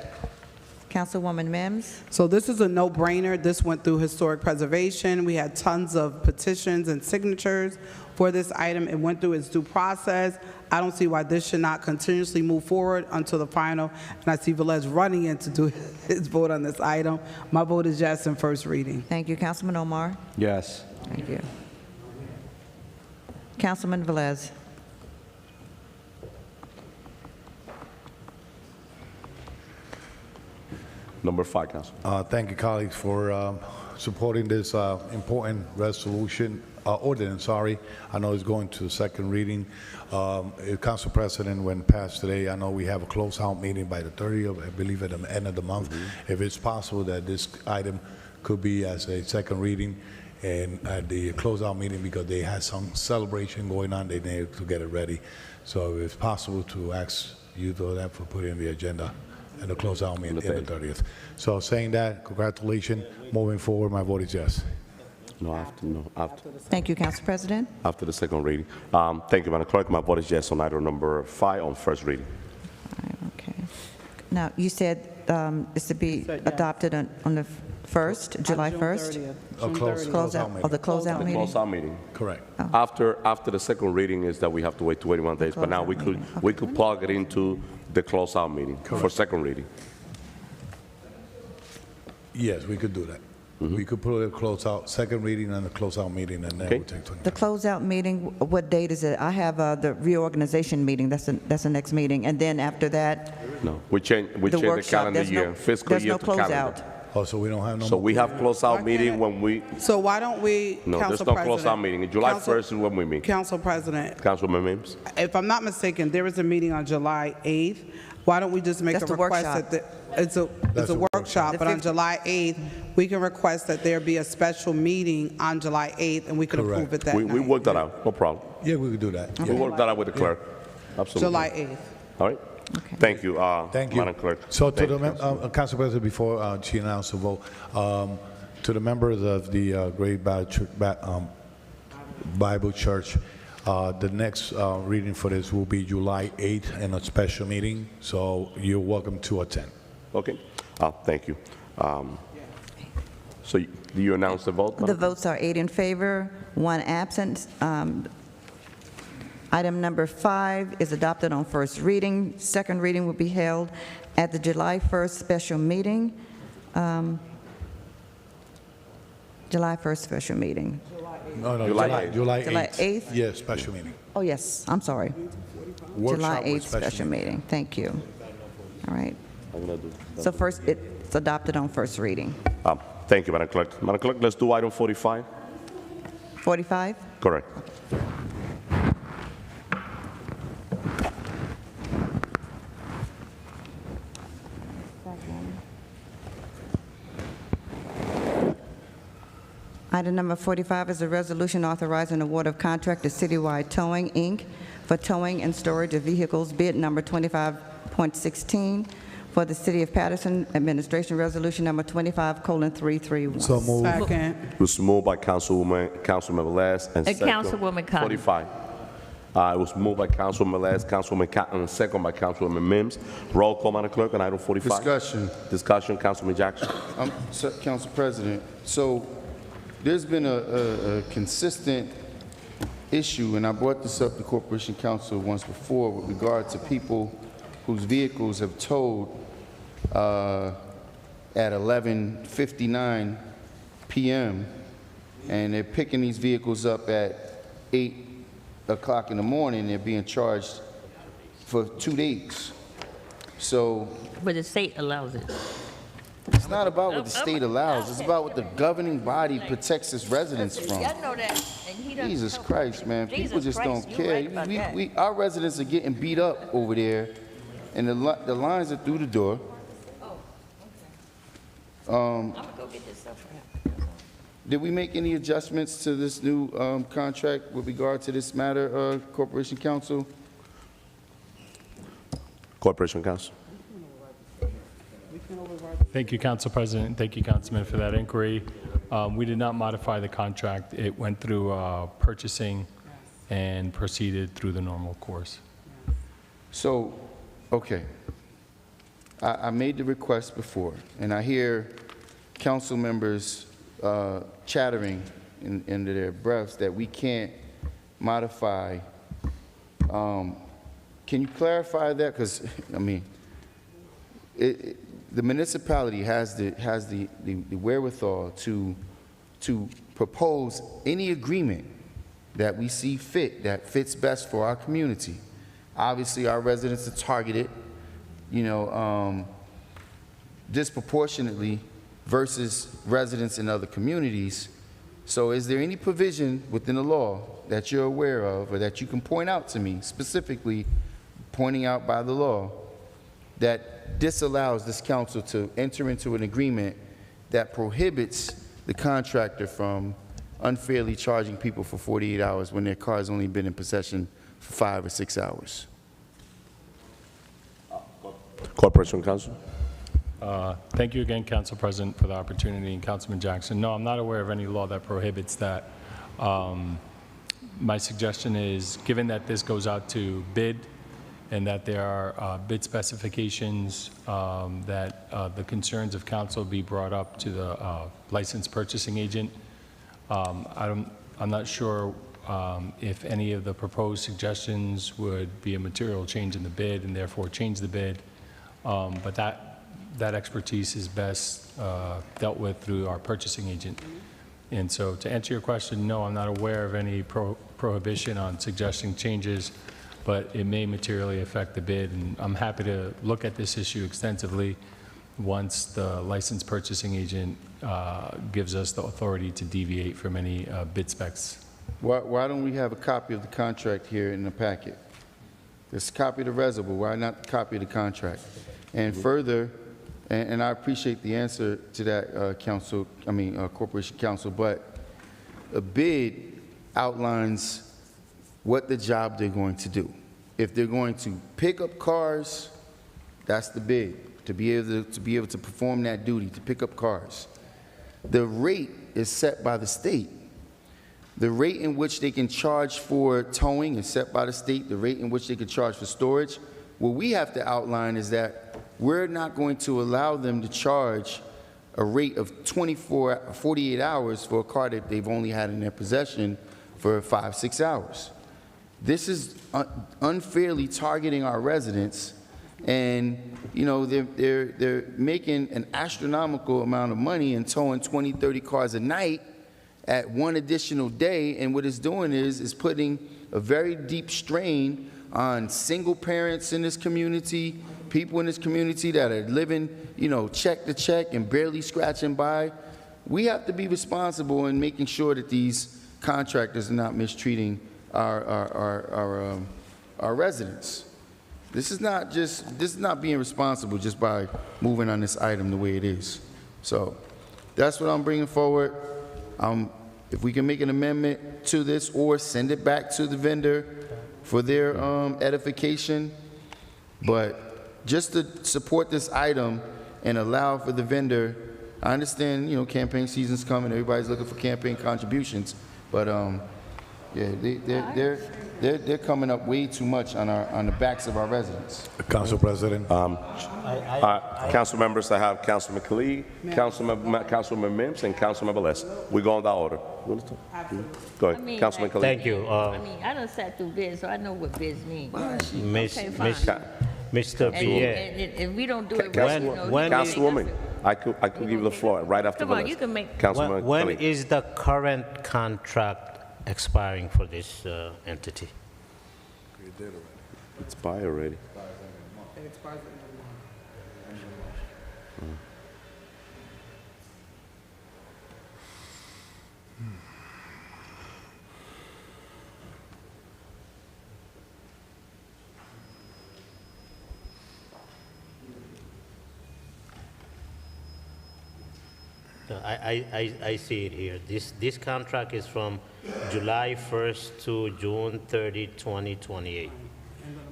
Councilwoman Mims. So this is a no-brainer. This went through historic preservation. We had tons of petitions and signatures for this item. It went through its due process. I don't see why this should not continuously move forward until the final. And I see Velez running in to do his vote on this item. My vote is yes in first reading. Thank you. Councilman Omar. Yes. Thank you. Councilman Velez. Number 5, Council. Thank you, colleagues, for supporting this important resolution, ordinance, sorry. I know it's going to the second reading. Council President, when passed today, I know we have a closeout meeting by the 30th, I believe at the end of the month. If it's possible that this item could be as a second reading and at the closeout meeting, because they had some celebration going on, they needed to get it ready. So if it's possible to ask you to that for putting in the agenda and the closeout meeting on the 30th. So saying that, congratulations. Moving forward, my vote is yes. After Thank you, Council President. the second reading. Thank you, Madam Clerk. My vote is yes on item number 5 on first reading. Okay. Now, you said it's to be adopted on the 1st, July 1st? Closeout of the closeout The meeting? closeout meeting. Correct. After the second reading is that we have to wait 21 days, but now we could plug it into the closeout meeting for second reading. Yes, we could do that. We could put a closeout, second reading and a closeout meeting, and then Okay. we take 20. The closeout meeting, what date is it? I have the reorganization meeting, that's the next meeting, and then after that, No, we change the the workshop. calendar There's year, no- fiscal there's year no to calendar. closeout. Oh, so we don't have no So more? we have closeout meeting when we, So why don't we, no, there's Council no President? closeout meeting. July Council- 1st is when we meet. Council President, Councilman Mims? if I'm not mistaken, there is a meeting on July 8th. Why don't we just make a That's the request workshop. that, it's a That's a workshop, The but on 15th. July 8th, we can request that there be a special meeting on July 8th, and we could approve Correct. it that We night. worked that out, no problem. Yeah, we could do that. We Yeah. worked that out with the clerk. Absolutely. July 8th. All right? Thank you, Thank you. Madam Clerk. So to Thank the, you, Councilman. Council President, before she announced the vote, to the members of the Great Bible Church, the next reading for this will be July 8th in a special meeting, so you're welcome to attend. Okay, thank you. So do you announce the vote? the Madam? votes are 8 in favor, 1 absent. Item number 5 is adopted on first reading. Second reading will be held at the July 1st special meeting. July 1st special meeting. No, July 8th. July July 8th. 8th? Yes, special meeting. Oh, yes, I'm sorry. Workshop July with 8th special meeting. Thank you. All right. I'm gonna do- So first, it's adopted on first reading. Thank you, Madam Clerk. Madam Clerk, let's do item 45. 45? Correct. Item number 45 is a resolution authorizing award of contract to Citywide Towing, Inc. for towing and storage of vehicles, bid number 25.16 for the City of Paterson, Administration Resolution number 25:331. So move. Second. It was moved by Councilman Velez and second. Councilwoman Cotton. 45. It was moved by Councilwoman Velez, Councilwoman Cotton, and second by Councilwoman Mims. Roll call, Madam Clerk, on item 45. Discussion, Councilman Jackson. Council President, so there's been a consistent issue, and I brought this up to Corporation Council once before with regard to people whose vehicles have towed at 11:59 p.m., and they're picking these vehicles up at 8 o'clock in the morning. They're being charged for 2 days. So But the state allows it. it's not about what the state allows. It's about what the governing body protects its residents from. Y'all know that, and he doesn't Jesus know. Christ, man. People Jesus just Christ, don't you care. right about that. Our residents are getting beat up over there, and the lines are through the door. I'm gonna go get this stuff for him. Did we make any adjustments to this new contract with regard to this matter, Corporation Council? Corporation Council. Thank you, Council President. Thank you, Councilman, for that inquiry. We did not modify the contract. It went through purchasing and proceeded through the normal course. So, okay. I made the request before, and I hear council members chattering into their breaths that we can't modify. Can you clarify that? Because, I mean, the municipality has the wherewithal to propose any agreement that we see fit, that fits best for our community. Obviously, our residents are targeted, disproportionately versus residents in other communities. So is there any provision within the law that you're aware of or that you can point out to me, specifically pointing out by the law, that disallows this council to enter into an agreement that prohibits the contractor from unfairly charging people for 48 hours when their car's only been in possession for 5 or 6 hours? Corporation Counsel. Thank you again, Council President, for the opportunity, and Councilman Jackson. No, I'm not aware of any law that prohibits that. My suggestion is, given that this goes out to bid and that there are bid specifications, that the concerns of council be brought up to the licensed purchasing agent. I'm not sure if any of the proposed suggestions would be a material change in the bid and therefore change the bid, but that expertise is best dealt with through our purchasing agent. And so to answer your question, no, I'm not aware of any prohibition on suggesting changes, but it may materially affect the bid. And I'm happy to look at this issue extensively once the licensed purchasing agent gives us the authority to deviate from any bid specs. Why don't we have a copy of the contract here in the packet? There's a copy of the reservoir. Why not a copy of the contract? And further, and I appreciate the answer to that, Corporation Counsel, but a bid outlines what the job they're going to do. If they're going to pick up cars, that's the bid, to be able to perform that duty, to pick up cars. The rate is set by the state. The rate in which they can charge for towing is set by the state. The rate in which they can charge for storage. What we have to outline is that we're not going to allow them to charge a rate of 48 hours for a car that they've only had in their possession for 5-6 hours. This is unfairly targeting our residents, and they're making an astronomical amount of money and towing 20-30 cars a night at one additional day. And what it's doing is putting a very deep strain on single parents in this community, people in this community that are living, check to check and barely scratching by. We have to be responsible in making sure that these contractors are not mistreating our residents. This is not being responsible just by moving on this item the way it is. So that's what I'm bringing forward. If we can make an amendment to this or send it back to the vendor for their edification, but just to support this item and allow for the vendor. I understand, campaign season's coming, everybody's looking for campaign contributions, but they're coming up way too much on the backs of our residents. Council President. Council members, I have Councilman Khalid, Councilman Mims, and Councilman Les. We go in that order. Go ahead, Councilman Khalid. Thank you. I done sat through bids, so I know what bids mean. Okay, fine. Mr. Pierre. And we don't do it right. Councilwoman, I could give you the floor right after Come on, Melissa. you can make. Councilman When Khalid. is the current contract expiring for this entity? It's by already. I see it here. This contract is from July 1st to June 30, 2028.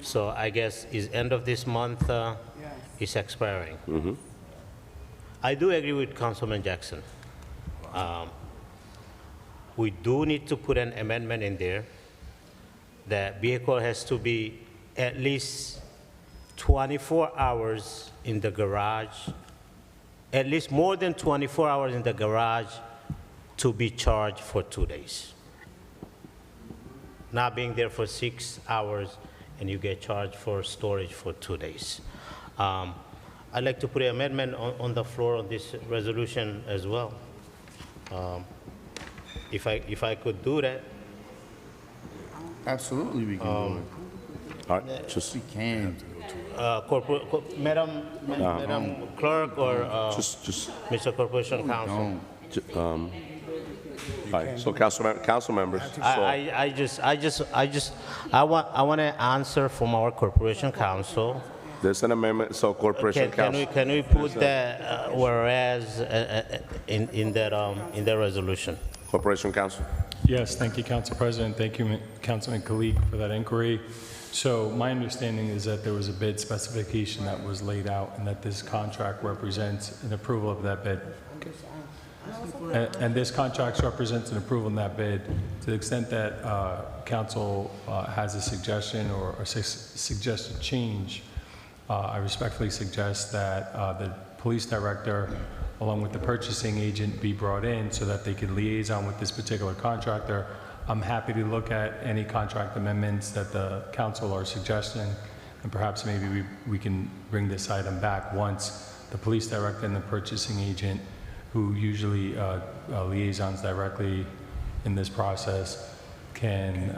So I guess is end of this month is expiring. Mm-hmm. I do agree with Councilman Jackson. We do need to put an amendment in there that vehicle has to be at least 24 hours in the garage, at least more than 24 hours in the garage to be charged for 2 days. Not being there for 6 hours and you get charged for storage for 2 days. I'd like to put an amendment on the floor on this resolution as well. If I could do that. Absolutely, we can do it. All right, just We can. Madam Clerk or just Mr. Corporation Counsel. all right. So council members. I want to answer from our Corporation Counsel. There's an amendment. So Corporation Council. Can we put that whereas in that resolution? Corporation Council. Yes, thank you, Council President. Thank you, Councilman Khalid, for that inquiry. So my understanding is that there was a bid specification that was laid out and that this contract represents an approval of that bid. And this contract represents an approval in that bid. To the extent that council has a suggestion or a suggested change, I respectfully suggest that the police director, along with the purchasing agent, be brought in so that they can liaison with this particular contractor. I'm happy to look at any contract amendments that the council are suggesting, and perhaps maybe we can bring this item back once the police director and the purchasing agent, who usually liaisons directly in this process, can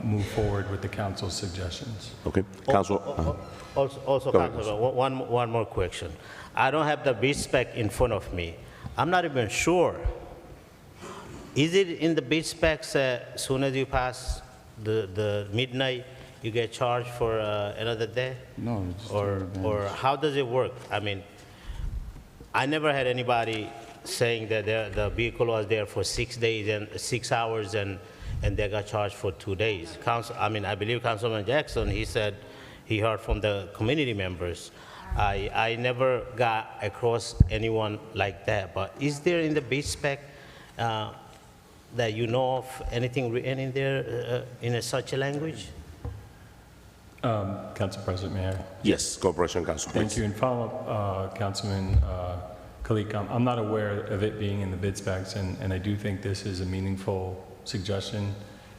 move forward with the council's suggestions. Okay, Council. Also, Go ahead, Councilor, one more question. I don't have the bid spec in front of me. I'm not even sure. Is it in the bid specs as soon as you pass the midnight, you get charged for another day? No. Or how does it work? I mean, I never had anybody saying that the vehicle was there for 6 days and 6 hours and they got charged for 2 days. I believe Councilman Jackson, he said he heard from the community members. I never got across anyone like that, but is there in the bid spec that you know of anything written in there in such a language? Council President, may I? Yes, Corporation Council, please. Thank you. And follow-up, Councilman Kalik, I'm not aware of it being in the bid specs, and I do think this is a meaningful suggestion,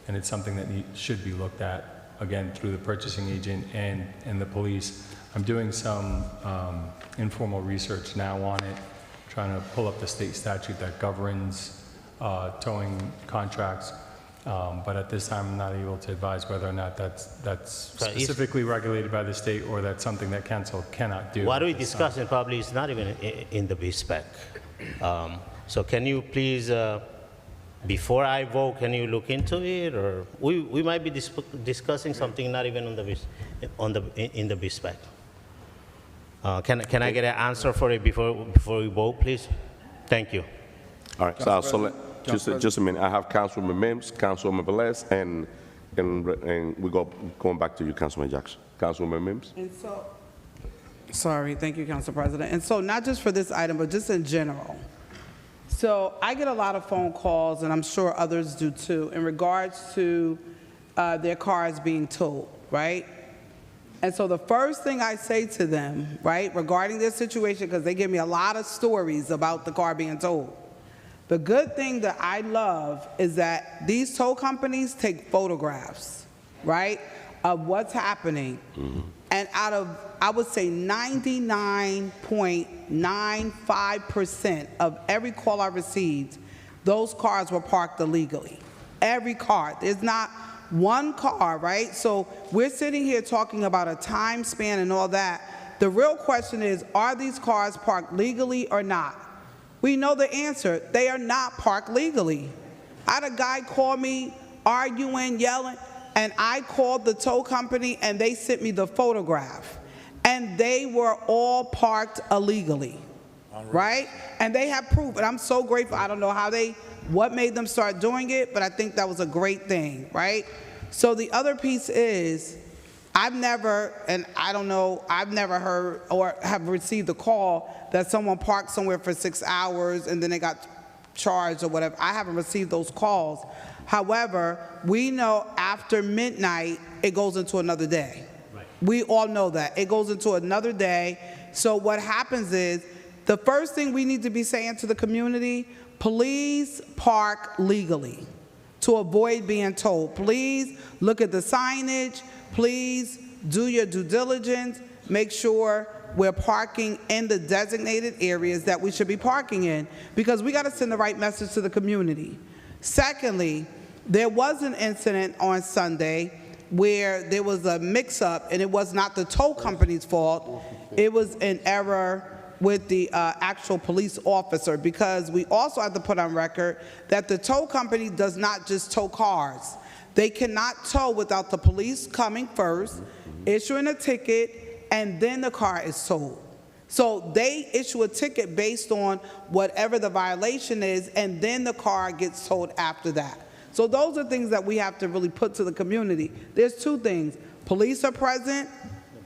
and it's something that should be looked at, again, through the purchasing agent and the police. I'm doing some informal research now on it, trying to pull up the state statute that governs towing contracts, but at this time I'm not able to advise whether or not that's specifically regulated by the state or that's something that council cannot do. What we discussing probably is not even in the bid spec. So can you please, before I vote, can you look into it? Or we might be discussing something not even in the bid spec. Can I get an answer for it before we vote, please? Thank you. All right, so just a minute. I have Councilman Mims, Councilwoman Velez, and we going back to you, Councilman Jackson. Councilwoman Mims. And so, sorry, thank you, Council President. And so not just for this item, but just in general. So I get a lot of phone calls, and I'm sure others do too, in regards to their cars being towed, right? And so the first thing I say to them, right, regarding this situation, because they give me a lot of stories about the car being towed, the good thing that I love is that these tow companies take photographs, right, of what's happening. Mm-hmm. And out of, I would say, 99.95% of every call I received, those cars were parked illegally. Every car. There's not one car, right? So we're sitting here talking about a time span and all that. The real question is, are these cars parked legally or not? We know the answer. They are not parked legally. I had a guy call me arguing, yelling, and I called the tow company and they sent me the photograph. And they were all parked illegally, right? And they have proof, and I'm so grateful. I don't know what made them start doing it, but I think that was a great thing, right? So the other piece is, I've never heard or have received a call that someone parked somewhere for 6 hours and then they got charged or whatever. I haven't received those calls. However, we know after midnight, it goes into another day. Right. We all know that. It goes into another day. So what happens is, the first thing we need to be saying to the community, please park legally to avoid being told. Please look at the signage. Please do your due diligence. Make sure we're parking in the designated areas that we should be parking in, because we got to send the right message to the community. Secondly, there was an incident on Sunday where there was a mix-up, and it was not the tow company's fault. It was an error with the actual police officer, because we also have to put on record that the tow company does not just tow cars. They cannot tow without the police coming first, issuing a ticket, and then the car is towed. So they issue a ticket based on whatever the violation is, and then the car gets towed after that. So those are things that we have to really put to the community. There's two things. Police are present.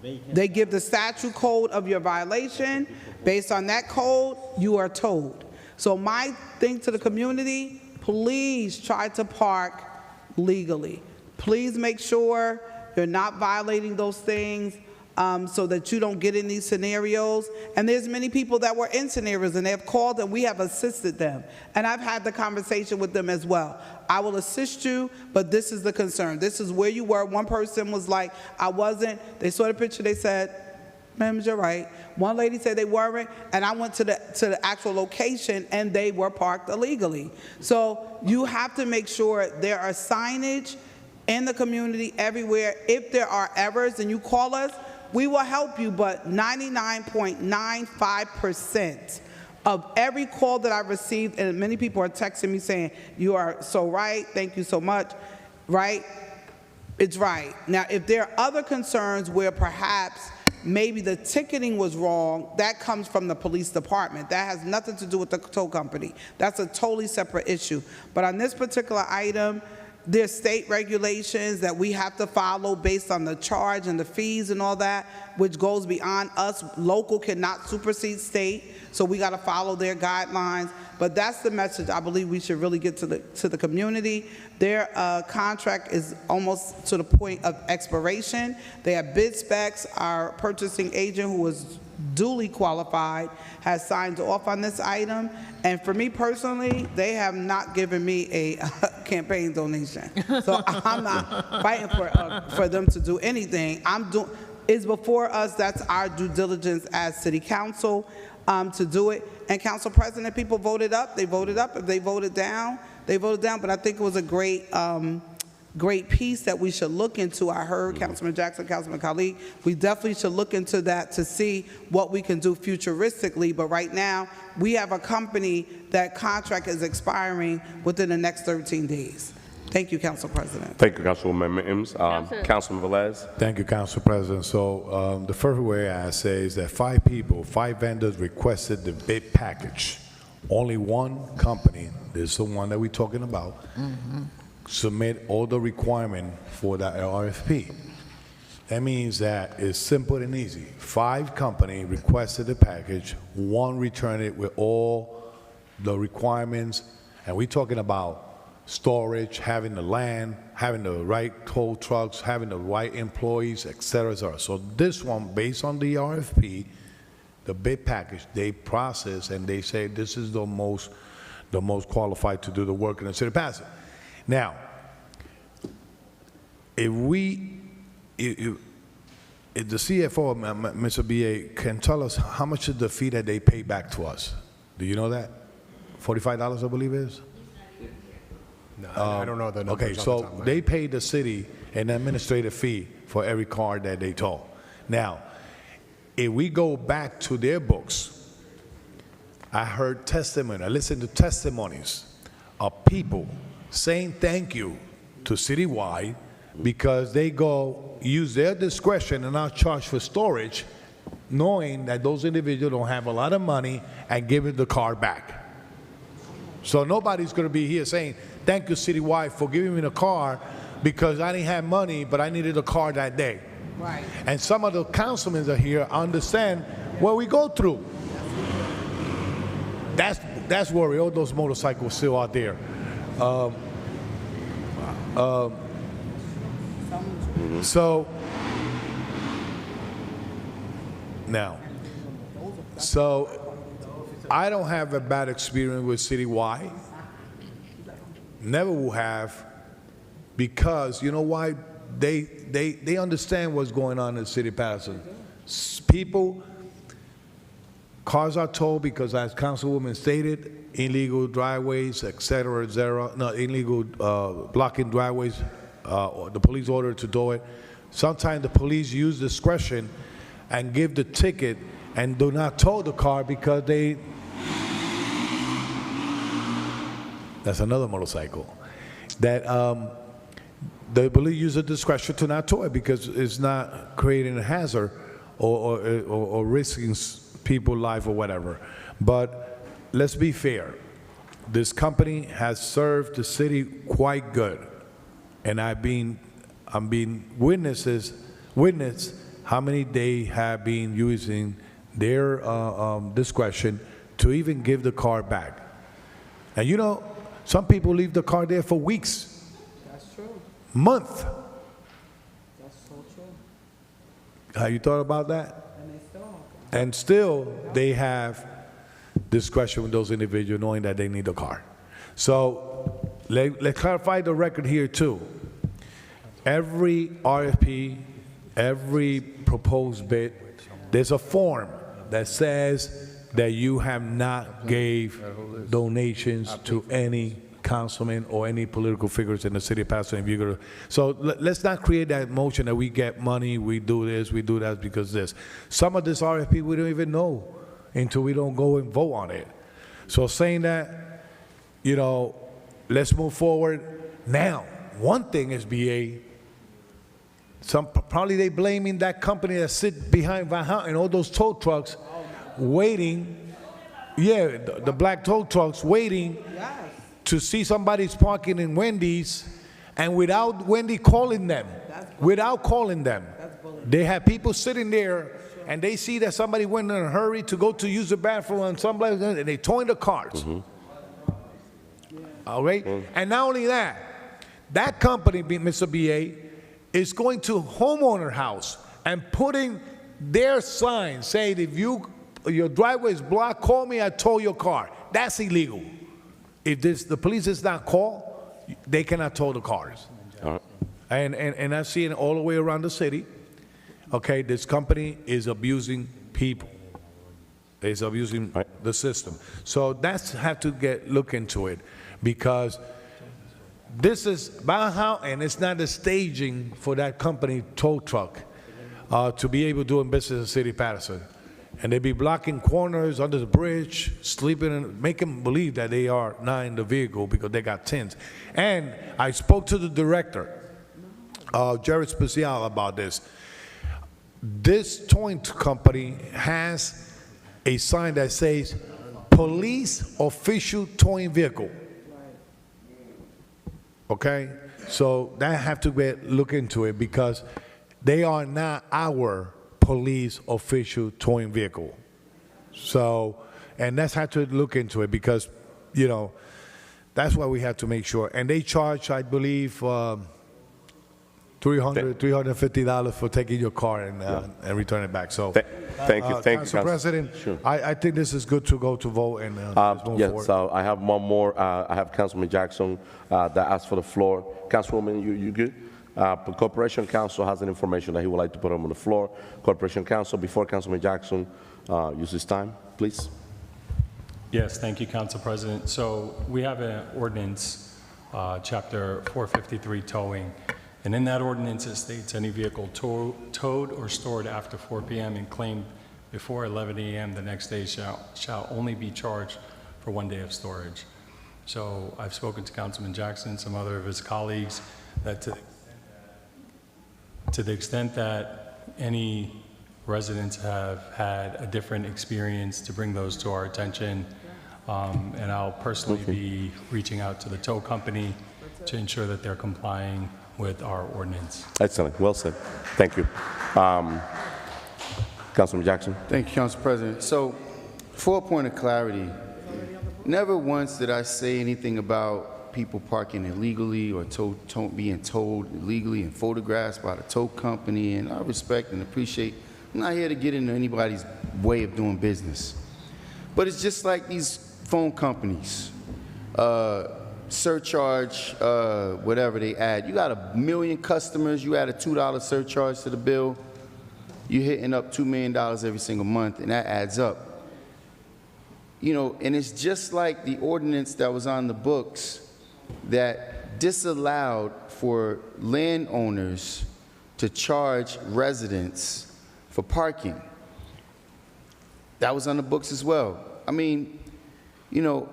They give the statute code of your violation. Based on that code, you are towed. So my thing to the community, please try to park legally. Please make sure you're not violating those things so that you don't get in these scenarios. And there's many people that were in scenarios and they have called and we have assisted them. And I've had the conversation with them as well. I will assist you, but this is the concern. This is where you were. One person was like, I wasn't. They saw the picture, they said, ma'am, you're right. One lady said they weren't, and I went to the actual location and they were parked illegally. So you have to make sure there are signage in the community everywhere. If there are errors and you call us, we will help you, but 99.95% of every call that I've received, and many people are texting me saying, you are so right, thank you so much, right? It's right. Now, if there are other concerns where perhaps maybe the ticketing was wrong, that comes from the police department. That has nothing to do with the tow company. That's a totally separate issue. But on this particular item, there's state regulations that we have to follow based on the charge and the fees and all that, which goes beyond us. Local cannot supersede state, so we got to follow their guidelines. But that's the message I believe we should really get to the community. Their contract is almost to the point of expiration. They have bid specs. Our purchasing agent, who is duly qualified, has signed off on this item. And for me personally, they have not given me a campaign donation. So I'm not fighting for them to do anything. It's before us. That's our due diligence as city council to do it. And council president, people voted up, they voted up. If they voted down, they voted down. But I think it was a great piece that we should look into. I heard Councilman Jackson, Councilman Khalid. We definitely should look into that to see what we can do futuristically. But right now, we have a company that contract is expiring within the next 13 days. Thank you, Council President. Thank you, Councilwoman Mims. Councilman Velez. Thank you, Council President. So the first way I say is that 5 vendors requested the bid package. Only one company, this is the one that we're talking about, submit all the requirement for that RFP. That means that it's simple and easy. 5 companies requested the package, 1 returned it with all the requirements, and we're talking about storage, having the land, having the right tow trucks, having the right employees, et cetera, et cetera. So this one, based on the RFP, the bid package, they process and they say this is the most qualified to do the work in the city of Paterson. Now, if the CFO, Mr. BA, can tell us how much is the fee that they pay back to us. Do you know that? $45, I believe it is? No, I don't know the numbers. Okay, so they pay the city an administrative fee for every car that they tow. Now, if we go back to their books, I heard testimony, I listened to testimonies of people saying thank you to Citywide because they go use their discretion and not charge for storage, knowing that those individuals don't have a lot of money and giving the car back. So nobody's going to be here saying, thank you, Citywide, for giving me the car because I didn't have money, but I needed a car that day. Right. And some of the councilmen are here understand what we go through. That's worry. All those motorcycles still out there. So now, I don't have a bad experience with Citywide. Never will have, because you know why? They understand what's going on in the city of Paterson. People, cars are towed because, as Councilwoman stated, illegal driveways, et cetera, no, illegal blocking driveways, the police order to do it. Sometimes the police use discretion and give the ticket and do not tow the car because that's another motorcycle, that they believe use of discretion to not tow it because it's not creating a hazard or risking people's life or whatever. But let's be fair. This company has served the city quite good, and I'm being witnesses witnessed how many they have been using their discretion to even give the car back. And you know, some people leave the car there for weeks. That's true. Month. That's so true. Have you thought about that? And they still don't. And still, they have discretion with those individuals knowing that they need a car. So let's clarify the record here too. Every RFP, every proposed bid, there's a form that says that you have not gave donations to any councilman or any political figures in the city of Paterson. If you're gonna, so let's not create that motion that we get money, we do this, we do that because this. Some of this RFP we don't even know until we don't go and vote on it. So saying that, you know, let's move forward now. One thing is BA. Probably they blaming that company that sit behind Van Houten and all those tow trucks waiting. Yeah, the black tow trucks waiting to see somebody's parking in Wendy's, and without Wendy calling them, they have people sitting there, and they see that somebody went in a hurry to go to use the bathroom, and somebody, and they towing the cars. All right, and not only that, that company, Mr. BA, is going to homeowner house and putting their sign saying, if your driveway is blocked, call me, I tow your car. That's illegal. If the police is not called, they cannot tow the cars. And I see it all the way around the city. Okay, this company is abusing people. It's abusing the system. So that's have to look into it, because this is Van Houten, it's not the staging for that company tow truck to be able to do business in the city of Paterson. And they be blocking corners under the bridge, sleeping, and make them believe that they are not in the vehicle because they got tents. And I spoke to the director, Jared Special, about this. This towing company has a sign that says, police official towing vehicle. Okay? So that have to look into it, because they are not our police official towing vehicle. So, and that's had to look into it, because, you know, that's why we have to make sure. And they charge, I believe, $350 for taking your car and return it back. So, thank you, Council President. Sure. I think this is good to go to vote and let's move yes, forward. so I have one more. I have Councilman Jackson that asked for the floor. Councilwoman, you good? Corporation Counsel has an information that he would like to put on the floor. Corporation Counsel, before Councilman Jackson uses time, please. Yes, thank you, Council President. So we have an ordinance, Chapter 453, towing. And in that ordinance, it states any vehicle towed or stored after 4 p.m. and claimed before 11 a.m. the next day shall only be charged for 1 day of storage. So I've spoken to Councilman Jackson, some other of his colleagues, that to the extent that any residents have had a different experience, to bring those to our attention. And I'll personally be reaching out to the tow company to ensure that they're complying with our ordinance. Excellent. Well said. Thank you. Councilman Jackson. Thank you, Council President. So, for a point of clarity, never once did I say anything about people parking illegally or being towed illegally and photographs by the tow company, and I respect and appreciate. I'm not here to get into anybody's way of doing business. But it's just like these phone companies, surcharge, whatever they add. You got 1 million customers, you add a $2 surcharge to the bill, you're hitting up $2 million every single month, and that adds up. You know, and it's just like the ordinance that was on the books that disallowed for landowners to charge residents for parking. That was on the books as well. I mean, you know,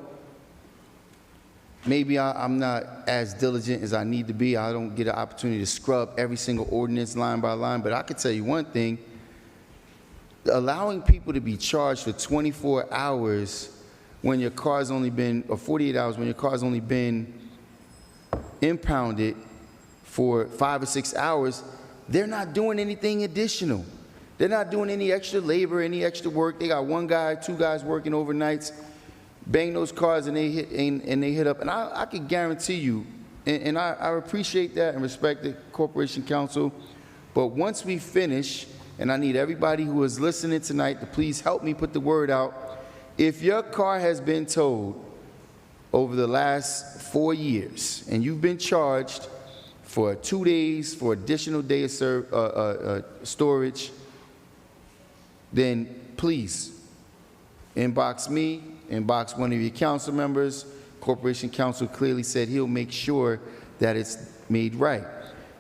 maybe I'm not as diligent as I need to be. I don't get an opportunity to scrub every single ordinance line by line, but I could tell you one thing. Allowing people to be charged for 24 hours when your car's only been, or 48 hours when your car's only been impounded for 5 or 6 hours, they're not doing anything additional. They're not doing any extra labor, any extra work. They got one guy, two guys working overnights, bang those cars and they hit up. And I can guarantee you, and I appreciate that and respect the Corporation Counsel, but once we finish, and I need everybody who is listening tonight to please help me put the word out. If your car has been towed over the last 4 years and you've been charged for 2 days for additional day of storage, then please inbox me, inbox one of your council members. Corporation Counsel clearly said he'll make sure that it's made right.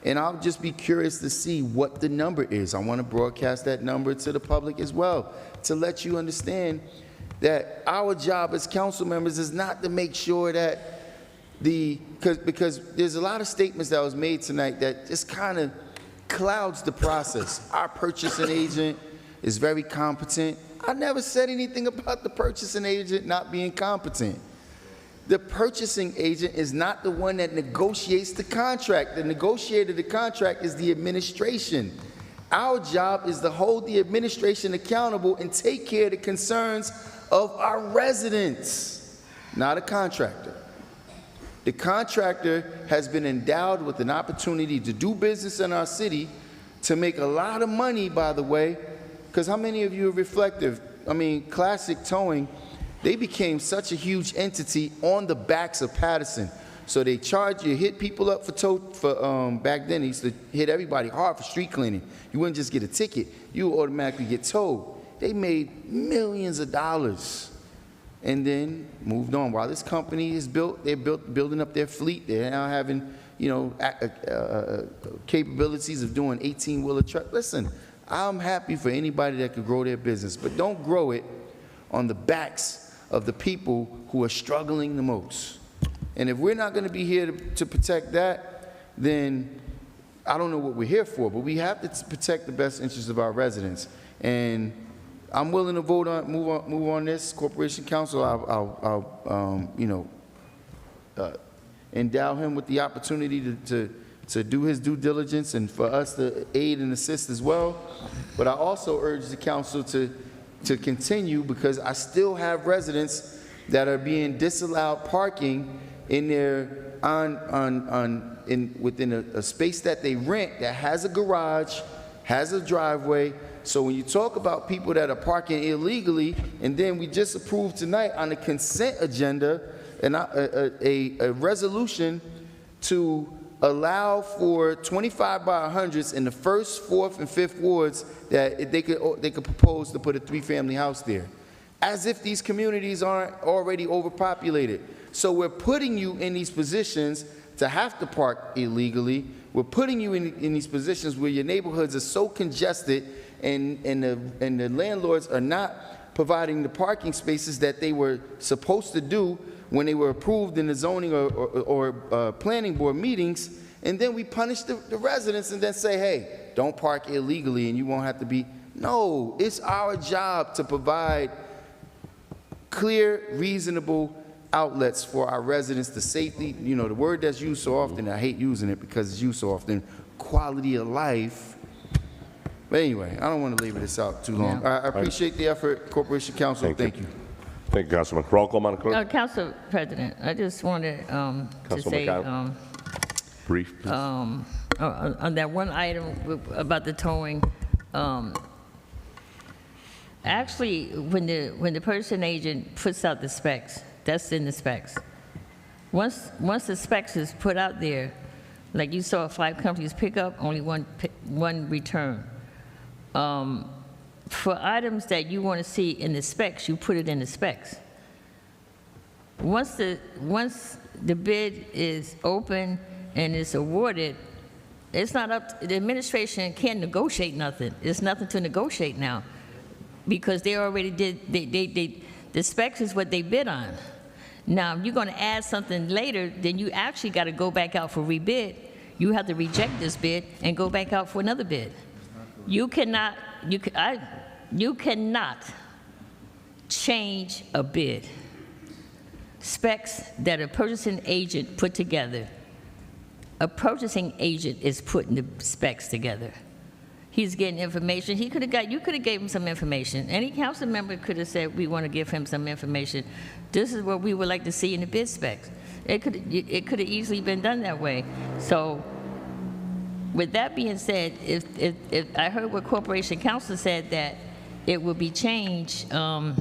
And I'll just be curious to see what the number is. I want to broadcast that number to the public as well, to let you understand that our job as council members is not to make sure that because there's a lot of statements that was made tonight that just kind of clouds the process. Our purchasing agent is very competent. I never said anything about the purchasing agent not being competent. The purchasing agent is not the one that negotiates the contract. The negotiator of the contract is the administration. Our job is to hold the administration accountable and take care of the concerns of our residents, not a contractor. The contractor has been endowed with an opportunity to do business in our city, to make a lot of money, by the way, because how many of you are reflective? I mean, Classic Towing, they became such a huge entity on the backs of Paterson. So they charge you, hit people up back then they used to hit everybody hard for street cleaning. You wouldn't just get a ticket, you would automatically get towed. They made millions of dollars and then moved on. While this company is building up their fleet. They're now having, capabilities of doing 18-wheeler truck. Listen, I'm happy for anybody that could grow their business, but don't grow it on the backs of the people who are struggling the most. And if we're not going to be here to protect that, then I don't know what we're here for, but we have to protect the best interests of our residents. And I'm willing to move on this. Corporation Counsel, I'll endow him with the opportunity to do his due diligence and for us to aid and assist as well. But I also urge the council to continue, because I still have residents that are being disallowed parking in their within a space that they rent that has a garage, has a driveway. So when you talk about people that are parking illegally, and then we just approved tonight on the consent agenda a resolution to allow for 25 by 100s in the 1st, 4th, and 5th wards, that they could propose to put a 3-family house there, as if these communities aren't already overpopulated. So we're putting you in these positions to have to park illegally. We're putting you in these positions where your neighborhoods are so congested, and the landlords are not providing the parking spaces that they were supposed to do when they were approved in the zoning or planning board meetings. And then we punish the residents and then say, hey, don't park illegally and you won't have to be. No, it's our job to provide clear, reasonable outlets for our residents, the safety, the word that's used so often, I hate using it because it's used so often, quality of life. But anyway, I don't want to labor this out too long. I appreciate the effort, Corporation Counsel. Thank you. Thank you, Councilman. Roll call, Madam Clerk. Council President, I just wanted to say, brief, please. on that one item about the towing, actually, when the purchasing agent puts out the specs, that's in the specs. Once the specs is put out there, like you saw 5 companies pick up, only one return. For items that you want to see in the specs, you put it in the specs. Once the bid is open and it's awarded, it's not up to, the administration can't negotiate nothing. There's nothing to negotiate now, because they already did, the specs is what they bid on. Now, if you're going to add something later, then you actually got to go back out for rebid. You have to reject this bid and go back out for another bid. You cannot change a bid. Specs that a purchasing agent put together a purchasing agent is putting the specs together. He's getting information. You could have gave him some information. Any council member could have said, we want to give him some information. This is what we would like to see in the bid specs. It could have easily been done that way. So with that being said, if I heard what Corporation Counsel said, that it will be changed, I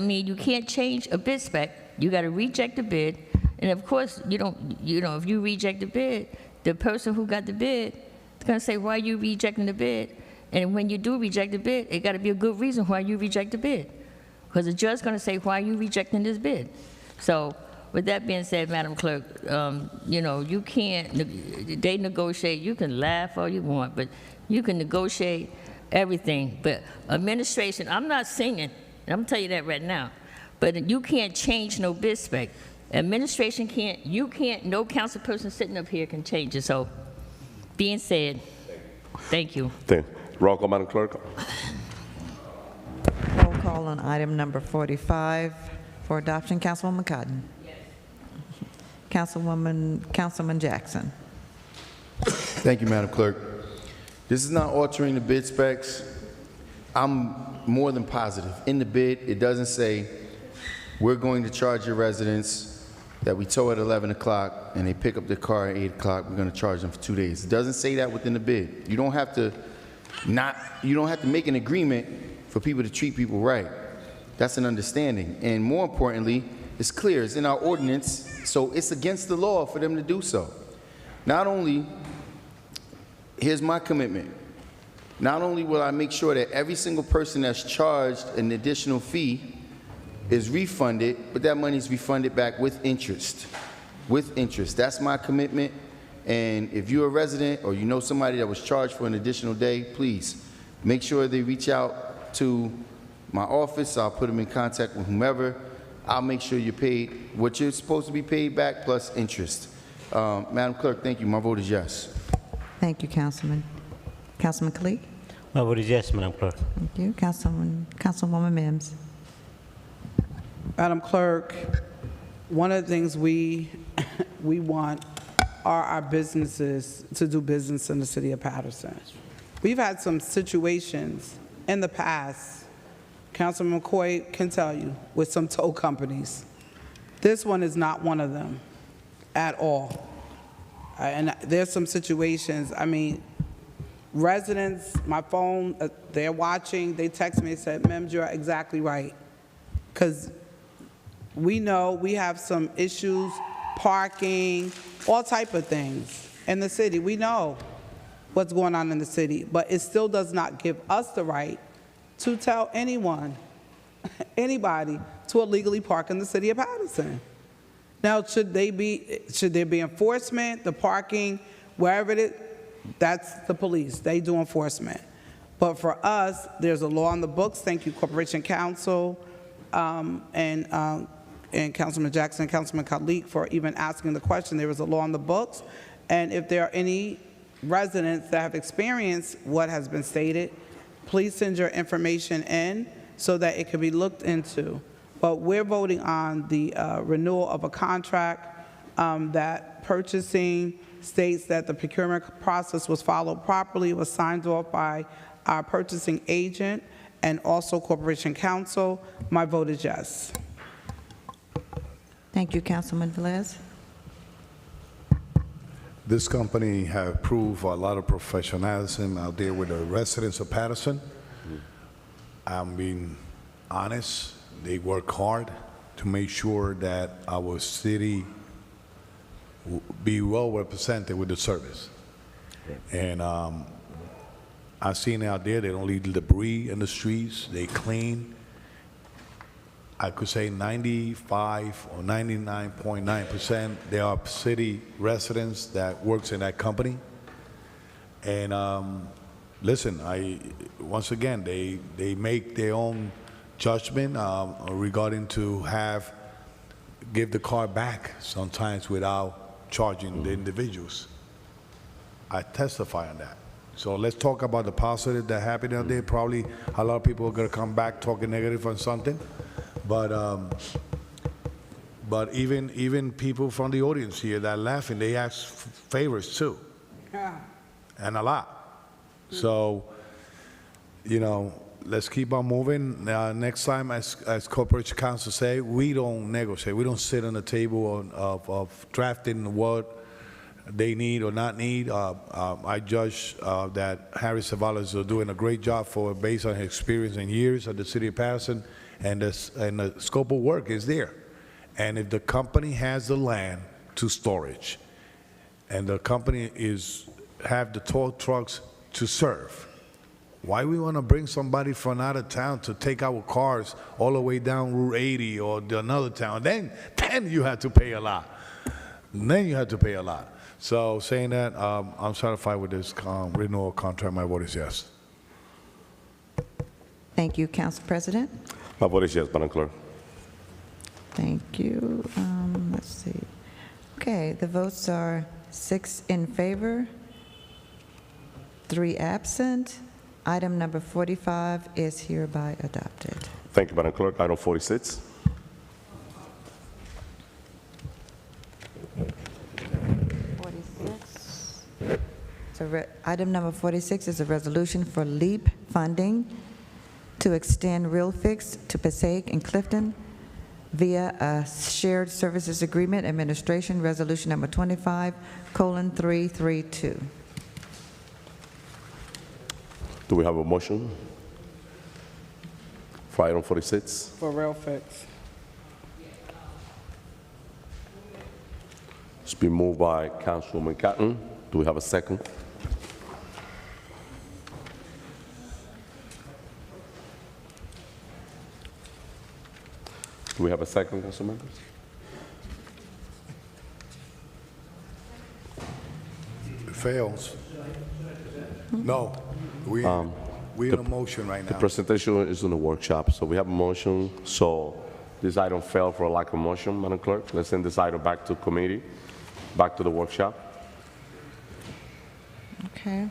mean, you can't change a bid spec. You got to reject the bid. And of course, if you reject the bid, the person who got the bid is going to say, why are you rejecting the bid? And when you do reject the bid, it got to be a good reason why you reject the bid. Because the judge is going to say, why are you rejecting this bid? So with that being said, Madam Clerk, you can't, they negotiate, you can laugh all you want, but you can negotiate everything. But administration, I'm not singing, I'm going to tell you that right now, but you can't change no bid spec. Administration can't, you can't, no council person sitting up here can change it. So, being said, thank you. Roll call, Madam Clerk. Roll call on item number 45 for adoption. Councilwoman Cotton. Yes. Councilman Jackson. Thank you, Madam Clerk. This is not altering the bid specs. I'm more than positive. In the bid, it doesn't say, we're going to charge your residents that we tow at 11 o'clock and they pick up their car at 8 o'clock, we're going to charge them for 2 days. It doesn't say that within the bid. You don't have to make an agreement for people to treat people right. That's an understanding. And more importantly, it's clear, it's in our ordinance, so it's against the law for them to do so. Not only, here's my commitment, not only will I make sure that every single person that's charged an additional fee is refunded, but that money is refunded back with interest. With interest. That's my commitment. And if you're a resident or you know somebody that was charged for an additional day, please make sure they reach out to my office. I'll put them in contact with whomever. I'll make sure you're paid what you're supposed to be paid back plus interest. Madam Clerk, thank you. My vote is yes. Thank you, Councilman. Councilman Kalik? My vote is yes, Madam Clerk. Thank you. Councilwoman Mims. Madam Clerk, one of the things we want are our businesses to do business in the city of Paterson. We've had some situations in the past, Councilman McCoy can tell you, with some tow companies. This one is not one of them at all. And there's some situations, I mean, residents, my phone, they're watching, they text me and said, Mims, you're exactly right. Because we know we have some issues, parking, all type of things in the city. We know what's going on in the city, but it still does not give us the right to tell anyone, anybody, to illegally park in the city of Paterson. Now, should there be enforcement, the parking, wherever it is, that's the police, they do enforcement. But for us, there's a law on the books, thank you, Corporation Counsel, and Councilman Jackson, Councilman Kalik for even asking the question. There is a law on the books, and if there are any residents that have experienced what has been stated, please send your information in so that it can be looked into. But we're voting on the renewal of a contract that purchasing states that the procurement process was followed properly, was signed off by our purchasing agent and also Corporation Counsel. My vote is yes. Thank you, Councilman Velez. This company have proved a lot of professionalism out there with the residents of Paterson. I'm being honest. They work hard to make sure that our city will be well represented with the service. And I've seen it out there, they don't leave debris in the streets, they clean. I could say 95 or 99.9%, they are city residents that works in that company. And listen, once again, they make their own judgment regarding to give the car back sometimes without charging the individuals. I testify on that. So let's talk about the positive that happened out there. Probably a lot of people are going to come back talking negative on something. But even people from the audience here that are laughing, they ask favors too, and a lot. So, let's keep on moving. Next time, as Corporation Counsel say, we don't negotiate. We don't sit on the table of drafting what they need or not need. I judge that Harry Savalas is doing a great job based on his experience and years at the city of Paterson, and the scope of work is there. And if the company has the land to storage, and the company have the tow trucks to serve, why we want to bring somebody from out of town to take our cars all the way down Route 80 or another town? Then you have to pay a lot. So saying that, I'm satisfied with this renewal contract. My vote is yes. Thank you, Council President. My vote is yes, Madam Clerk. Thank you. Let's see. Okay, the votes are 6 in favor, 3 absent. Item number 45 is hereby adopted. Thank you, Madam Clerk. Item 46. Item number 46 is a resolution for LEAP funding to extend Real Fix to Passaic and Clifton via a shared services agreement, administration resolution number 25:332. Do we have a motion for item 46? For Real Fix. It's been moved by Councilwoman Cotton. Do we have a second? Do we have a second, council members? It fails. No, we in a motion right The now. presentation is in the workshop, so we have a motion. So this item failed for a lack of motion, Madam Clerk. Let's send this item back to committee, back to the workshop. Okay.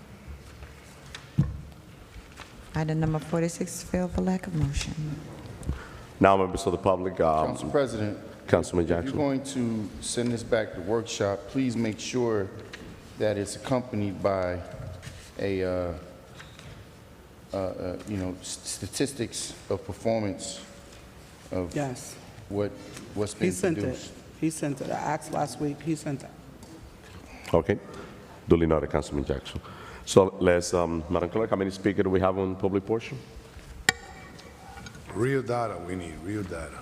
Item number 46 failed for lack of motion. Now, members of the public, Council President, Councilman if you're Jackson. going to send this back to workshop, please make sure that it's accompanied by a, statistics of performance of Yes. what's He been sent it. produced. He sent it. I asked last week. He sent it. Okay. Duly noted, Councilman Jackson. So let's, Madam Clerk, how many speakers do we have on public portion? Real data, we need real data.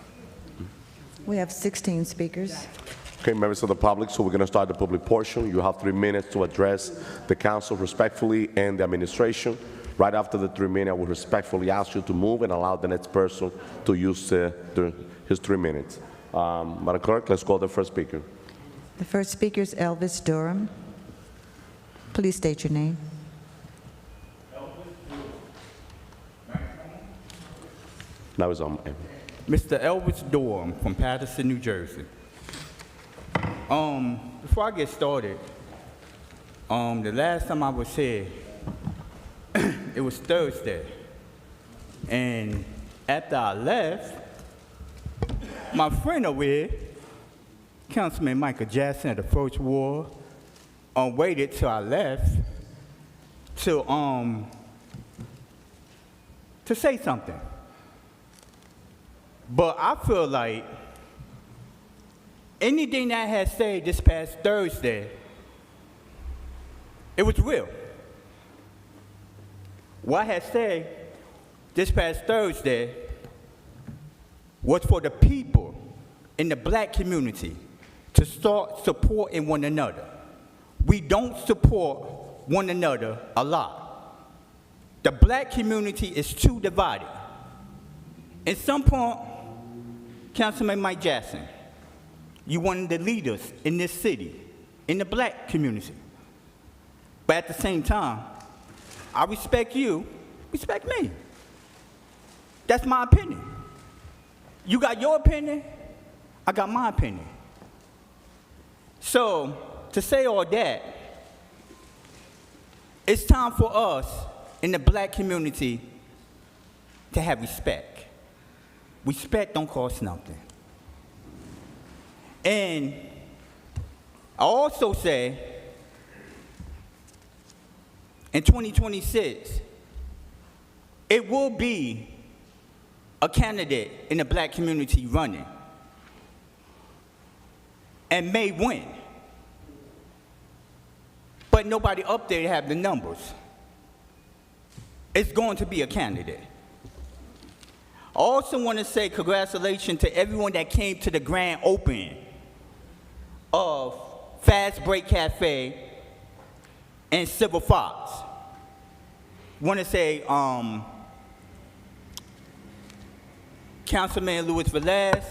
We have 16 speakers. Okay, members of the public, so we're going to start the public portion. You have 3 minutes to address the council respectfully and the administration. Right after the 3 minutes, I will respectfully ask you to move and allow the next person to use his 3 minutes. Madam Clerk, let's call the first speaker. The first speaker is Elvis Durham. Please state your name. Now it's on. Mr. Elvis Durham from Paterson, New Jersey. Before I get started, the last time I was here, it was Thursday. And after I left, my friend over here, Councilman Michael Jackson of the First Ward, waited till I left to say something. But I feel like anything that I had said this past Thursday, it was real. What I had said this past Thursday was for the people in the black community to start supporting one another. We don't support one another a lot. The black community is too divided. At some point, Councilman Mike Jackson, you're one of the leaders in this city, in the black community. But at the same time, I respect you, respect me. That's my opinion. You got your opinion, I got my opinion. So, to say all that, it's time for us in the black community to have respect. Respect don't cost nothing. And I also say, in 2026, it will be a candidate in the black community running and may win. But nobody up there have the numbers. It's going to be a candidate. I also want to say congratulations to everyone that came to the grand opening of Fast Break Cafe and Silver Fox. Want to say Councilman Luis Velez,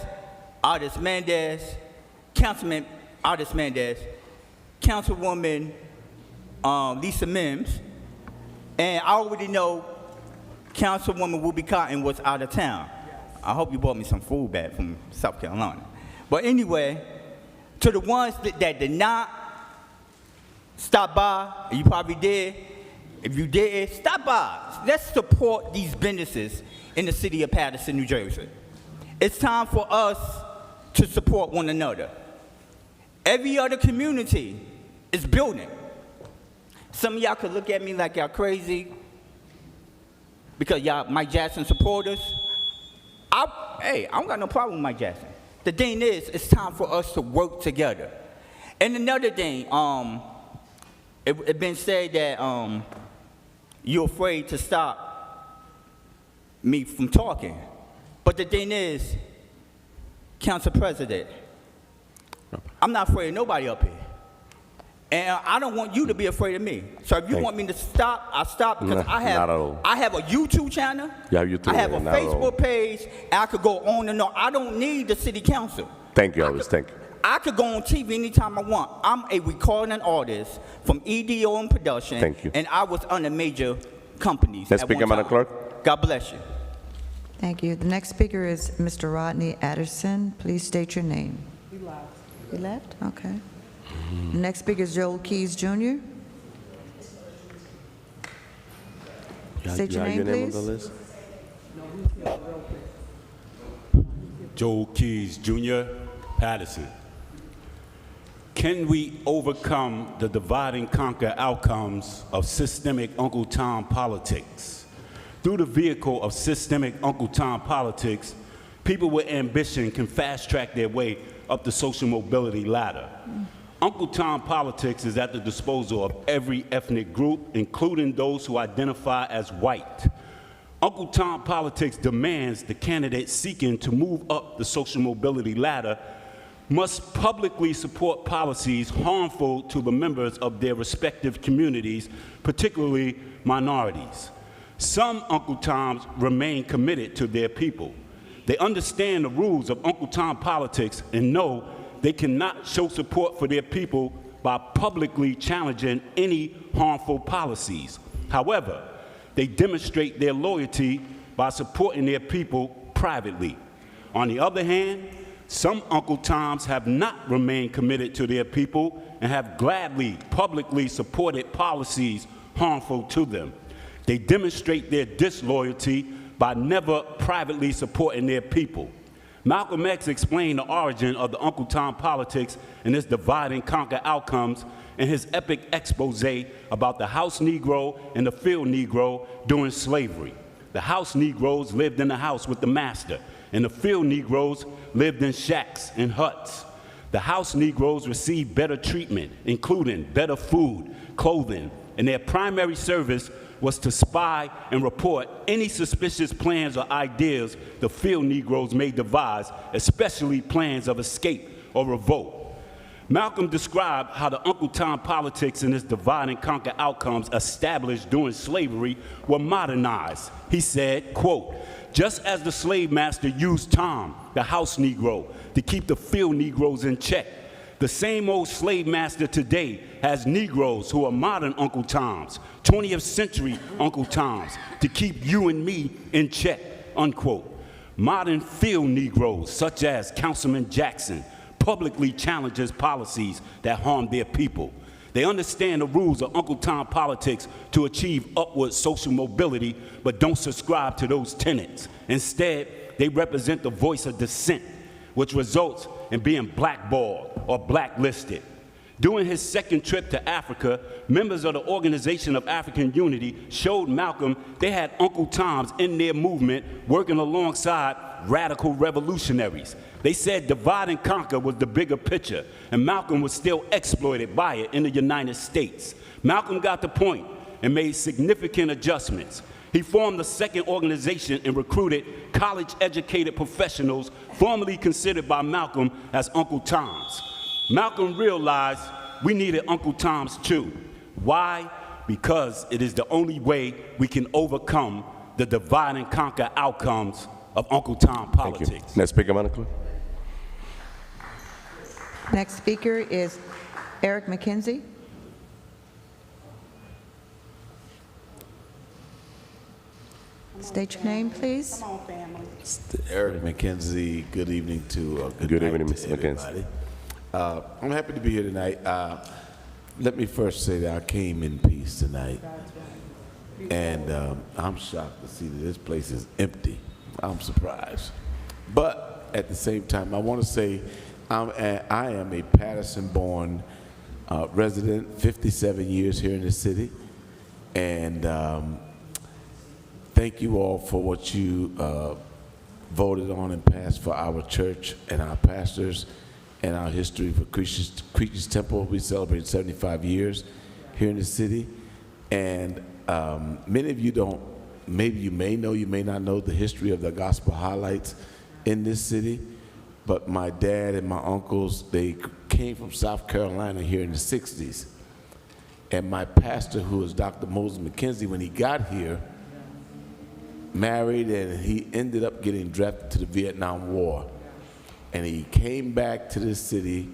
Artis Mendez, Councilman Artis Mendez, Councilwoman Lisa Mims, and I already know Councilwoman Ruby Cotton was out of town. I hope you brought me some food back from South Carolina. But anyway, to the ones that did not stop by, and you probably did, if you did, stop by. Let's support these businesses in the city of Paterson, New Jersey. It's time for us to support one another. Every other community is building. Some of y'all could look at me like y'all crazy because y'all Mike Jackson supporters. I don't got no problem with Mike Jackson. The thing is, it's time for us to work together. And another thing, it's been said that you're afraid to stop me from talking. But the thing is, Council President, I'm not afraid of nobody up here. And I don't want you to be afraid of me. So if you want me to stop, I'll stop because I have a YouTube channel. You have YouTube. I have a Facebook page. And I could go on and on. I don't need the city council. Thank you, Elvis. Thank you. I could go on TV anytime I want. I'm a recording artist from EDO and production. Thank you. And I was under major companies. Next at speaker, one Madam time. Clerk. God bless you. Thank you. The next speaker is Mr. Rodney Paterson. Please state your name. He left. He left? Okay. The next speaker is Joel Keys Jr. State your name, please. Joel Keys Jr., Paterson. Can we overcome the divide and conquer outcomes of systemic Uncle Tom politics? Through the vehicle of systemic Uncle Tom politics, people with ambition can fast-track their way up the social mobility ladder. Uncle Tom politics is at the disposal of every ethnic group, including those who identify as white. Uncle Tom politics demands the candidates seeking to move up the social mobility ladder must publicly support policies harmful to the members of their respective communities, particularly minorities. Some Uncle Toms remain committed to their people. They understand the rules of Uncle Tom politics and know they cannot show support for their people by publicly challenging any harmful policies. However, they demonstrate their loyalty by supporting their people privately. On the other hand, some Uncle Toms have not remained committed to their people and have gladly publicly supported policies harmful to them. They demonstrate their disloyalty by never privately supporting their people. Malcolm X explained the origin of the Uncle Tom politics and its divide and conquer outcomes in his epic expose about the house Negro and the field Negro during slavery. The house Negroes lived in the house with the master, and the field Negroes lived in shacks and huts. The house Negroes received better treatment, including better food, clothing, and their primary service was to spy and report any suspicious plans or ideas the field Negroes may devise, especially plans of escape or revolt. Malcolm described how the Uncle Tom politics and its divide and conquer outcomes established during slavery were modernized. He said, quote, "Just as the slave master used Tom, the house Negro, to keep the field Negroes in check, the same old slave master today has Negroes who are modern Uncle Toms, 20th century Uncle Toms, to keep you and me in check," unquote. Modern field Negroes, such as Councilman Jackson, publicly challenges policies that harm their people. They understand the rules of Uncle Tom politics to achieve upward social mobility, but don't subscribe to those tenets. Instead, they represent the voice of dissent, which results in being blackballed or blacklisted. During his second trip to Africa, members of the Organization of African Unity showed Malcolm they had Uncle Toms in their movement working alongside radical revolutionaries. They said divide and conquer was the bigger picture, and Malcolm was still exploited by it in the United States. Malcolm got the point and made significant adjustments. He formed a second organization and recruited college-educated professionals formerly considered by Malcolm as Uncle Toms. Malcolm realized we needed Uncle Toms too. Why? Because it is the only way we can overcome the divide and conquer outcomes of Uncle Tom politics. Thank you. Next speaker, Madam Clerk. Next speaker is Eric McKenzie. State your name, please. Come on, family. Eric McKenzie, good evening to Good evening, night Mr. to McKenzie. everybody. I'm happy to be here tonight. Let me first say that I came in peace tonight, and I'm shocked to see that this place is empty. I'm surprised. But at the same time, I want to say I am a Paterson-born resident, 57 years here in the city, and thank you all for what you voted on and passed for our church and our pastors and our history for Creature's Temple. We celebrated 75 years here in the city. And many of you don't, maybe you may know, you may not know the history of the gospel highlights in this city. But my dad and my uncles, they came from South Carolina here in the 60s. And my pastor, who is Dr. Moses McKenzie, when he got here, married, and he ended up getting drafted to the Vietnam War. And he came back to this city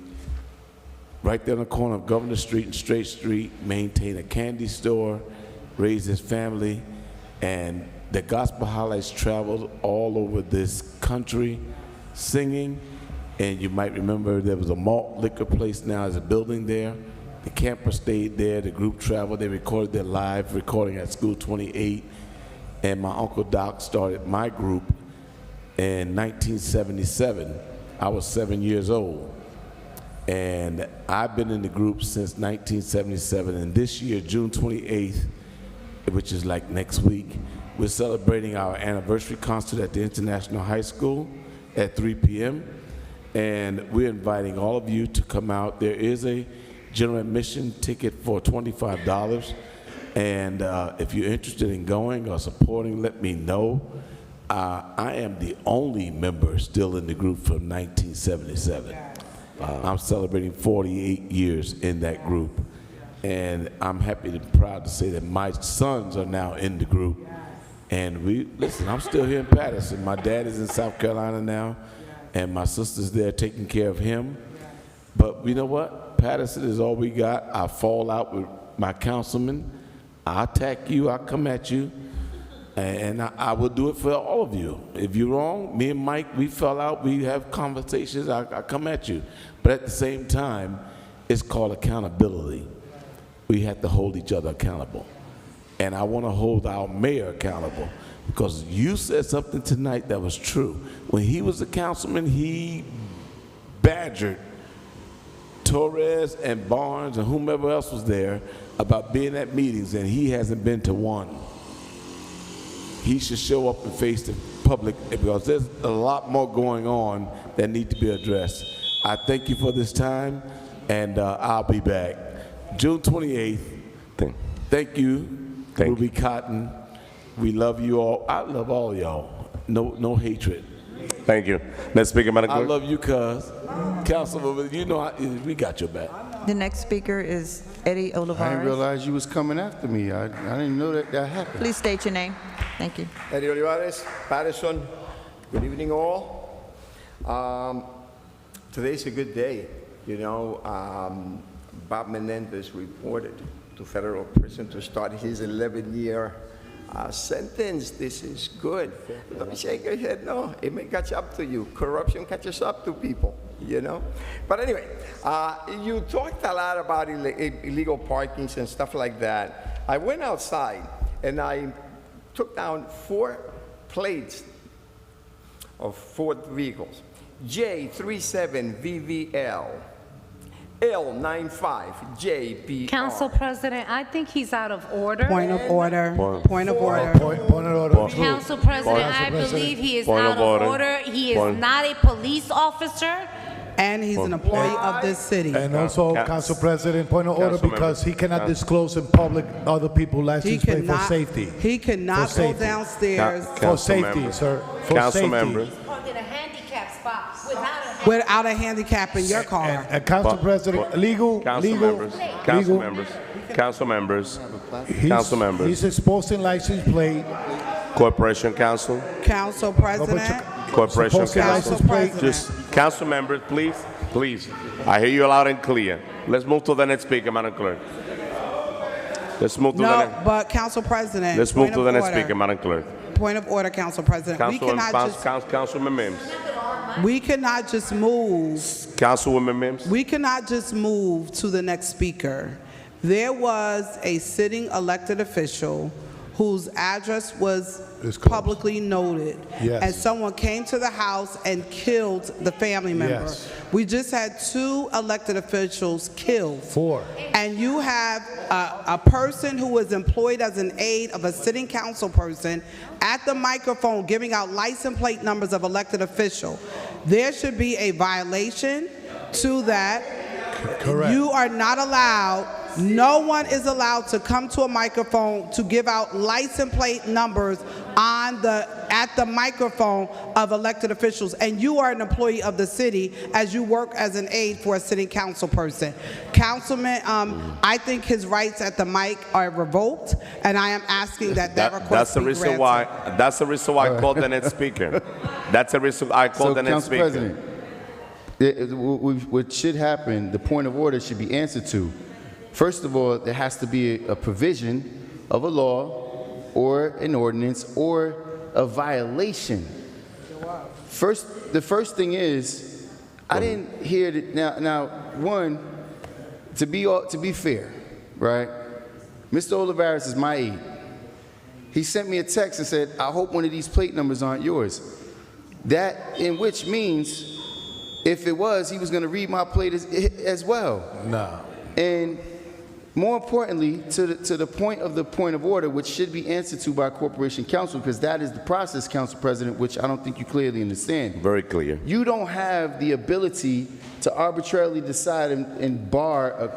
right there on the corner of Governor Street and Straight Street, maintained a candy store, raised his family, and the gospel highlights traveled all over this country singing. And you might remember there was a malt liquor place now as a building there. The camper stayed there, the group traveled, they recorded their live recording at School 28. And my Uncle Doc started my group in 1977. I was 7 years old. And I've been in the group since 1977. And this year, June 28th, which is like next week, we're celebrating our anniversary concert at the International High School at 3 p.m. And we're inviting all of you to come out. There is a general admission ticket for $25. And if you're interested in going or supporting, let me know. I am the only member still in the group from 1977. I'm celebrating 48 years in that group. And I'm happy and proud to say that my sons are now in the group. And listen, I'm still here in Paterson. My dad is in South Carolina now, and my sister's there taking care of him. But you know what? Paterson is all we got. I fall out with my councilman. I attack you, I come at you, and I will do it for all of you. If you're wrong, me and Mike, we fell out, we have conversations, I come at you. But at the same time, it's called accountability. We have to hold each other accountable. And I want to hold our mayor accountable, because you said something tonight that was true. When he was a councilman, he badgered Torres and Barnes and whomever else was there about being at meetings, and he hasn't been to one. He should show up and face the public, because there's a lot more going on that need to be addressed. I thank you for this time, and I'll be back. June 28th, thank you, Ruby Cotton. We love you all. I love all y'all. No hatred. Thank you. Next speaker, Madam I Clerk. love you, cuz. Councilwoman, you know we got your back. The next speaker is Eddie Olivares. I didn't realize you was coming after me. I didn't know that happened. Please state your name. Thank you. Eddie Olivares, Paterson. Good evening, all. Today's a good day. You know, Bob Menendez reported to federal prison to start his 11-year sentence. This is good. Don't shake your head. No, it may catch up to you. Corruption catches up to people, you know. But anyway, you talked a lot about illegal parkings and stuff like that. I went outside and I took down 4 plates of Ford vehicles. J37VVL, L95JPR. Council President, I think he's out of order. Point of order. Point of order. Point of order. Council President, I Council President. believe he is Point out of of order. order. He is Point. not a police officer. And he's an employee of this city. And also, Council President, point of order, Council because he members. cannot disclose in public other people's He license plate for cannot, safety. he cannot For go safety. downstairs For Council safety, member. sir. For Council safety. members. Parked in a handicap spot without a handicap in your car. And Council President, legal, Council legal, members. Council legal. members. Council members. He's- Council members. He's exposing license plate. Corporation Council. Council President. Corporation Supposed to Council. license plate. Just council members, please, please. I hear you loud and clear. Let's move to the next speaker, Madam Clerk. Let's move to the No, next. but Council President. Let's move point to of the next order. speaker, Madam Clerk. Point of order, Council President. We cannot just, Councilwoman Mims. we cannot just move. Councilwoman Mims. We cannot just move to the next speaker. There was a sitting elected official whose address was publicly noted. Yes. And someone came to the house and killed the family member. Yes. We just had 2 elected officials killed. 4. And you have a person who was employed as an aide of a sitting council person at the microphone giving out license plate numbers of elected official. There should be a violation to that. Correct. You are not allowed, no one is allowed to come to a microphone to give out license plate numbers at the microphone of elected officials. And you are an employee of the city as you work as an aide for a sitting council person. Councilman, I think his rights at the mic are revoked, and I am asking that request That's the be reason granted. why. That's the reason why I called the next speaker. That's the reason I called the next Council speaker. President, what should happen, the point of order should be answered to. First of all, there has to be a provision of a law or an ordinance or a violation. The first thing is, I didn't hear that. Now, one, to be fair, right? Mr. Olivares is my aide. He sent me a text and said, "I hope one of these plate numbers aren't yours." That in which means, if it was, he was going to read my plate as well. No. And more importantly, to the point of order, which should be answered to by Corporation Council, because that is the process, Council President, which I don't think you clearly understand. Very clear. You don't have the ability to arbitrarily decide and bar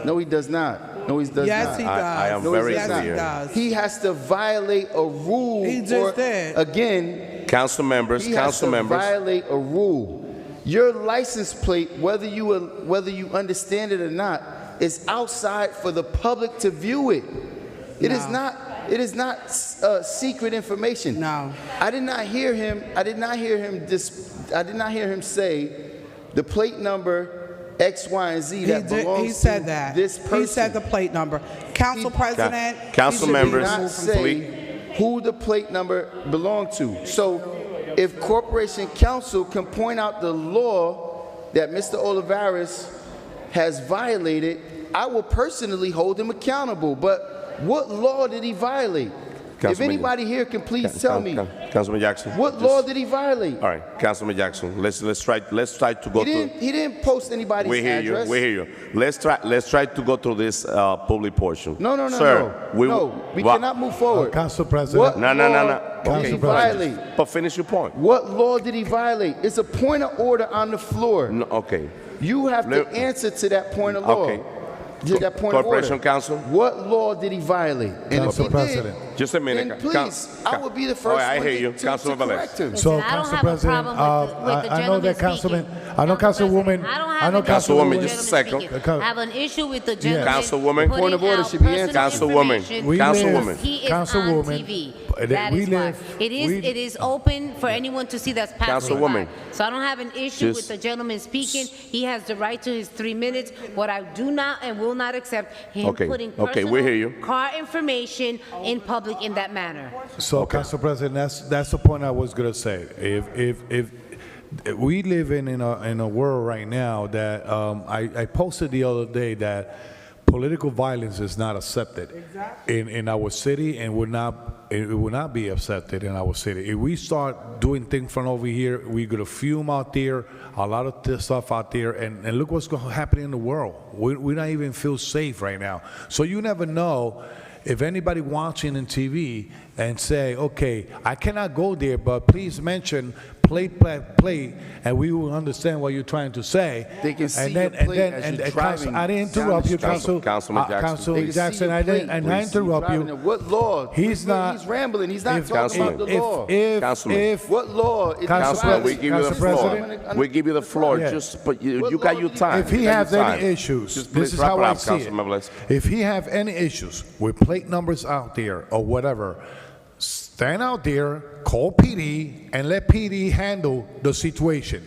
no, he does not. No, he does Yes, not. he does. I am No, very he does not. clear. He does. He has to violate a rule. He just did. Again, Council members. he has Council to members. violate a rule. Your license plate, whether you understand it or not, is outside for the public to view it. It is not. It is not secret information. No. I did not hear him. I did not hear him say the plate number X, Y, and Z that belongs He said to that. this person. He said the plate number. Council President. Council he should be members, Not removed from the say who the plate number belonged to. So, if Corporation Council can point out the law that Mr. Olivares has violated, I will personally hold him accountable. But what law did he violate? If Councilman- anybody here can please tell me, Councilman Jackson. what law did he violate? All right, Councilman Jackson. Let's try to go through. He didn't post anybody's We hear address. you. We hear you. Let's try to go through this public portion. No, Sir, we cannot move forward. Council President. What No. law did Council he President. violate? But finish your point. What law did he violate? It's a point of order on the floor. No, okay. You have to answer to that point of law. Okay. To that point of Corporation order. Council. What law did he violate? And Council if he President. Just a minute. Then please, I will be the first All right, I one hear you. to Councilman correct him. So, I don't Council have a President, problem with the I know that gentleman Councilman, speaking. I know Councilwoman, I don't I have know an issue Councilwoman, with the just a gentleman second. speaking. I have an issue with the gentleman Councilwoman. putting Point of order out should be personal answered. Councilwoman. information. We Councilwoman. live- He is Councilwoman, on TV. but That we is why. live- It is open for anyone to see that's passing Councilwoman. by. So I don't have an issue with Just- the gentleman speaking. He has the right to his 3 minutes. What I do not and will not accept him Okay. putting Okay, we hear you. personal car information in public in that manner. So, Council President, that's the point I was gonna say. If we live in a world right now that I posted the other day that political violence is not accepted in our city, and it will not be accepted in our city. If we start doing things from over here, we're gonna fume out there, a lot of this stuff out there, and look what's going to happen in the world. We not even feel safe right now. So you never know if anybody watching on TV and say, okay, I cannot go there, but please mention plate, and we will understand what you're trying to say. They can see your plate as you're driving. I didn't interrupt you, Councilman Jackson. Councilman Jackson. I interrupt you. What law? He's not. He's rambling. He's not talking about the law. If what law? Councilman, we give you the floor. We give you the floor. Yeah. Just, but you got your time. If he has any issues, just this please is wrap how it I up, see it. Councilman Velez. If he have any issues with plate numbers out there or whatever, stand out there, call PD, and let PD handle the situation.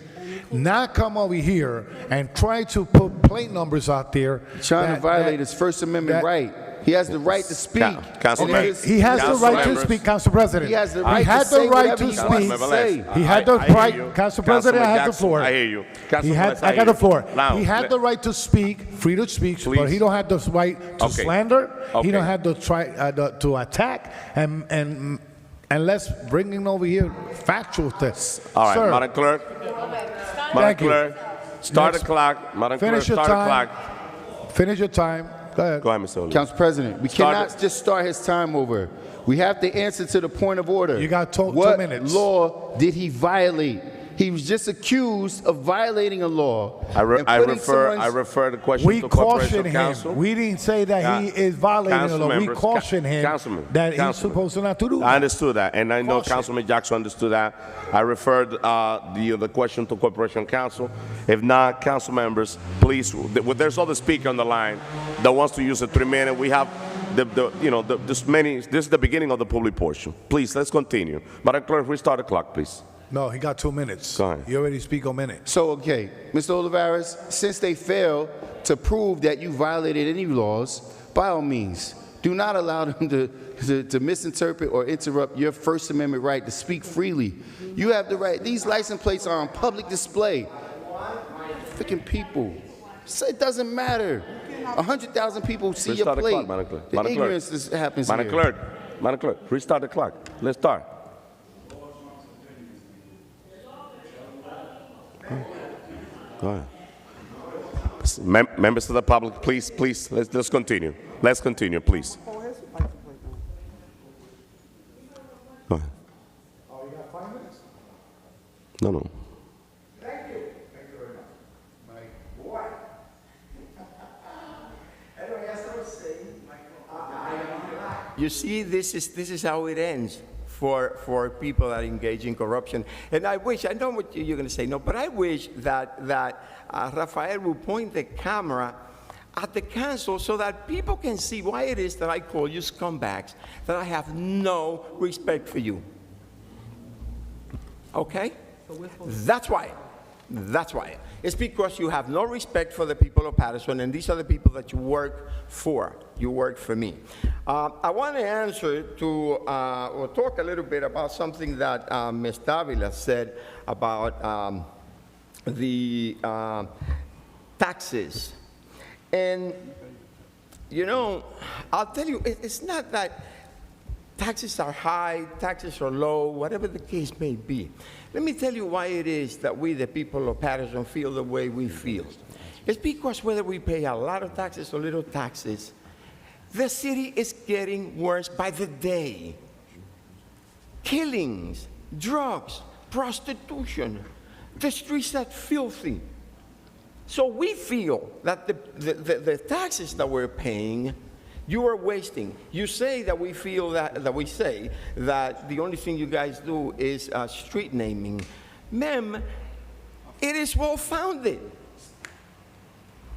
Not come over here and try to put plate numbers out there. Trying to violate his First Amendment right. He has the right to speak. Councilman, he has the right to speak, Council President. He has the right to say whatever he wants to say. He had the right, Council President, I had the floor. I hear you. I got the floor. He had the right to speak, free to speak, but he don't have the right to slander. He don't have the right to attack, and let's bring him over here factual things. All right, Sir, Madam Clerk. Madam Clerk, start the clock. Madam Clerk, start the clock. Finish your time. Go ahead. Go ahead, Mr. O'Leary. Council President, we cannot just start his time over. We have to answer to the point of order. You got 2 minutes. What law did he violate? He was just accused of violating a law. I refer the question to Corporation Counsel. We didn't say that he is violating the law. We caution him that he's supposed to not to do that. I understood that, and I know Councilman Jackson understood that. I referred the question to Corporation Counsel. If not, council members, please, there's other speaker on the line that wants to use a 3-minute. We have this is the beginning of the public portion. Please, let's continue. Madam Clerk, restart the clock, please. No, he got 2 minutes. Go ahead. You already speak a minute. So, okay, Mr. Olivares, since they failed to prove that you violated any laws, by all means, do not allow them to misinterpret or interrupt your First Amendment right to speak freely. You have the right. These license plates are on public display. Freaking people. So it doesn't matter. 100,000 people see your plate. The ignorance happens here. Madam Clerk, restart the clock. Let's start. Go ahead. Members of the public, please, let's continue. Let's continue, please. Go ahead. Oh, you got 5 minutes? No. Thank you. Thank you very much. My boy. Anyway, as I was saying, You see, this is how it ends for people that engage in corruption. And I wish, I know what you're going to say, no, but I wish that Rafael would point the camera at the council so that people can see why it is that I call you scumbags, that I have no respect for you. Okay? That's why. That's why. It's because you have no respect for the people of Paterson, and these are the people that you work for. You work for me. I want to answer to, or talk a little bit about something that Ms. Davila said about the taxes. And, you know, I'll tell you, it's not that taxes are high, taxes are low, whatever the case may be. Let me tell you why it is that we, the people of Paterson, feel the way we feel. It's because whether we pay a lot of taxes or little taxes, the city is getting worse by the day. Killings, drugs, prostitution, the streets are filthy. So we feel that the taxes that we're paying, you are wasting. You say that we feel that we say that the only thing you guys do is street naming. Ma'am, it is well-founded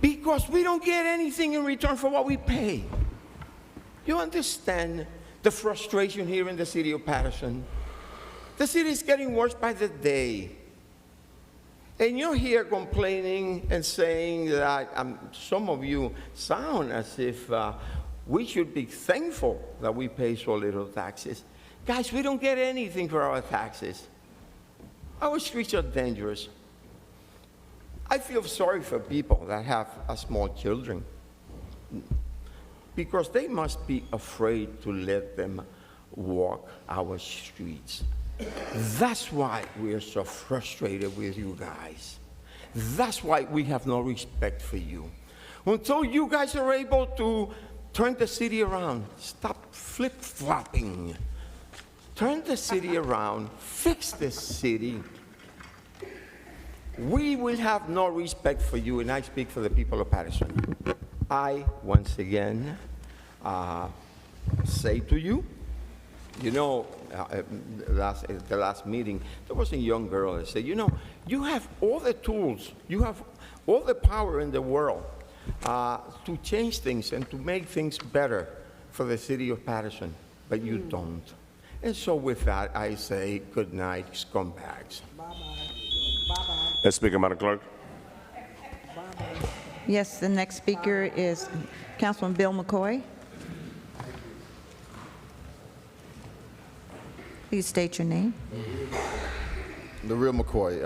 because we don't get anything in return for what we pay. You understand the frustration here in the city of Paterson? The city is getting worse by the day. And you're here complaining and saying that some of you sound as if we should be thankful that we pay so little taxes. Guys, we don't get anything for our taxes. Our streets are dangerous. I feel sorry for people that have small children because they must be afraid to let them walk our streets. That's why we are so frustrated with you guys. That's why we have no respect for you. Until you guys are able to turn the city around, stop flip-flopping, turn the city around, fix this city, we will have no respect for you, and I speak for the people of Paterson. I, once again, say to you, you know, the last meeting, there was a young girl that said, you know, you have all the tools, you have all the power in the world to change things and to make things better for the city of Paterson, but you don't. And so with that, I say good night, scumbags. Next speaker, Madam Clerk. Yes, the next speaker is Councilman Bill McCoy. Please state your name. The real McCoy.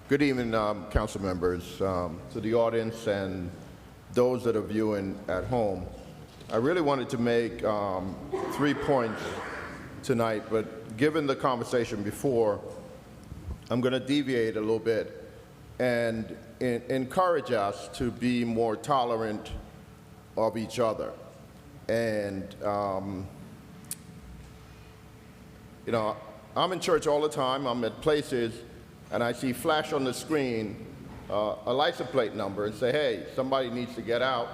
Good evening, council members, to the audience and those that are viewing at home. I really wanted to make 3 points tonight, but given the conversation before, I'm going to deviate a little bit and encourage us to be more tolerant of each other. And, you know, I'm in church all the time. I'm at places, and I see flash on the screen a license plate number and say, hey, somebody needs to get out.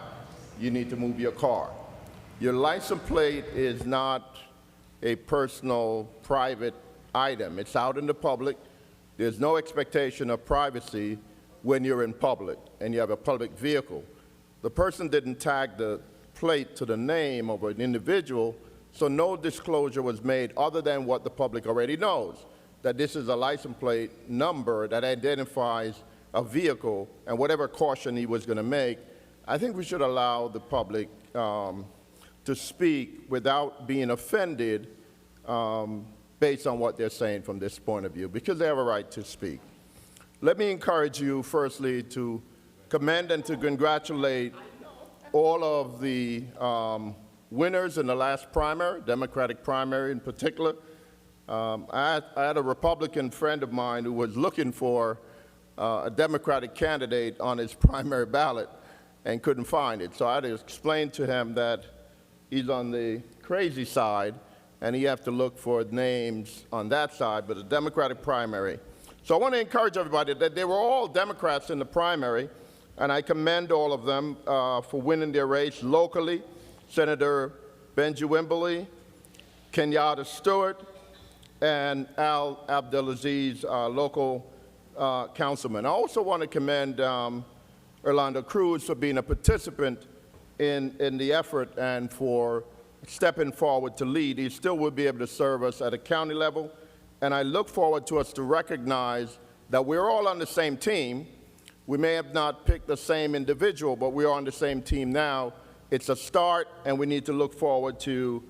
You need to move your car. Your license plate is not a personal, private item. It's out in the public. There's no expectation of privacy when you're in public and you have a public vehicle. The person didn't tag the plate to the name of an individual, so no disclosure was made other than what the public already knows, that this is a license plate number that identifies a vehicle, and whatever caution he was going to make. I think we should allow the public to speak without being offended based on what they're saying from this point of view, because they have a right to speak. Let me encourage you, firstly, to commend and to congratulate all of the winners in the last primary, Democratic primary in particular. I had a Republican friend of mine who was looking for a Democratic candidate on his primary ballot and couldn't find it. So I had to explain to him that he's on the crazy side and he have to look for names on that side, but a Democratic primary. So I want to encourage everybody that they were all Democrats in the primary, and I commend all of them for winning their race locally. Senator Benji Wimberly, Kenyatta Stewart, and Al Abdelaziz, local councilman. I also want to commend Orlando Cruz for being a participant in the effort and for stepping forward to lead. He still will be able to serve us at a county level, and I look forward to us to recognize that we're all on the same team. We may have not picked the same individual, but we're on the same team now. It's a start, and we need to look forward to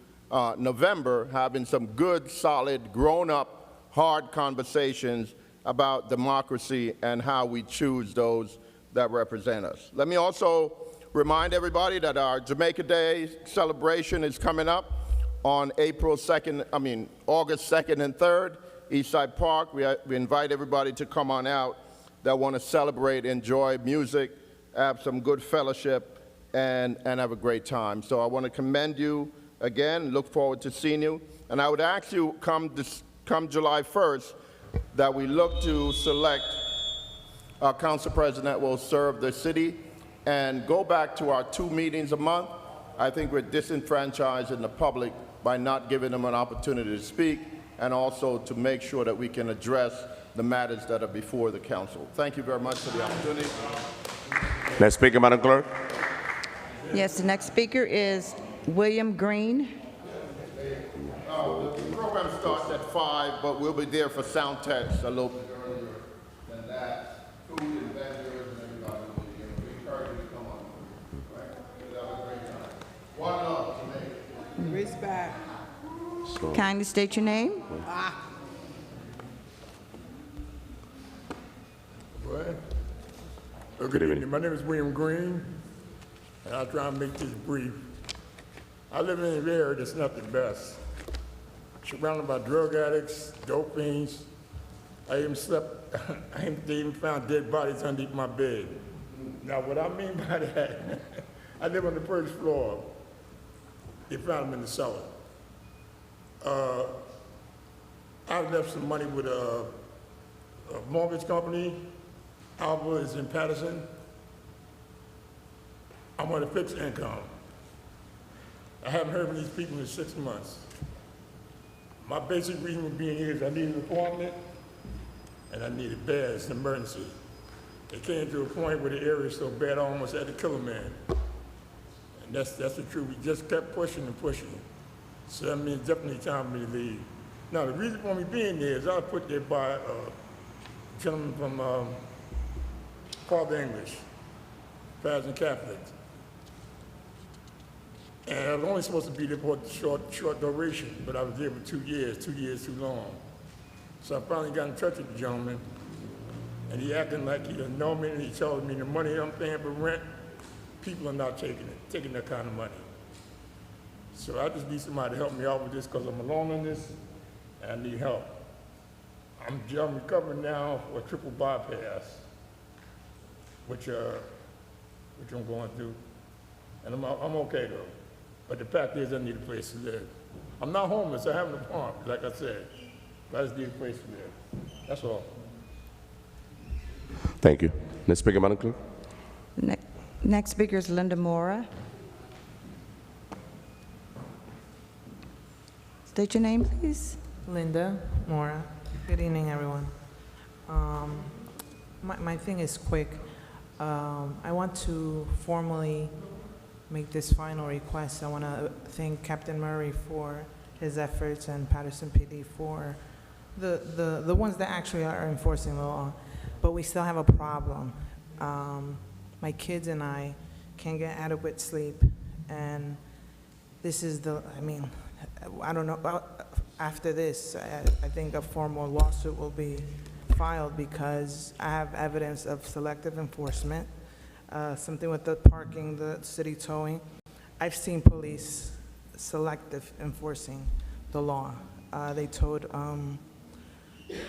November having some good, solid, grown-up, hard conversations about democracy and how we choose those that represent us. Let me also remind everybody that our Jamaica Day celebration is coming up on August 2nd and 3rd, Eastside Park. We invite everybody to come on out that want to celebrate, enjoy music, have some good fellowship, and have a great time. So I want to commend you again, look forward to seeing you. And I would ask you, come July 1st, that we look to select our council president will serve the city and go back to our 2 meetings a month. I think we're disenfranchising the public by not giving them an opportunity to speak, and also to make sure that we can address the matters that are before the council. Thank you very much for the opportunity. Next speaker, Madam Clerk. Yes, the next speaker is William Green. The program starts at 5, but we'll be there for sound tests a little bit earlier than that. Food and vendors and everybody will be here. We encourage you to come on. Right? We'll have a great time. One love to me. Respect. Kindly state your name. Good evening. My name is William Green, and I'll try and make this brief. I live in an area that's not the best. Surrounded by drug addicts, dope fiends. I even they even found dead bodies underneath my bed. Now, what I mean by that, I live on the first floor. They found them in the cellar. I left some money with a mortgage company. Alva is in Paterson. I'm on a fixed income. I haven't heard from these people in 6 months. My basic reason for being here is I need an apartment and I need it bad. It's an emergency. It came to a point where the area is so bad I almost had to kill a man. And that's the truth. We just kept pushing and pushing. So that means definitely time for me to leave. Now, the reason for me being there is I was put there by a gentleman from Father English, Paterson Catholic. And I was only supposed to be there for a short duration, but I was there for 2 years too long. So I finally got in touch with the gentleman, and he acting like he doesn't know me, and he told me the money I'm paying for rent, people are not taking that kind of money. So I just need somebody to help me out with this because I'm alone on this, and I need help. I'm recovering now for a triple bypass, which I'm going through, and I'm okay though. But the fact is I need a place to live. I'm not homeless, I have an apartment, like I said, but I just need a place to live. That's all. Thank you. Next speaker, Madam Clerk. Next speaker is Linda Mora. State your name, please. Linda Mora. Good evening, everyone. My thing is quick. I want to formally make this final request. I want to thank Captain Murray for his efforts and Paterson PD for the ones that actually are enforcing the law. But we still have a problem. My kids and I can't get adequate sleep, and this is I don't know, after this, I think a formal lawsuit will be filed because I have evidence of selective enforcement, something with the parking, the city towing. I've seen police selective enforcing the law. They towed,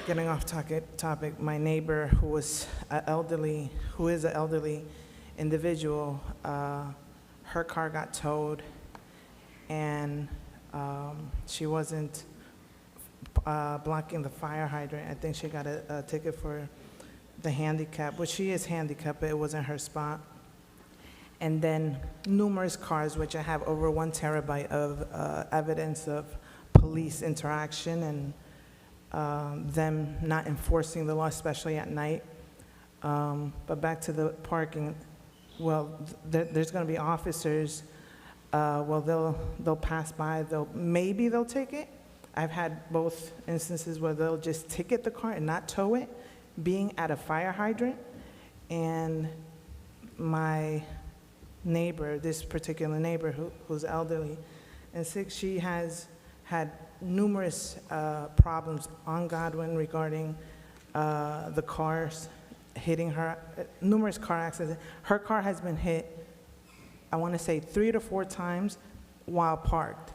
getting off topic, my neighbor who is an elderly individual, her car got towed, and she wasn't blocking the fire hydrant. I think she got a ticket for the handicap, which she is handicapped, but it wasn't her spot. And then numerous cars, which I have over 1 terabyte of evidence of police interaction and them not enforcing the law, especially at night. But back to the parking, well, there's going to be officers. Well, they'll pass by. Maybe they'll take it. I've had both instances where they'll just ticket the car and not tow it, being at a fire hydrant. And my neighbor, this particular neighbor who's elderly and sick, she has had numerous problems on Godwin regarding the cars hitting her, numerous car accidents. Her car has been hit, I want to say 3 to 4 times while parked.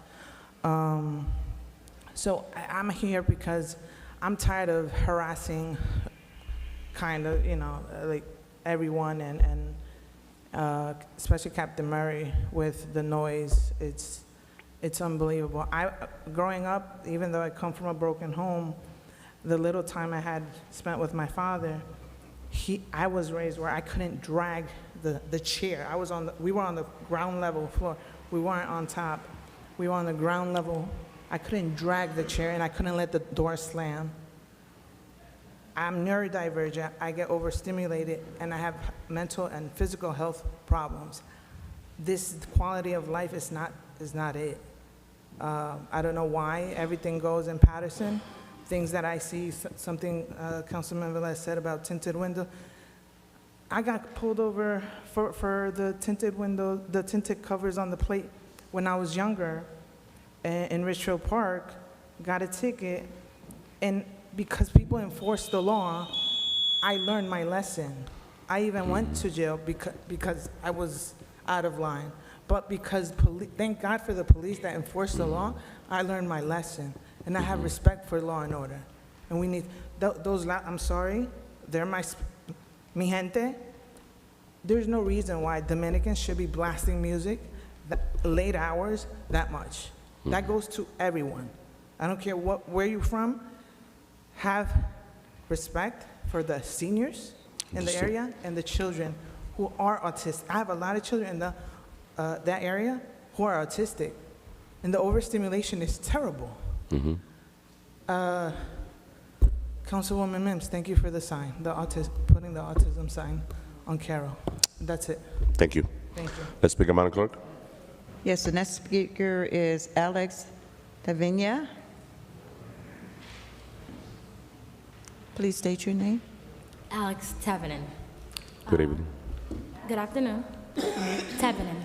So I'm here because I'm tired of harassing like everyone and especially Captain Murray with the noise. It's unbelievable. Growing up, even though I come from a broken home, the little time I had spent with my father, I was raised where I couldn't drag the chair. We were on the ground level floor. We weren't on top. We were on the ground level. I couldn't drag the chair and I couldn't let the door slam. I'm neurodivergent. I get overstimulated and I have mental and physical health problems. This quality of life is not it. I don't know why everything goes in Paterson. Things that I see, something Councilman Velez said about tinted window. I got pulled over for the tinted window, the tinted covers on the plate when I was younger in Richfield Park, got a ticket, and because people enforce the law, I learned my lesson. I even went to jail because I was out of line. But because, thank God for the police that enforce the law, I learned my lesson. And I have respect for law and order. And we need, I'm sorry, they're mi gente. There's no reason why Dominicans should be blasting music late hours that much. That goes to everyone. I don't care where you're from. Have respect for the seniors in the area and the children who are autistic. I have a lot of children in that area who are autistic, and the overstimulation is terrible. Councilwoman Mims, thank you for the sign, putting the autism sign on Carroll. That's it. Thank you. Thank you. Next speaker, Madam Clerk. Yes, the next speaker is Alex Tavinia. Please state your name. Alex Tevinen. Good evening. Good afternoon. Tevinen.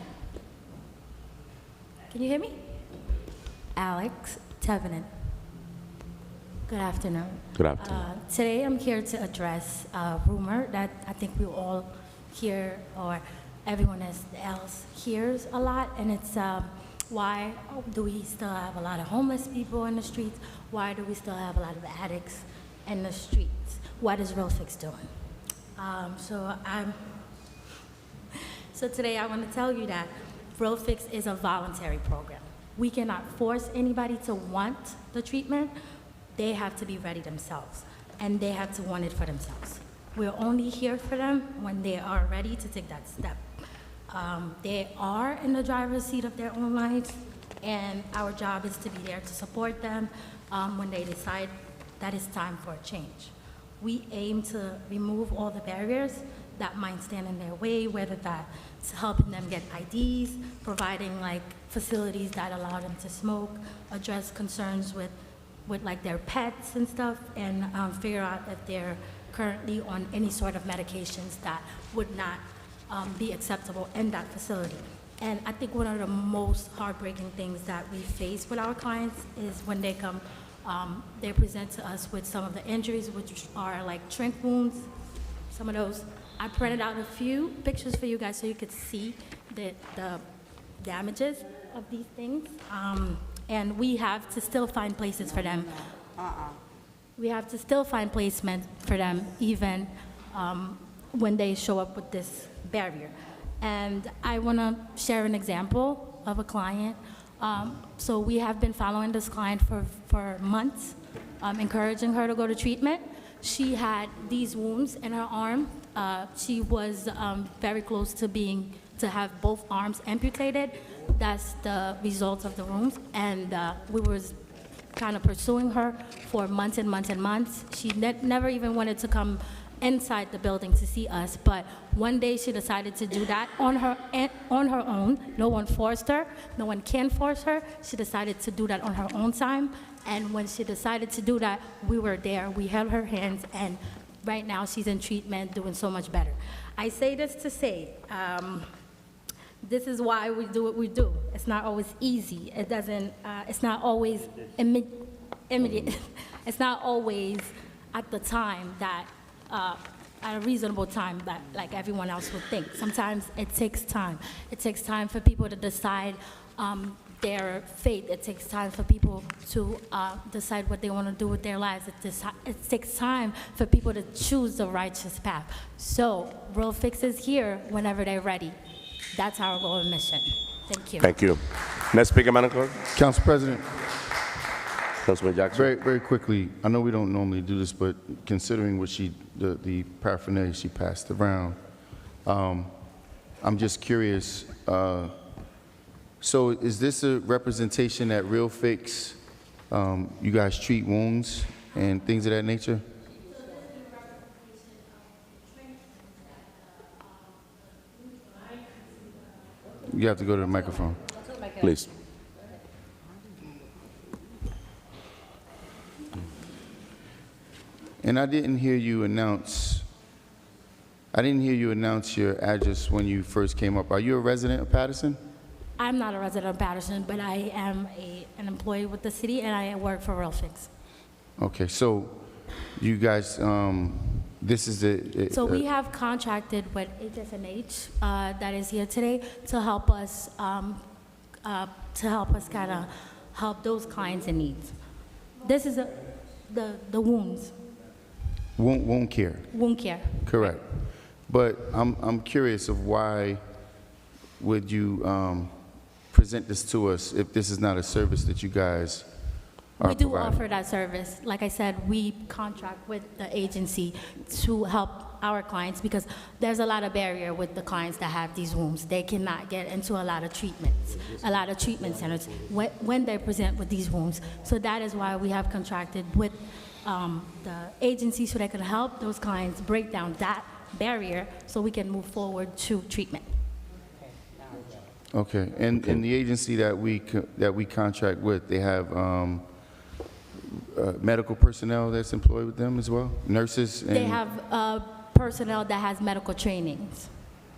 Can you hear me? Alex Tevinen. Good afternoon. Good afternoon. Today I'm here to address a rumor that I think we all hear, or everyone else hears a lot, and it's why do we still have a lot of homeless people in the streets? Why do we still have a lot of addicts in the streets? What is Real Fix doing? So today I want to tell you that Real Fix is a voluntary program. We cannot force anybody to want the treatment. They have to be ready themselves, and they have to want it for themselves. We're only here for them when they are ready to take that step. They are in the driver's seat of their own lives, and our job is to be there to support them when they decide that it's time for a change. We aim to remove all the barriers that might stand in their way, whether that's helping them get IDs, providing like facilities that allow them to smoke, address concerns with like their pets and stuff, and figure out if they're currently on any sort of medications that would not be acceptable in that facility. And I think one of the most heartbreaking things that we face with our clients is when they come, they present to us with some of the injuries, which are like shrink wounds, some of those. I printed out a few pictures for you guys so you could see the damages of these things. And we have to still find places for them. We have to still find placement for them even when they show up with this barrier. And I want to share an example of a client. So we have been following this client for months, encouraging her to go to treatment. She had these wounds in her arm. She was very close to have both arms amputated. That's the result of the wounds. And we was kind of pursuing her for months and months and months. She never even wanted to come inside the building to see us, but one day she decided to do that on her own. No one forced her. No one can force her. She decided to do that on her own time. And when she decided to do that, we were there. We held her hands, and right now she's in treatment, doing so much better. I say this to say, this is why we do what we do. It's not always easy. It doesn't, it's not always immediate. It's not always at the time that, at a reasonable time that like everyone else would think. Sometimes it takes time. It takes time for people to decide their fate. It takes time for people to decide what they want to do with their lives. It takes time for people to choose the righteous path. So Real Fix is here whenever they're ready. That's our goal and mission. Thank you. Thank you. Next speaker, Madam Clerk. Council President. Councilman Jackson. Very, very quickly, I know we don't normally do this, but considering what the paraphernalia she passed around, I'm just curious. So is this a representation at Real Fix? You guys treat wounds and things of that nature? You have to go to the microphone. Please. And I didn't hear you announce your address when you first came up. Are you a resident of Paterson? I'm not a resident of Paterson, but I am an employee with the city, and I work for Real Fix. Okay, so you guys, This is the... So we have contracted with HSNH that is here today to help us kind of help those clients in need. This is the wounds, Wound care. wound care. Correct. But I'm curious of why would you present this to us if this is not a service that you guys are We do providing? offer that service. Like I said, we contract with the agency to help our clients because there's a lot of barrier with the clients that have these wounds. They cannot get into a lot of treatments, a lot of treatment centers when they present with these wounds. So that is why we have contracted with the agency so they can help those clients break down that barrier so we can move forward to treatment. Okay, and the agency that we contract with, they have medical personnel that's employed with them as well? Nurses and... They have personnel that has medical trainings,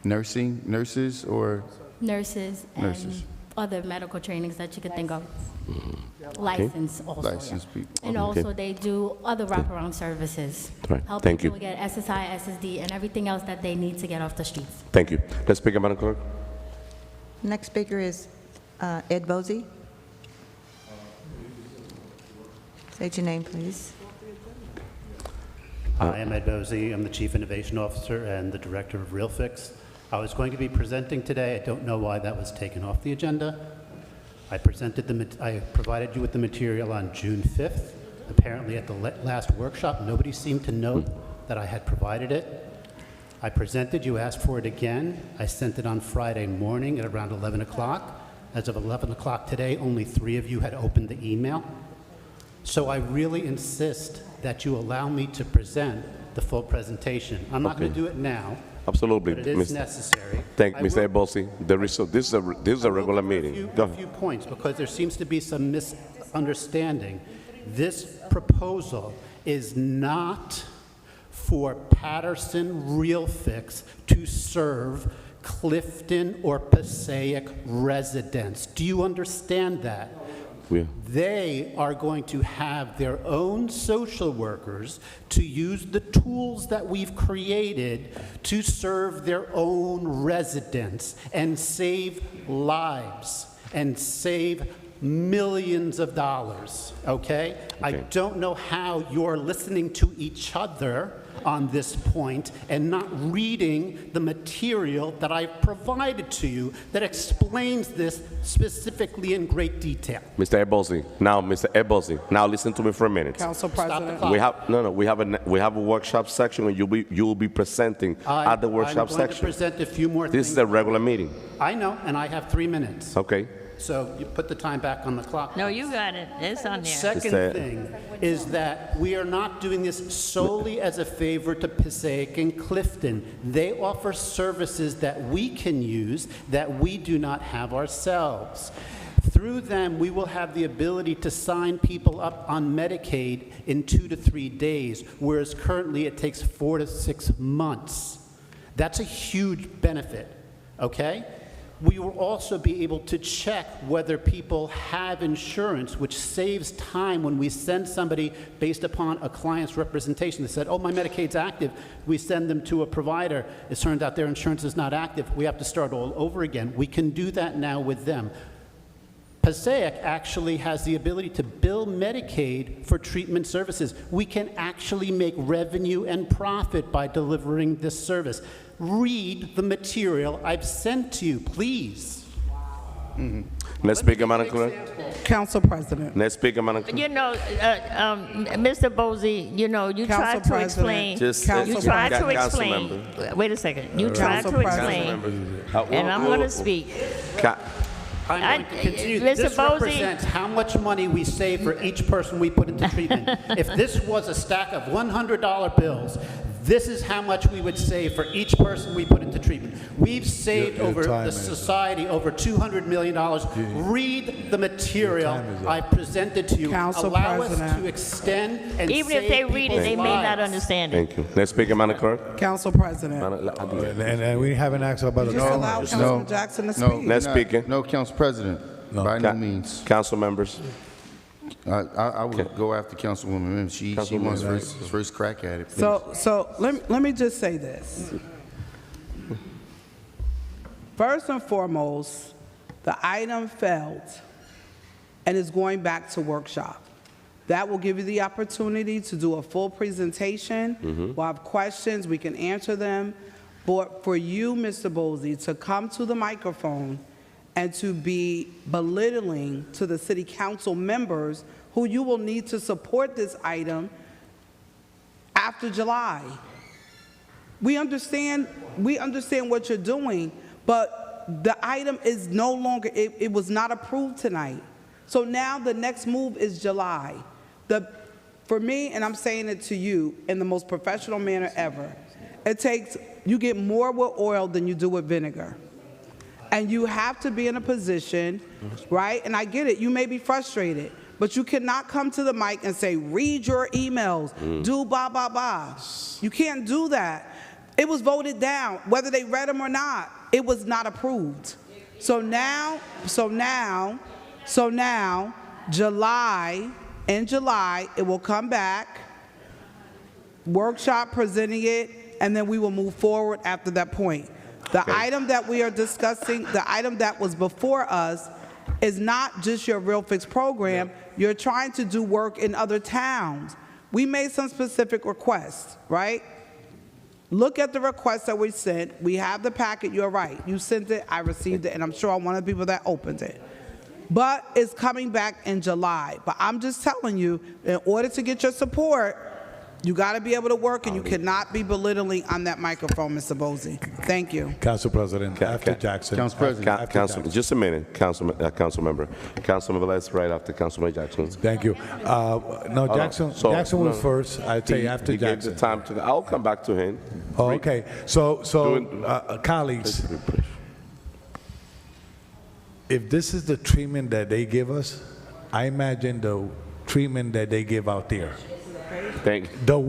nurses or... nurses, and Nurses. other medical trainings that you could think of. License also. Licensed people. And also they do other wraparound services. Right. Help Thank you. people get SSI, SSD, and everything else that they need to get off the streets. Thank you. Next speaker, Madam Clerk. Next speaker is Ed Bosey. State your name, please. Hi, I'm Ed Bosey. I'm the Chief Innovation Officer and the Director of RealFix. I was going to be presenting today. I don't know why that was taken off the agenda. I provided you with the material on June 5th. Apparently at the last workshop, nobody seemed to know that I had provided it. I presented, you asked for it again. I sent it on Friday morning at around 11 o'clock. As of 11 o'clock today, only 3 of you had opened the email. So I really insist that you allow me to present the full presentation. I'm not going to do it now. Absolutely. But it is necessary. Thank you, Mr. Ebosi. This is a regular meeting. Go A ahead. few points, because there seems to be some misunderstanding. This proposal is not for Paterson RealFix to serve Clifton or Passaic residents. Do you understand that? Yeah. They are going to have their own social workers to use the tools that we've created to serve their own residents and save lives and save millions of dollars, okay? I don't know how you're listening to each other on this point and not reading the material that I've provided to you that explains this specifically in great detail. Mr. Ebosi, now listen to me for a minute. Council President. We have a workshop section and you will be presenting at the workshop I'm going to section. present a few more This things. is a regular meeting. I know, and I have 3 minutes. Okay. So you put the time back on the clock. No, you got it. It's on there. Second thing is that we are not doing this solely as a favor to Passaic and Clifton. They offer services that we can use that we do not have ourselves. Through them, we will have the ability to sign people up on Medicaid in 2 to 3 days, whereas currently it takes 4 to 6 months. That's a huge benefit, okay? We will also be able to check whether people have insurance, which saves time when we send somebody based upon a client's representation. They said, oh, my Medicaid's active. We send them to a provider. It turns out their insurance is not active. We have to start all over again. We can do that now with them. Passaic actually has the ability to bill Medicaid for treatment services. We can actually make revenue and profit by delivering this service. Read the material I've sent to you, please. Next speaker, Madam Clerk. Council President. Next speaker, Madam Clerk. You know, Mr. Bosey, you know, you tried to explain. You tried to explain. Wait a second. You tried to explain, and I'm going to speak. I'm going to continue. Mr. This Bosey. represents how much money we save for each person we put into treatment. If this was a stack of $100 bills, this is how much we would save for each person we put into treatment. We've saved over the society over $200 million. Read the material I presented to you. Council Allow President. us to extend and Even save if they read it, they may not lives. understand it. Thank you. Next speaker, Madam Clerk. Council President. And we haven't asked about Just allow Councilman Jackson to speak. Next speaker. No, Council President, by no means. Council members. I would go after Councilwoman Mims. She wants first crack at it. Please. So let me just say this. First and foremost, the item failed and is going back to workshop. That will give you the opportunity to do a full presentation. We'll have questions, we can answer them. But for you, Mr. Bosey, to come to the microphone and to be belittling to the city council members who you will need to support this item after July. We understand what you're doing, but the item is no longer, it was not approved tonight. So now the next move is July. For me, and I'm saying it to you in the most professional manner ever, you get more with oil than you do with vinegar. And you have to be in a position, right? And I get it, you may be frustrated, but you cannot come to the mic and say, read your emails, do blah, blah, blah. You can't do that. It was voted down, whether they read them or not, it was not approved. So now, in July, it will come back, workshop presenting it, and then we will move forward after that point. The item that we are discussing, the item that was before us, is not just your Real Fix program. You're trying to do work in other towns. We made some specific requests, right? Look at the requests that we sent. We have the packet, you're right. You sent it, I received it, and I'm sure I'm one of the people that opened it. But it's coming back in July. But I'm just telling you, in order to get your support, you got to be able to work, and you cannot be belittling on that microphone, Mr. Bosey. Thank you. Council President, after Jackson. Council President. Councilman, just a minute, council member. Councilman Velez, right after Councilman Jackson. Thank you. No, Jackson was first. I'd say after he Jackson. Gave the time to. I'll come back to him. Oh, okay. So colleagues, if this is the treatment that they give us, I imagine the treatment that they give out there. Thank you. The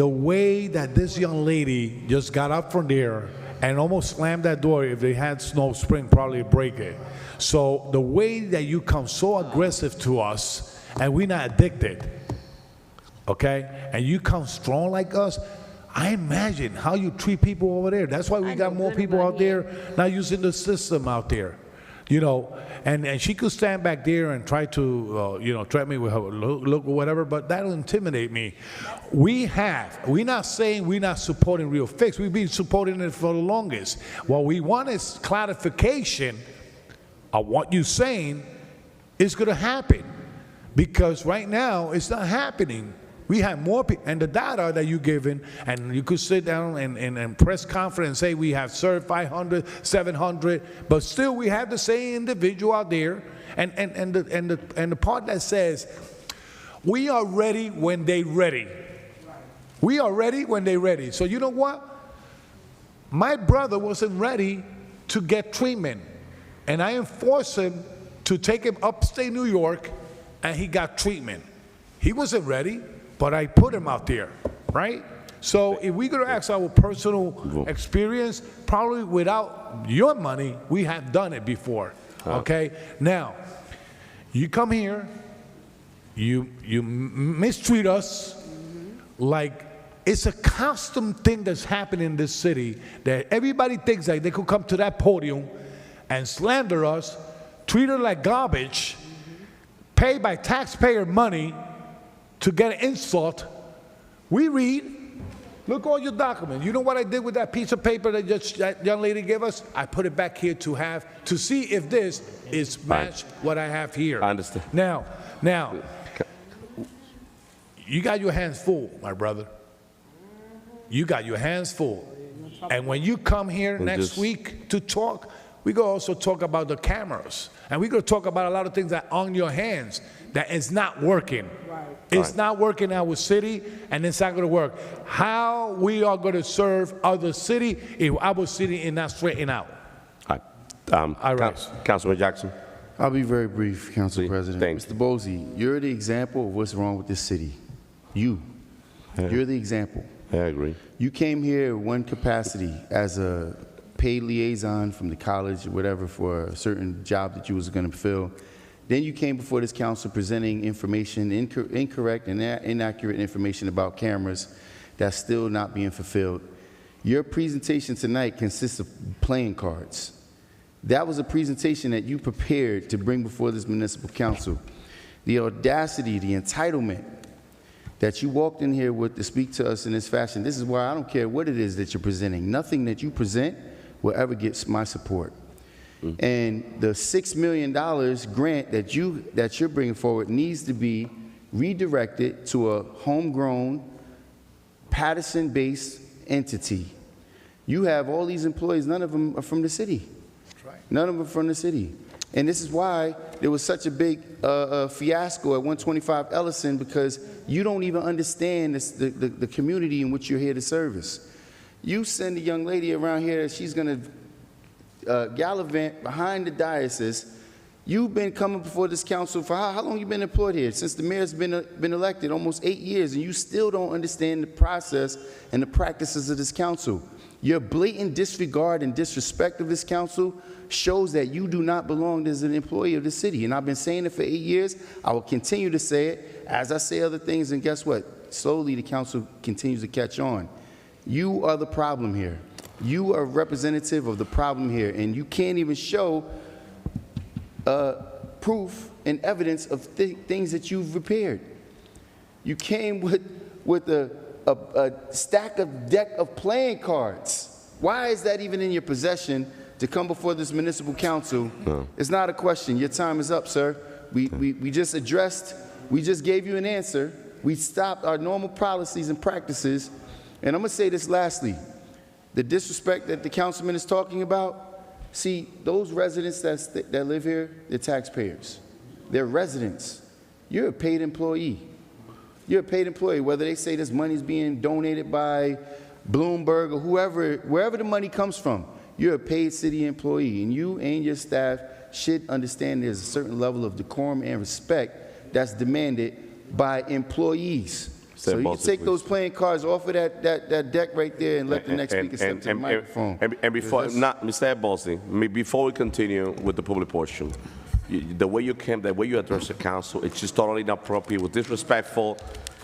way that this young lady just got up from there and almost slammed that door, if they had Snow Spring, probably break it. So the way that you come so aggressive to us, and we're not addicted, okay? And you come strong like us, I imagine how you treat people over there. That's why we got more people out there not using the system out there. You know, and she could stand back there and try to, threaten me with her look or whatever, but that'll intimidate me. We're not saying we're not supporting Real Fix. We've been supporting it for the longest. What we want is clarification of what you're saying is going to happen, because right now it's not happening. We have more people, and the data that you're giving, and you could sit down and press conference and say we have served 500, 700, but still we have the same individual out there, and the part that says we are ready when they ready. We are ready when they ready. So you know what? My brother wasn't ready to get treatment, and I enforced him to take him upstate New York, and he got treatment. He wasn't ready, but I put him out there, right? So if we're gonna ask our personal experience, probably without your money, we have done it before, okay? Now, you come here, you mistreat us like it's a constant thing that's happening in this city, that everybody thinks that they could come to that podium and slander us, treat us like garbage, pay by taxpayer money to get an insult. We read, look all your documents. You know what I did with that piece of paper that young lady gave us? I put it back here to see if this is match what I have here. I understand. Now, you got your hands full, my brother. You got your hands full. And when you come here next week to talk, we're going to also talk about the cameras. And we're going to talk about a lot of things that are on your hands that is not working. Right. It's not working in our city, and it's not going to work. How we are going to serve other city if our city is not straightened out? All right. Councilman Jackson. I'll be very brief, Council President. Thanks. Mr. Bosey, you're the example of what's wrong with this city. You're the example. I agree. You came here in one capacity as a paid liaison from the college or whatever for a certain job that you was going to fill. Then you came before this council presenting information, incorrect and inaccurate information about cameras that's still not being fulfilled. Your presentation tonight consists of playing cards. That was a presentation that you prepared to bring before this municipal council. The audacity, the entitlement that you walked in here with to speak to us in this fashion, this is why I don't care what it is that you're presenting. Nothing that you present will ever get my support. And the $6 million grant that you're bringing forward needs to be redirected to a homegrown, Paterson-based entity. You have all these employees, none of them are from the city. That's right. None of them are from the city. And this is why there was such a big fiasco at 125 Ellison, because you don't even understand the community in which you're here to service. You send a young lady around here that she's going to gallivant behind the diocese. You've been coming before this council for how long you been employed here? Since the mayor's been elected, almost 8 years, and you still don't understand the process and the practices of this council. Your blatant disregard and disrespect of this council shows that you do not belong as an employee of the city. And I've been saying it for 8 years. I will continue to say it as I say other things, and guess what? Slowly the council continues to catch on. You are the problem here. You are a representative of the problem here, and you can't even show proof and evidence of things that you've repaired. You came with a deck of playing cards. Why is that even in your possession to come before this municipal council? No. It's not a question. Your time is up, sir. We just gave you an answer. We stopped our normal policies and practices. And I'm going to say this lastly. The disrespect that the councilman is talking about, see, those residents that live here, they're taxpayers. They're residents. You're a paid employee. You're a paid employee, whether they say this money is being donated by Bloomberg or whoever, wherever the money comes from, you're a paid city employee, and you and your staff should understand there's a certain level of decorum and respect that's demanded by employees. So you take those playing cards off of that deck right there and let the next speaker step to the microphone. And before, Mr. Bolsey, before we continue with the public portion, the way you address the council, it's just totally inappropriate, with disrespectful.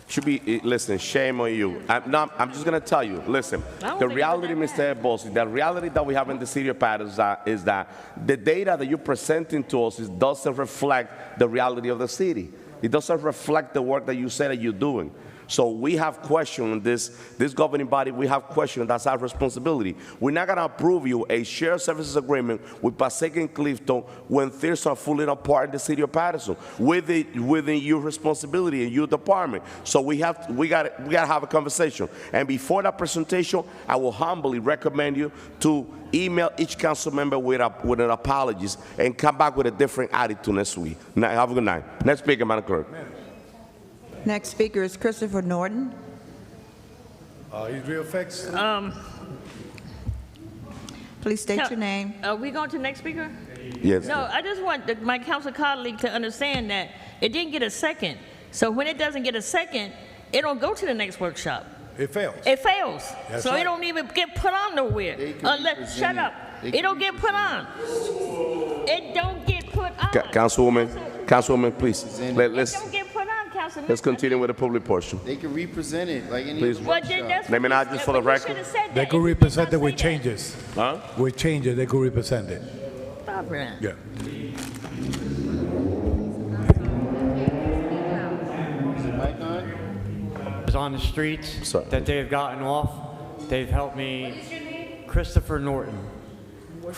Should be, listen, shame on you. I'm just going to tell you, listen, the reality, Mr. Bolsey, the reality that we have in the city of Paterson is that the data that you're presenting to us doesn't reflect the reality of the city. It doesn't reflect the work that you say that you're doing. So we have questioned this governing body. We have questioned. That's our responsibility. We're not going to approve you a shared services agreement with Passaic and Clifton when things are falling apart in the city of Paterson, within your responsibility in your department. So we got to have a conversation. And before that presentation, I will humbly recommend you to email each council member with an apologies and come back with a different attitude next week. Now, have a good night. Next speaker, Madam Clerk. Next speaker is Christopher Norton. He's real fixed. Please state your name. Are we going to the next speaker? Yes. No, I just want my council colleague to understand that it didn't get a second. So when it doesn't get a second, it don't go to the next workshop. It fails. It fails. That's so right. It don't even get put on nowhere. Shut up. It don't get put on. It don't get put on. Councilwoman, please. Let's don't get put on, Councilman. Let's continue with the public portion. They can represent it like any Please. other Well, workshop. Let me not just for the record. They could represent it with changes. Huh? With changes, they could represent it. Stop it. Yeah. Was on the streets that they've gotten off. They've helped me. Christopher Norton.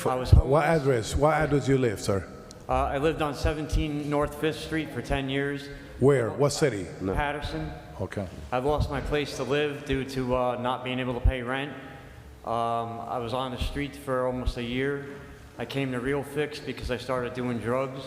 I was homeless. What address? What address you live, sir? I lived on 17 North 5th Street for 10 years. Where? What city? Paterson. Okay. I've lost my place to live due to not being able to pay rent. I was on the streets for almost a year. I came to Real Fix because I started doing drugs,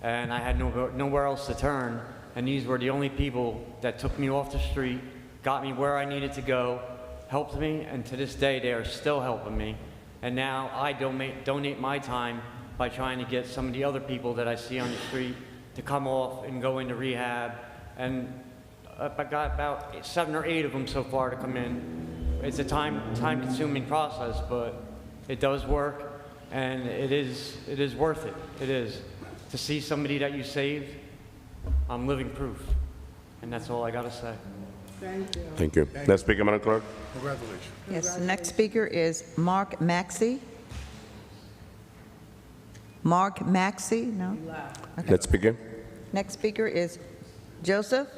and I had nowhere else to turn. And these were the only people that took me off the street, got me where I needed to go, helped me, and to this day they are still helping me. And now I donate my time by trying to get some of the other people that I see on the street to come off and go into rehab. And I got about 7 or 8 of them so far to come in. It's a time-consuming process, but it does work, and it is worth it. It is. to see somebody that you saved, I'm living proof. And that's all I got to say. Thank you. Thank you. Next speaker, Madam Clerk. Congratulations. Yes, the next speaker is Mark Maxey. Mark Maxey, no? Okay. Next speaker. Next speaker is Joseph.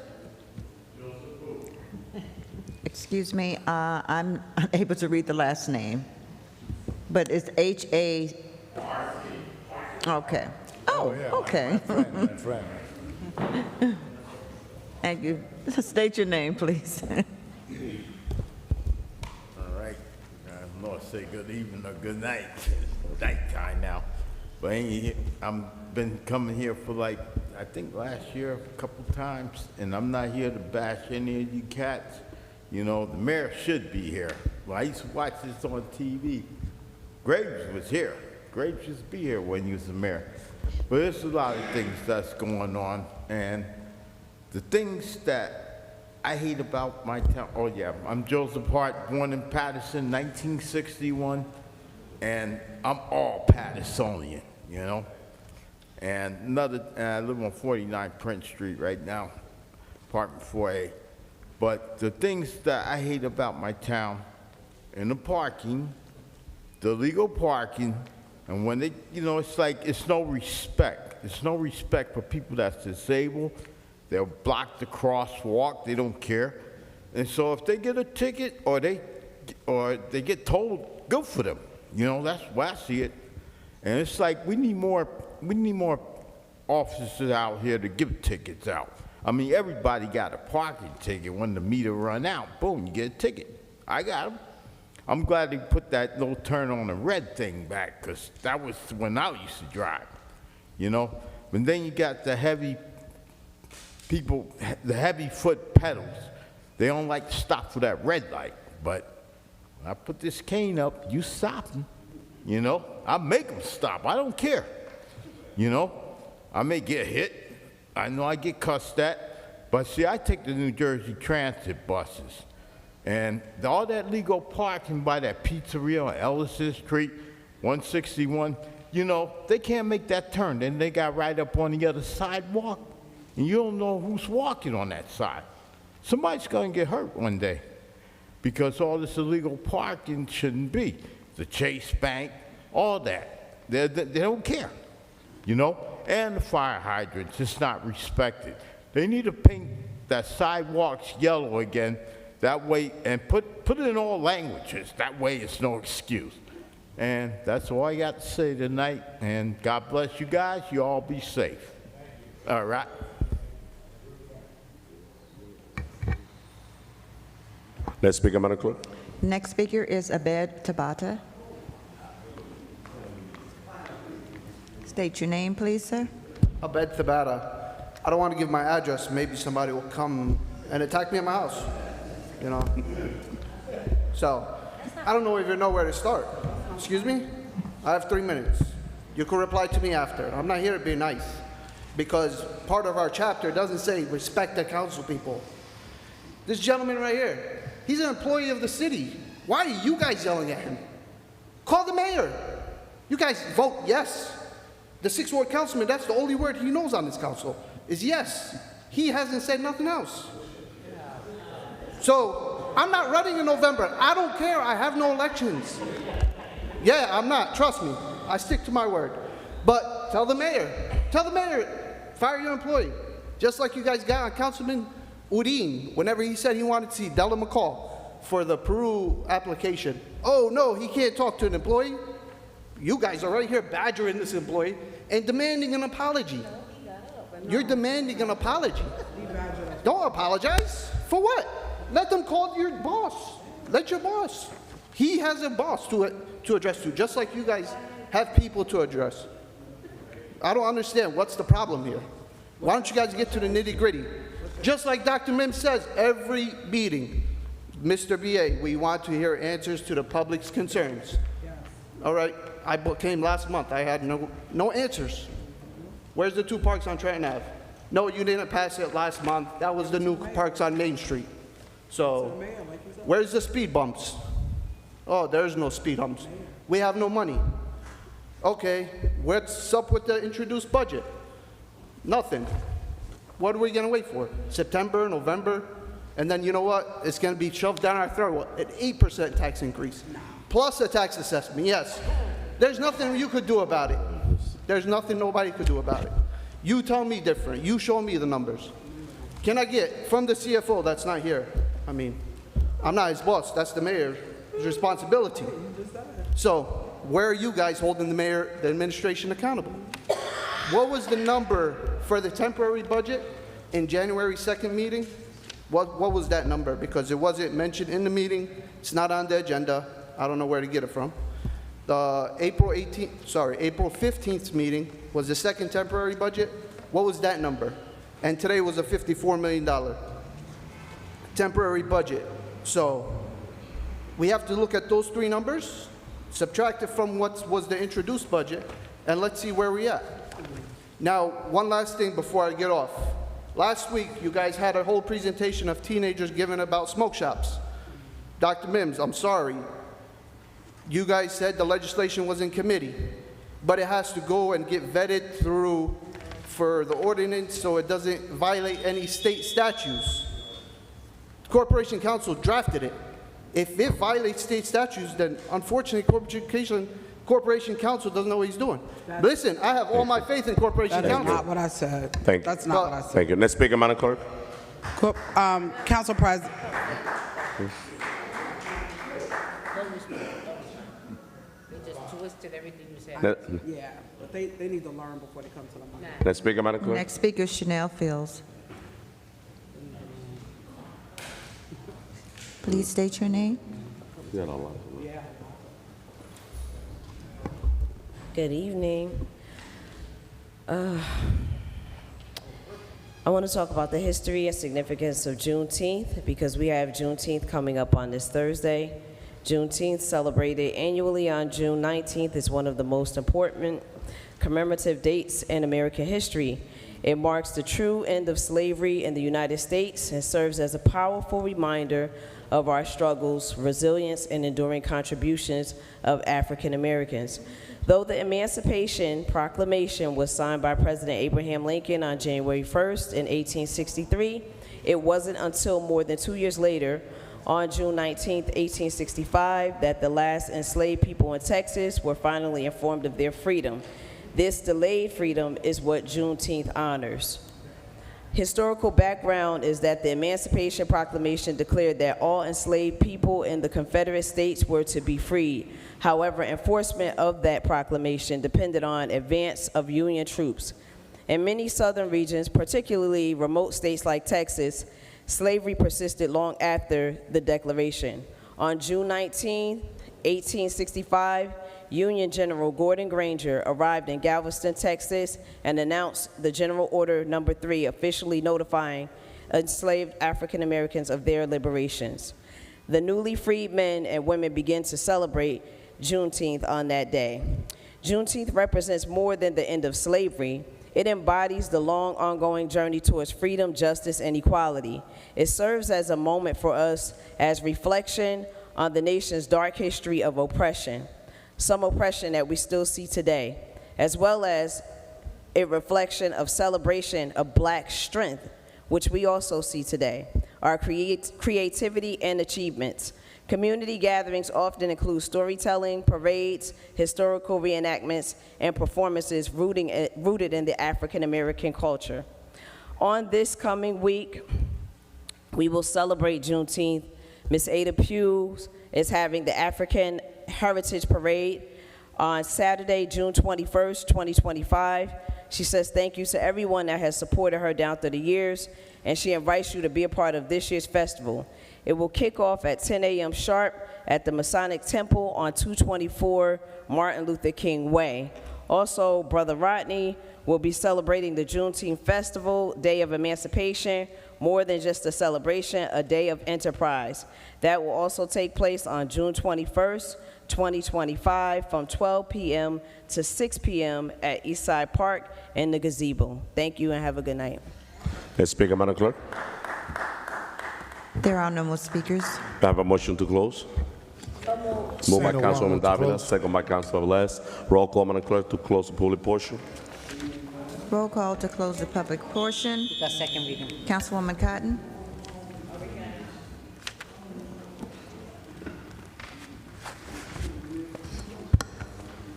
Excuse me, I'm unable to read the last name, but it's H-A. Okay. Oh, yeah, okay. My friend. Thank you. State your name, please. All right. I'm going to say good evening or good night. It's nighttime now. But I've been coming here for like, I think last year a couple times, and I'm not here to bash any of you cats. You know, the mayor should be here. Well, I used to watch this on TV. Graves was here. Graves used to be here when he was the mayor. But there's a lot of things that's going on, and the things that I hate about my town, oh yeah, I'm Joseph Hart, born in Paterson, 1961, and I'm all Patersonian, you know? And I live on 49 Prince Street right now, apartment 4A. But the things that I hate about my town, in the parking, the illegal parking, and when they, you know, it's like, it's no respect. It's no respect for people that's disabled. They'll block the crosswalk, they don't care. And so if they get a ticket or they get told, good for them. You know, that's why I see it. And it's like, we need more officers out here to give tickets out. I mean, everybody got a parking ticket. When the meter run out, boom, you get a ticket. I got them. I'm glad they put that little turn on the red thing back, because that was when I used to drive, you know? But then you got the heavy people, the heavy foot pedals. They don't like to stop for that red light. But when I put this cane up, you stop them, you know? I make them stop. I don't care, you know? I may get hit. I know I get cussed at, but see, I take the New Jersey Transit buses, and all that legal parking by that pizzeria on Ellison Street, 161, you know, they can't make that turn. Then they got right up on the other sidewalk, and you don't know who's walking on that side. Somebody's gonna get hurt one day, because all this illegal parking shouldn't be. The Chase Bank, all that, they don't care, you know? And the fire hydrants, it's not respected. They need to paint that sidewalks yellow again, that way, and put it in all languages. That way it's no excuse. And that's all I got to say tonight, and God bless you guys. You all be safe. All right. Next speaker, Madam Clerk. Next speaker is Abed Tabata. State your name, please, sir. Abed Tabata. I don't want to give my address. Maybe somebody will come and attack me at my house, you know? So, I don't even know where to start. Excuse me? I have 3 minutes. You can reply to me after. I'm not here to be nice, because part of our chapter doesn't say respect the council people. This gentleman right here, he's an employee of the city. Why are you guys yelling at him? Call the mayor. You guys vote yes. The 6th Ward councilman, that's the only word he knows on this council, is yes. He hasn't said nothing else. So, I'm not running in November. I don't care. I have no elections. Yeah, I'm not. Trust me. I stick to my word. But tell the mayor, fire your employee. Just like you guys got on Councilman Udine, whenever he said he wanted to see Della McCall for the Peru application. Oh, no, he can't talk to an employee. You guys are right here badgering this employee and demanding an apology. You're demanding an apology. Don't apologize. For what? Let them call your boss. Let your boss. He has a boss to address to, just like you guys have people to address. I don't understand. What's the problem here? Why don't you guys get to the nitty-gritty? Just like Dr. Mims says, every meeting, Mr. BA, we want to hear answers to the public's concerns. All right, I came last month. I had no answers. Where's the 2 parks on Trenton Ave? No, you didn't pass it last month. That was the new parks on Main Street. So, where's the speed bumps? Oh, there's no speed bumps. We have no money. Okay, what's up with the introduced budget? Nothing. What are we going to wait for? September, November? And then you know what? It's going to be shoved down our throat. An 8% tax increase. Plus a tax assessment, yes. There's nothing you could do about it. There's nothing nobody could do about it. You tell me different. You show me the numbers. Can I get from the CFO that's not here? I mean, I'm not his boss. That's the mayor's responsibility. So where are you guys holding the mayor, the administration accountable? What was the number for the temporary budget in January 2nd meeting? What was that number? Because it wasn't mentioned in the meeting. It's not on the agenda. I don't know where to get it from. The April 15th meeting was the second temporary budget. What was that number? And today was a $54 million temporary budget. So we have to look at those three numbers, subtract it from what was the introduced budget, and let's see where we're at. Now, one last thing before I get off. Last week, you guys had a whole presentation of teenagers giving about smoke shops. Dr. Mims, I'm sorry. You guys said the legislation was in committee, but it has to go and get vetted through for the ordinance so it doesn't violate any state statutes. The Corporation Council drafted it. If it violates state statutes, then unfortunately Corporation Council doesn't know what he's doing. Listen, I have all my faith in Corporation Council. That's not what I said. Thank you. That's not what I said. Thank you. Next speaker, Madam Clerk. Council President. Twisted everything you said. Yeah, but they need to learn before they come to the mic. Next speaker, Madam Clerk. Next speaker, Chanel Fields. Please state your name. Good evening. I want to talk about the history and significance of Juneteenth because we have Juneteenth coming up on this Thursday. Juneteenth, celebrated annually on June 19th, is one of the most important commemorative dates in American history. It marks the true end of slavery in the United States and serves as a powerful reminder of our struggles, resilience, and enduring contributions of African Americans. Though the Emancipation Proclamation was signed by President Abraham Lincoln on January 1st in 1863, it wasn't until more than 2 years later, on June 19, 1865, that the last enslaved people in Texas were finally informed of their freedom. This delayed freedom is what Juneteenth honors. Historical background is that the Emancipation Proclamation declared that all enslaved people in the Confederate States were to be freed. However, enforcement of that proclamation depended on advance of Union troops. In many southern regions, particularly remote states like Texas, slavery persisted long after the declaration. On June 19, 1865, Union General Gordon Granger arrived in Galveston, Texas, and announced the General Order No. 3, officially notifying enslaved African Americans of their liberations. The newly freed men and women began to celebrate Juneteenth on that day. Juneteenth represents more than the end of slavery. It embodies the long, ongoing journey towards freedom, justice, and equality. It serves as a moment for us as reflection on the nation's dark history of oppression, some oppression that we still see today, as well as a reflection of celebration of Black strength, which we also see today, our creativity and achievements. Community gatherings often include storytelling, parades, historical reenactments, and performances rooted in the African American culture. On this coming week, we will celebrate Juneteenth. Ms. Ada Pugh is having the African Heritage Parade on Saturday, June 21st, 2025. She says thank you to everyone that has supported her down through the years, and she invites you to be a part of this year's festival. It will kick off at 10 a.m. sharp at the Masonic Temple on 224 Martin Luther King Way. Also, Brother Rodney will be celebrating the Juneteenth Festival, Day of Emancipation, more than just a celebration, a day of enterprise. That will also take place on June 21st, 2025, from 12 p.m. to 6 p.m. at Eastside Park in the gazebo. Thank you and have a good night. Next speaker, Madam Clerk. There are no more speakers. I have a motion to close. Moved by Councilwoman Davila, second by Councilor Les. Roll call, Madam Clerk, to close the public portion. Roll call to close the public portion. Got second reading. Councilwoman Cotton?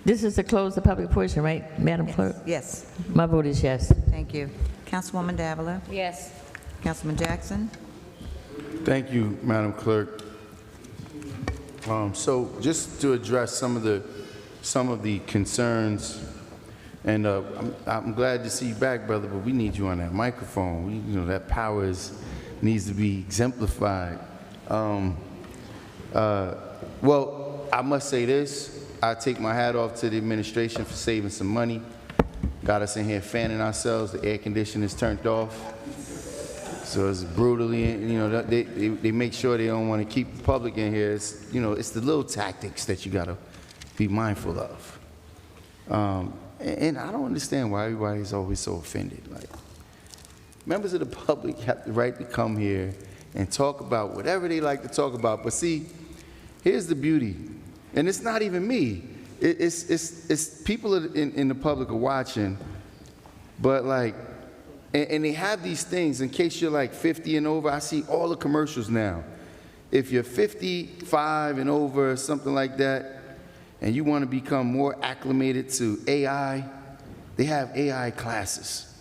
This is to close the public portion, right, Madam Clerk? Yes. My vote is yes. Thank you. Councilwoman Davila? Yes. Councilman Jackson? Thank you, Madam Clerk. So just to address some of the concerns, and I'm glad to see you back, brother, but we need you on that microphone. That power needs to be exemplified. Well, I must say this. I take my hat off to the administration for saving some money. Got us in here fanning ourselves. The air conditioner's turned off. So it's brutally, they make sure they don't want to keep the public in here. It's the little tactics that you got to be mindful of. And I don't understand why everybody's always so offended. Like, members of the public have the right to come here and talk about whatever they like to talk about. But see, here's the beauty. And it's not even me. It's people in the public are watching, but like, and they have these things in case you're like 50 and over. I see all the commercials now. If you're 55 and over, something like that, and you want to become more acclimated to AI, they have AI classes.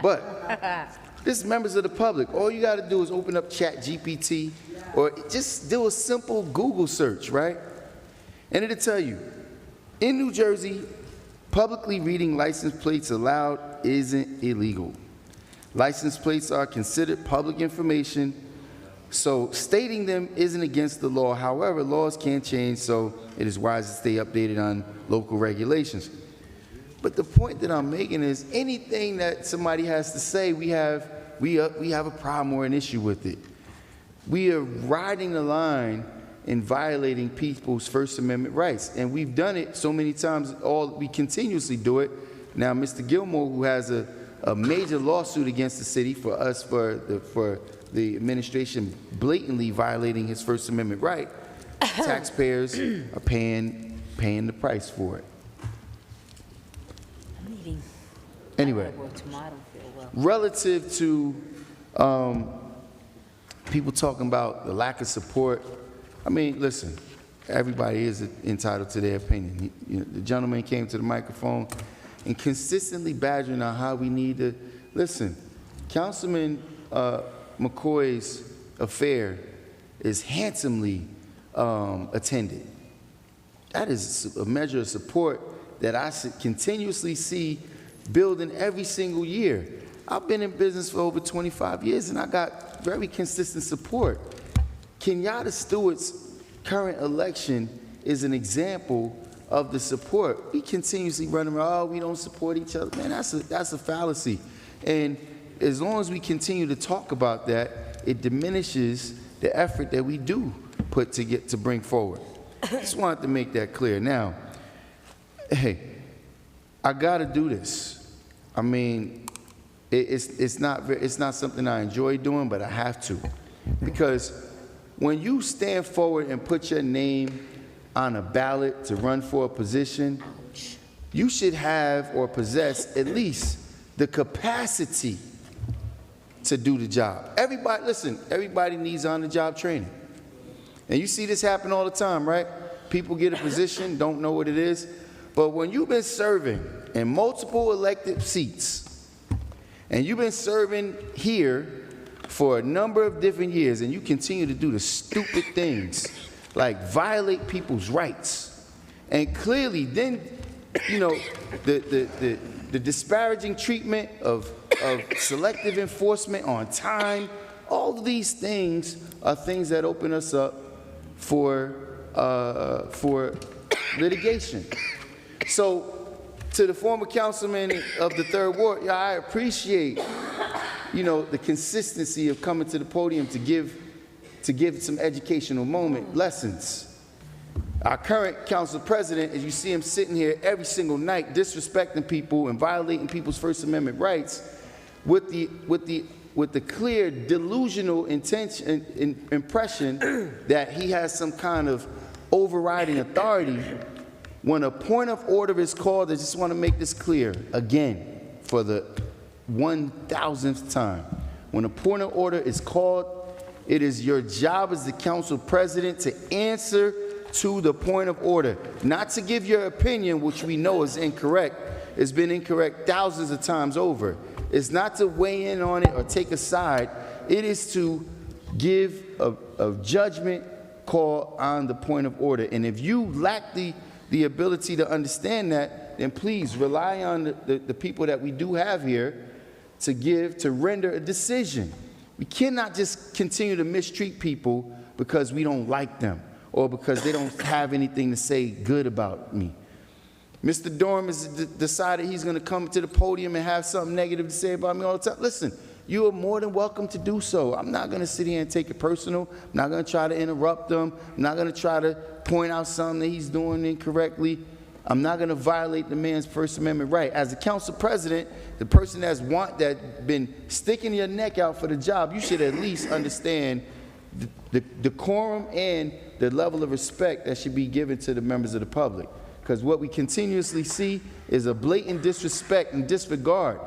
But this is members of the public. All you got to do is open up ChatGPT or just do a simple Google search, right? And it'll tell you, in New Jersey, publicly reading license plates aloud isn't illegal. License plates are considered public information, so stating them isn't against the law. However, laws can change, so it is wise to stay updated on local regulations. But the point that I'm making is anything that somebody has to say, we have a problem or an issue with it. We are riding the line in violating people's First Amendment rights. And we've done it so many times, we continuously do it. Now, Mr. Gilmore, who has a major lawsuit against the city for the administration blatantly violating his First Amendment right, taxpayers are paying the price for it. Anyway, relative to people talking about the lack of support, I mean, listen, everybody is entitled to their opinion. The gentleman came to the microphone and consistently badgering on how we need to, listen, Councilman McCoy's affair is handsomely attended. That is a measure of support that I continuously see building every single year. I've been in business for over 25 years and I got very consistent support. Kenyatta Stewart's current election is an example of the support. We continuously run around, oh, we don't support each other. Man, that's a fallacy. And as long as we continue to talk about that, it diminishes the effort that we do put to bring forward. I just wanted to make that clear. Now, hey, I got to do this. I mean, it's not something I enjoy doing, but I have to, because when you stand forward and put your name on a ballot to run for a position, you should have or possess at least the capacity to do the job. Everybody, listen, everybody needs on-the-job training. And you see this happen all the time, right? People get a position, don't know what it is. But when you've been serving in multiple elected seats, and you've been serving here for a number of different years, and you continue to do the stupid things like violate people's rights, and clearly then, the disparaging treatment of selective enforcement on time, all of these things are things that open us up for litigation. So, to the former councilman of the 3rd Ward, I appreciate, the consistency of coming to the podium to give some educational lessons. Our current council president, as you see him sitting here every single night, disrespecting people and violating people's First Amendment rights, with the clear delusional impression that he has some kind of overriding authority. When a point of order is called, I just want to make this clear again for the 1,000th time. When a point of order is called, it is your job as the council president to answer to the point of order, not to give your opinion, which we know is incorrect. It's been incorrect thousands of times over. It's not to weigh in on it or take a side. It is to give a judgment call on the point of order. And if you lack the ability to understand that, then please rely on the people that we do have here to render a decision. We cannot just continue to mistreat people because we don't like them or because they don't have anything to say good about me. Mr. Durham has decided he's going to come to the podium and have something negative to say about me all the time. Listen, you are more than welcome to do so. I'm not going to sit here and take it personal. I'm not going to try to interrupt him. I'm not going to try to point out something that he's doing incorrectly. I'm not going to violate the man's First Amendment right. As the council president, the person that's been sticking your neck out for the job, you should at least understand the decorum and the level of respect that should be given to the members of the public. Because what we continuously see is a blatant disrespect and disregard.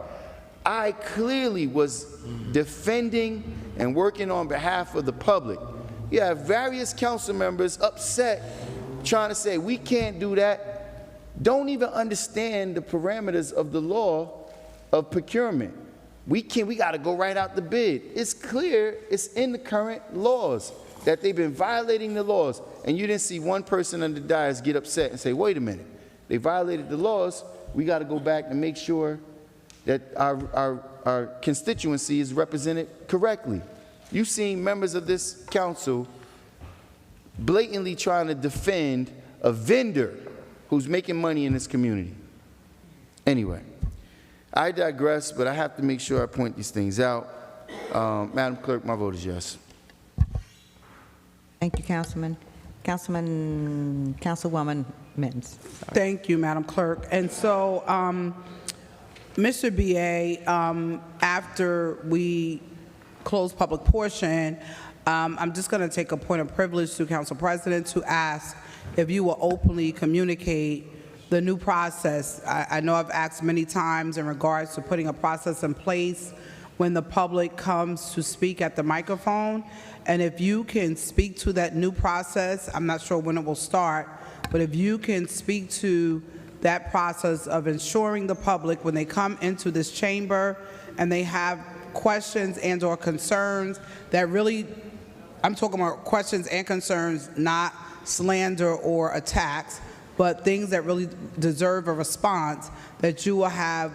I clearly was defending and working on behalf of the public. You have various council members upset, trying to say, we can't do that. Don't even understand the parameters of the law of procurement. We got to go right out the bid. It's clear, it's in the current laws that they've been violating the laws. And you didn't see one person on the dais get upset and say, wait a minute, they violated the laws. We got to go back and make sure that our constituency is represented correctly. You've seen members of this council blatantly trying to defend a vendor who's making money in this community. Anyway, I digress, but I have to make sure I point these things out. Madam Clerk, my vote is yes. Thank you, Councilwoman Mims. Thank you, Madam Clerk. And so, Mr. B.A., after we close public portion, I'm just going to take a point of privilege to Council President to ask if you will openly communicate the new process. I know I've asked many times in regards to putting a process in place when the public comes to speak at the microphone. And if you can speak to that new process, I'm not sure when it will start, but if you can speak to that process of ensuring the public when they come into this chamber and they have questions and or concerns that really, I'm talking about questions and concerns, not slander or attacks, but things that really deserve a response, that you will have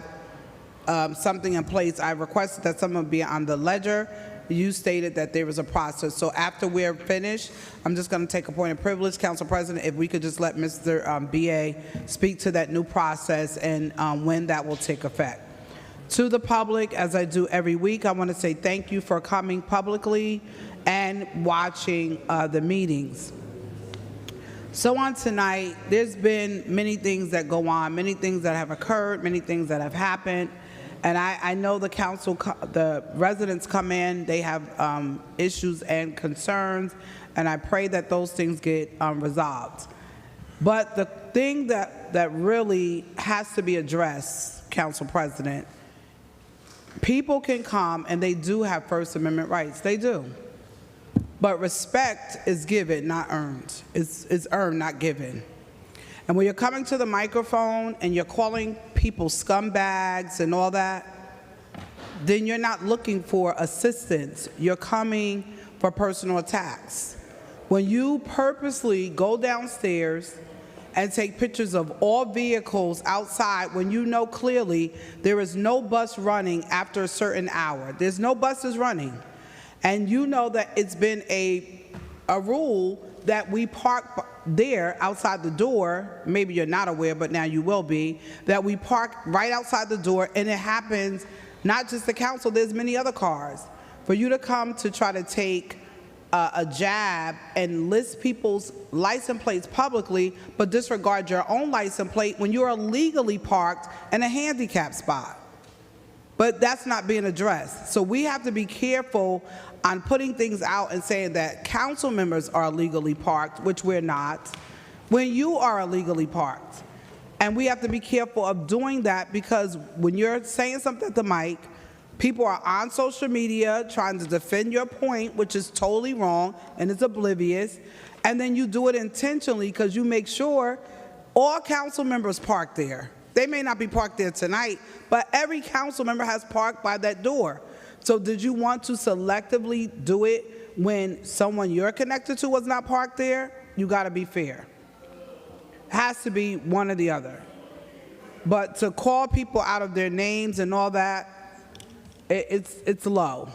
something in place. I requested that someone be on the ledger. You stated that there was a process. So after we're finished, I'm just going to take a point of privilege, Council President, if we could just let Mr. B.A. speak to that new process and when that will take effect. To the public, as I do every week, I want to say thank you for coming publicly and watching the meetings. So on tonight, there's been many things that go on, many things that have occurred, many things that have happened. And I know the council, the residents come in, they have issues and concerns, and I pray that those things get resolved. But the thing that really has to be addressed, Council President, people can come and they do have First Amendment rights, they do. But respect is given, not earned. It's earned, not given. And when you're coming to the microphone and you're calling people scumbags and all that, then you're not looking for assistance. You're coming for personal attacks. When you purposely go downstairs and take pictures of all vehicles outside when you know clearly there is no bus running after a certain hour, there's no buses running, and you know that it's been a rule that we park there outside the door, maybe you're not aware, but now you will be, that we park right outside the door, and it happens, not just the council, there's many other cars. For you to come to try to take a jab and list people's license plates publicly, but disregard your own license plate when you are legally parked in a handicap spot. But that's not being addressed. So we have to be careful on putting things out and saying that council members are illegally parked, which we're not, when you are illegally parked. And we have to be careful of doing that, because when you're saying something at the mic, people are on social media trying to defend your point, which is totally wrong and is oblivious. And then you do it intentionally because you make sure all council members park there. They may not be parked there tonight, but every council member has parked by that door. So did you want to selectively do it when someone you're connected to was not parked there? You got to be fair. Has to be one or the other. But to call people out of their names and all that, it's low.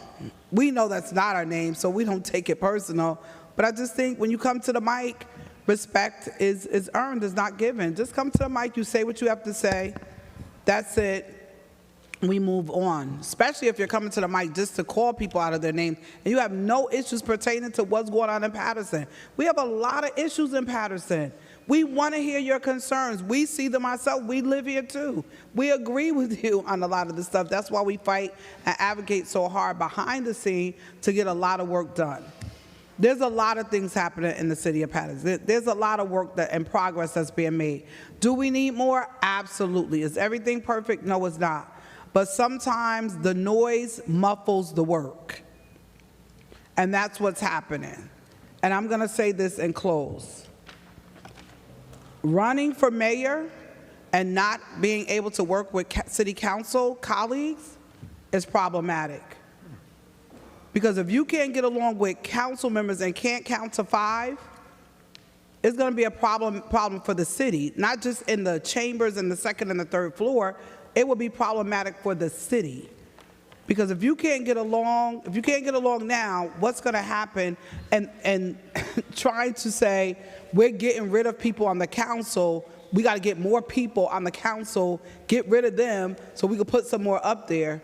We know that's not our name, so we don't take it personal. But I just think when you come to the mic, respect is earned, is not given. Just come to the mic, you say what you have to say. That's it. We move on. Especially if you're coming to the mic just to call people out of their names and you have no issues pertaining to what's going on in Paterson. We have a lot of issues in Paterson. We want to hear your concerns. We see them ourselves. We live here too. We agree with you on a lot of the stuff. That's why we fight and advocate so hard behind the scene to get a lot of work done. There's a lot of things happening in the city of Paterson. There's a lot of work and progress that's being made. Do we need more? Absolutely. Is everything perfect? No, it's not. But sometimes the noise muffles the work. And that's what's happening. And I'm going to say this and close. Running for mayor and not being able to work with city council colleagues is problematic. Because if you can't get along with council members and can't count to 5, it's going to be a problem for the city, not just in the chambers and the second and the third floor. It will be problematic for the city. Because if you can't get along, now, what's going to happen? And trying to say we're getting rid of people on the council, we got to get more people on the council, get rid of them so we can put some more up there.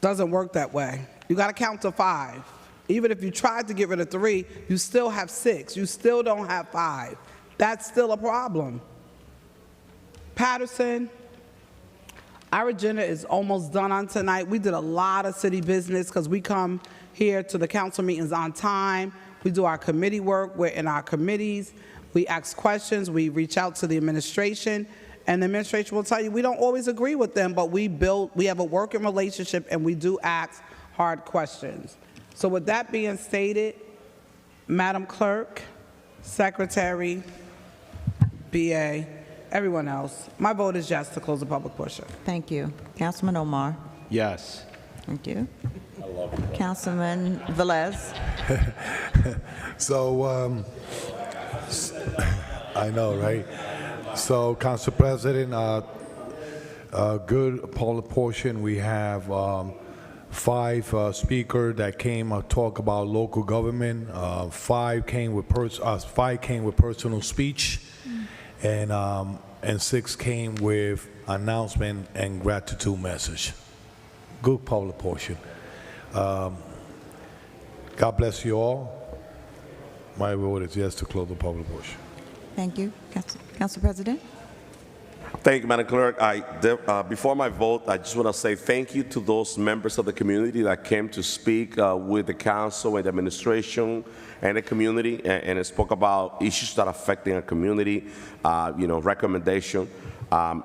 Doesn't work that way. You got to count to 5. Even if you tried to get rid of 3, you still have 6. You still don't have 5. That's still a problem. Paterson, our agenda is almost done on tonight. We did a lot of city business because we come here to the council meetings on time. We do our committee work. We're in our committees. We ask questions. We reach out to the administration. And the administration will tell you we don't always agree with them, but we have a working relationship and we do ask hard questions. So with that being stated, Madam Clerk, Secretary, BA, everyone else, my vote is yes to close the public portion. Thank you. Councilman Omar. Yes. Thank you. Councilman Velez. So, I know, right? So, Council President, good public portion. We have 5 speakers that came talk about local government. 5 came with personal speech, and 6 came with announcement and gratitude message. Good public portion. God bless you all. My vote is yes to close the public portion. Thank you. Council President. Thank you, Madam Clerk. Before my vote, I just want to say thank you to those members of the community that came to speak with the council and the administration and the community and spoke about issues that are affecting our community, recommendation.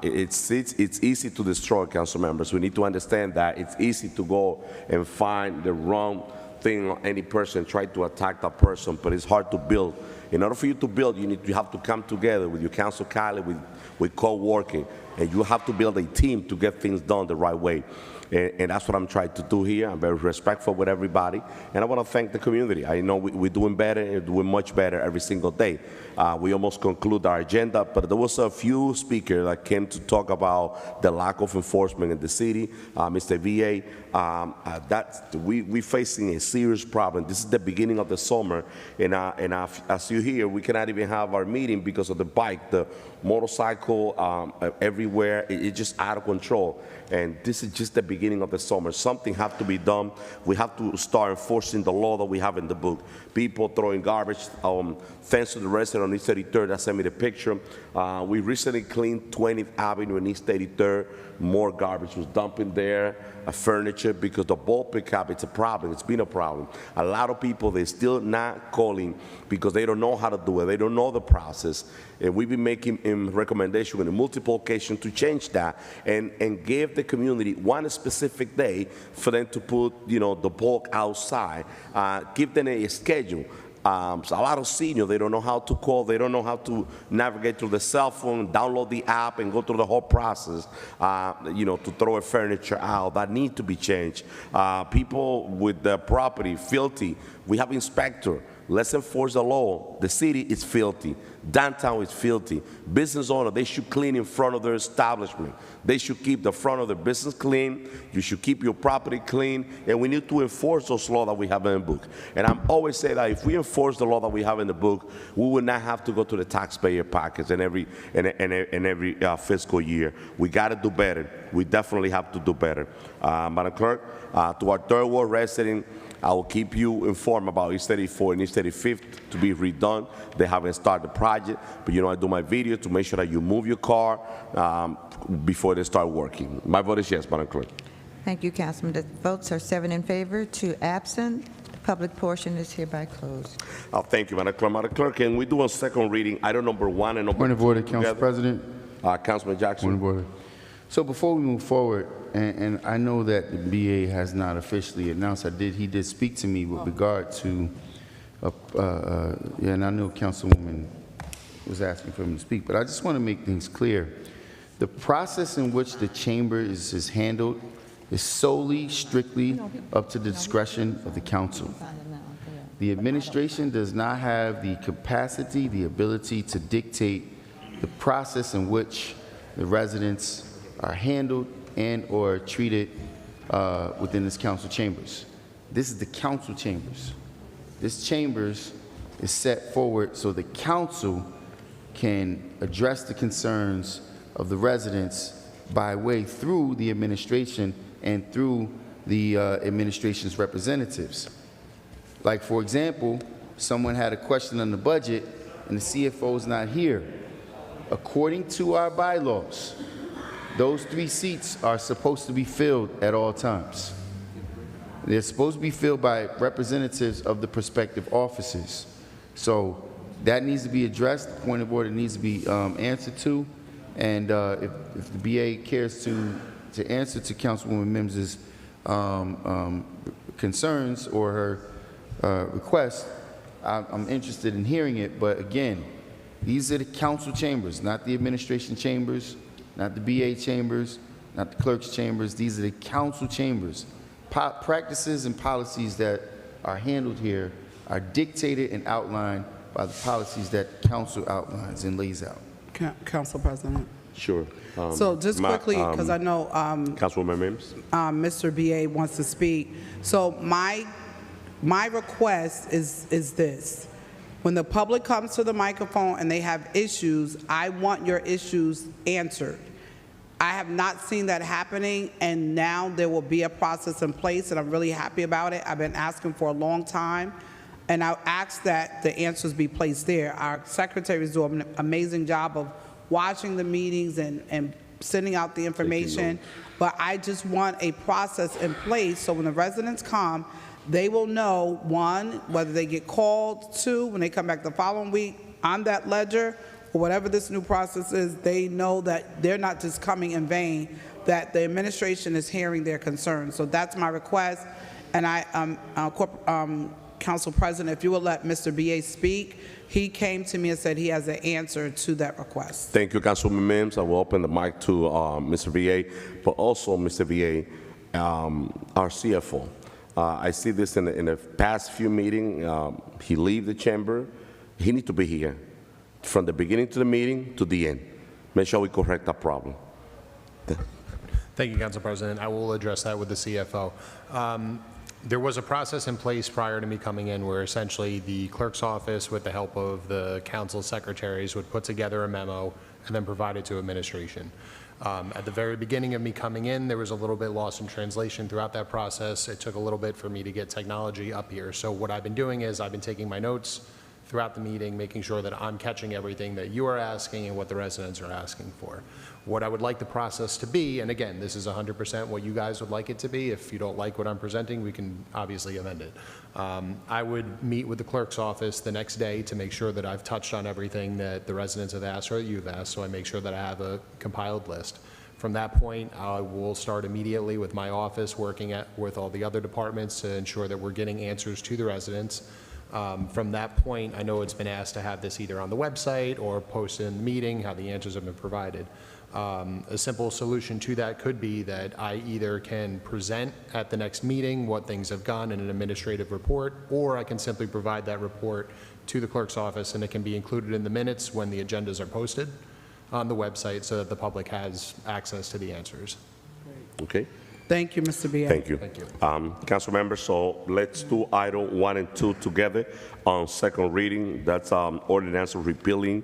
It's easy to destroy, council members. We need to understand that it's easy to go and find the wrong thing on any person, try to attack that person, but it's hard to build. In order for you to build, you have to come together with your council colleague, with co-working, and you have to build a team to get things done the right way. And that's what I'm trying to do here. I'm very respectful with everybody, and I want to thank the community. I know we're doing better and doing much better every single day. We almost conclude our agenda, but there was a few speakers that came to talk about the lack of enforcement in the city. Mr. VA, we're facing a serious problem. This is the beginning of the summer, and as you hear, we cannot even have our meeting because of the bike, the motorcycle everywhere. It's just out of control. and this is just the beginning of the summer. Something has to be done. We have to start enforcing the law that we have in the book. People throwing garbage. Thanks to the resident on East 33rd that sent me the picture. We recently cleaned 20th Avenue and East 33rd. More garbage was dumping there, furniture, because the ball pickup, it's a problem. It's been a problem. A lot of people, they're still not calling because they don't know how to do it. They don't know the process. And we've been making recommendations on multiple occasions to change that and give the community one specific day for them to put, the bulk outside. Give them a schedule. So a lot of seniors, they don't know how to call, they don't know how to navigate through the cell phone, download the app, and go through the whole process, to throw a furniture out. That need to be changed. People with the property, filthy. We have inspector. Let's enforce the law. The city is filthy. Downtown is filthy. Business owner, they should clean in front of their establishment. They should keep the front of their business clean. You should keep your property clean. And we need to enforce those laws that we have in the book. And I'm always say that if we enforce the law that we have in the book, we will not have to go to the taxpayer pockets in every fiscal year. We got to do better. We definitely have to do better. Madam Clerk, to our third ward resident, I will keep you informed about East 34 and East 35th to be redone. They haven't started the project, but I do my video to make sure that you move your car before they start working. My vote is yes, Madam Clerk. Thank you, Councilman. The votes are 7 in favor, 2 absent. The public portion is hereby closed. Thank you, Madam Clerk. Madam Clerk, can we do a second reading, item number 1 and number 2? Point of order, Council President. Councilman Jackson. Point of order. So before we move forward, and I know that the BA has not officially announced, he did speak to me with regard to, and I know Councilwoman was asking for him to speak, but I just want to make things clear. The process in which the chamber is handled is solely, strictly up to the discretion of the council. The administration does not have the capacity, the ability to dictate the process in which the residents are handled and or treated within this council chambers. This is the council chambers. This chambers is set forward so the council can address the concerns of the residents by way through the administration and through the administration's representatives. Like, for example, someone had a question on the budget and the CFO is not here. According to our bylaws, those 3 seats are supposed to be filled at all times. They're supposed to be filled by representatives of the prospective offices. So that needs to be addressed. The point of order needs to be answered to. And if the BA cares to answer to Councilwoman Mims's concerns or her request, I'm interested in hearing it. But again, these are the council chambers, not the administration chambers, not the BA chambers, not the clerk's chambers. These are the council chambers. Practices and policies that are handled here are dictated and outlined by the policies that council outlines and lays out. Council President. Sure. So just quickly, because I know Councilwoman Mims. Mr. BA wants to speak. So my request is this. When the public comes to the microphone and they have issues, I want your issues answered. I have not seen that happening, and now there will be a process in place, and I'm really happy about it. I've been asking for a long time, and I ask that the answers be placed there. Our secretaries do an amazing job of watching the meetings and sending out the information, but I just want a process in place so when the residents come, they will know, 1, whether they get called, 2, when they come back the following week on that ledger, or whatever this new process is, they know that they're not just coming in vain, that the administration is hearing their concerns. So that's my request. And Council President, if you will let Mr. BA speak, he came to me and said he has an answer to that request. Thank you, Councilwoman Mims. I will open the mic to Mr. VA, but also Mr. VA, our CFO. I see this in the past few meetings. He leave the chamber. He need to be here from the beginning to the meeting to the end. Make sure we correct that problem. Thank you, Council President. I will address that with the CFO. There was a process in place prior to me coming in where essentially the clerk's office, with the help of the council secretaries, would put together a memo and then provide it to administration. At the very beginning of me coming in, there was a little bit lost in translation throughout that process. It took a little bit for me to get technology up here. So what I've been doing is I've been taking my notes throughout the meeting, making sure that I'm catching everything that you are asking and what the residents are asking for. What I would like the process to be, and again, this is 100% what you guys would like it to be. If you don't like what I'm presenting, we can obviously amend it. I would meet with the clerk's office the next day to make sure that I've touched on everything that the residents have asked or you've asked, so I make sure that I have a compiled list. From that point, I will start immediately with my office working with all the other departments to ensure that we're getting answers to the residents. From that point, I know it's been asked to have this either on the website or posted in the meeting, how the answers have been provided. A simple solution to that could be that I either can present at the next meeting what things have gone in an administrative report, or I can simply provide that report to the clerk's office and it can be included in the minutes when the agendas are posted on the website so that the public has access to the answers. Okay. Thank you, Mr. Bier. Thank you. Council members, so let's do item 1 and 2 together on second reading. That's ordinance repealing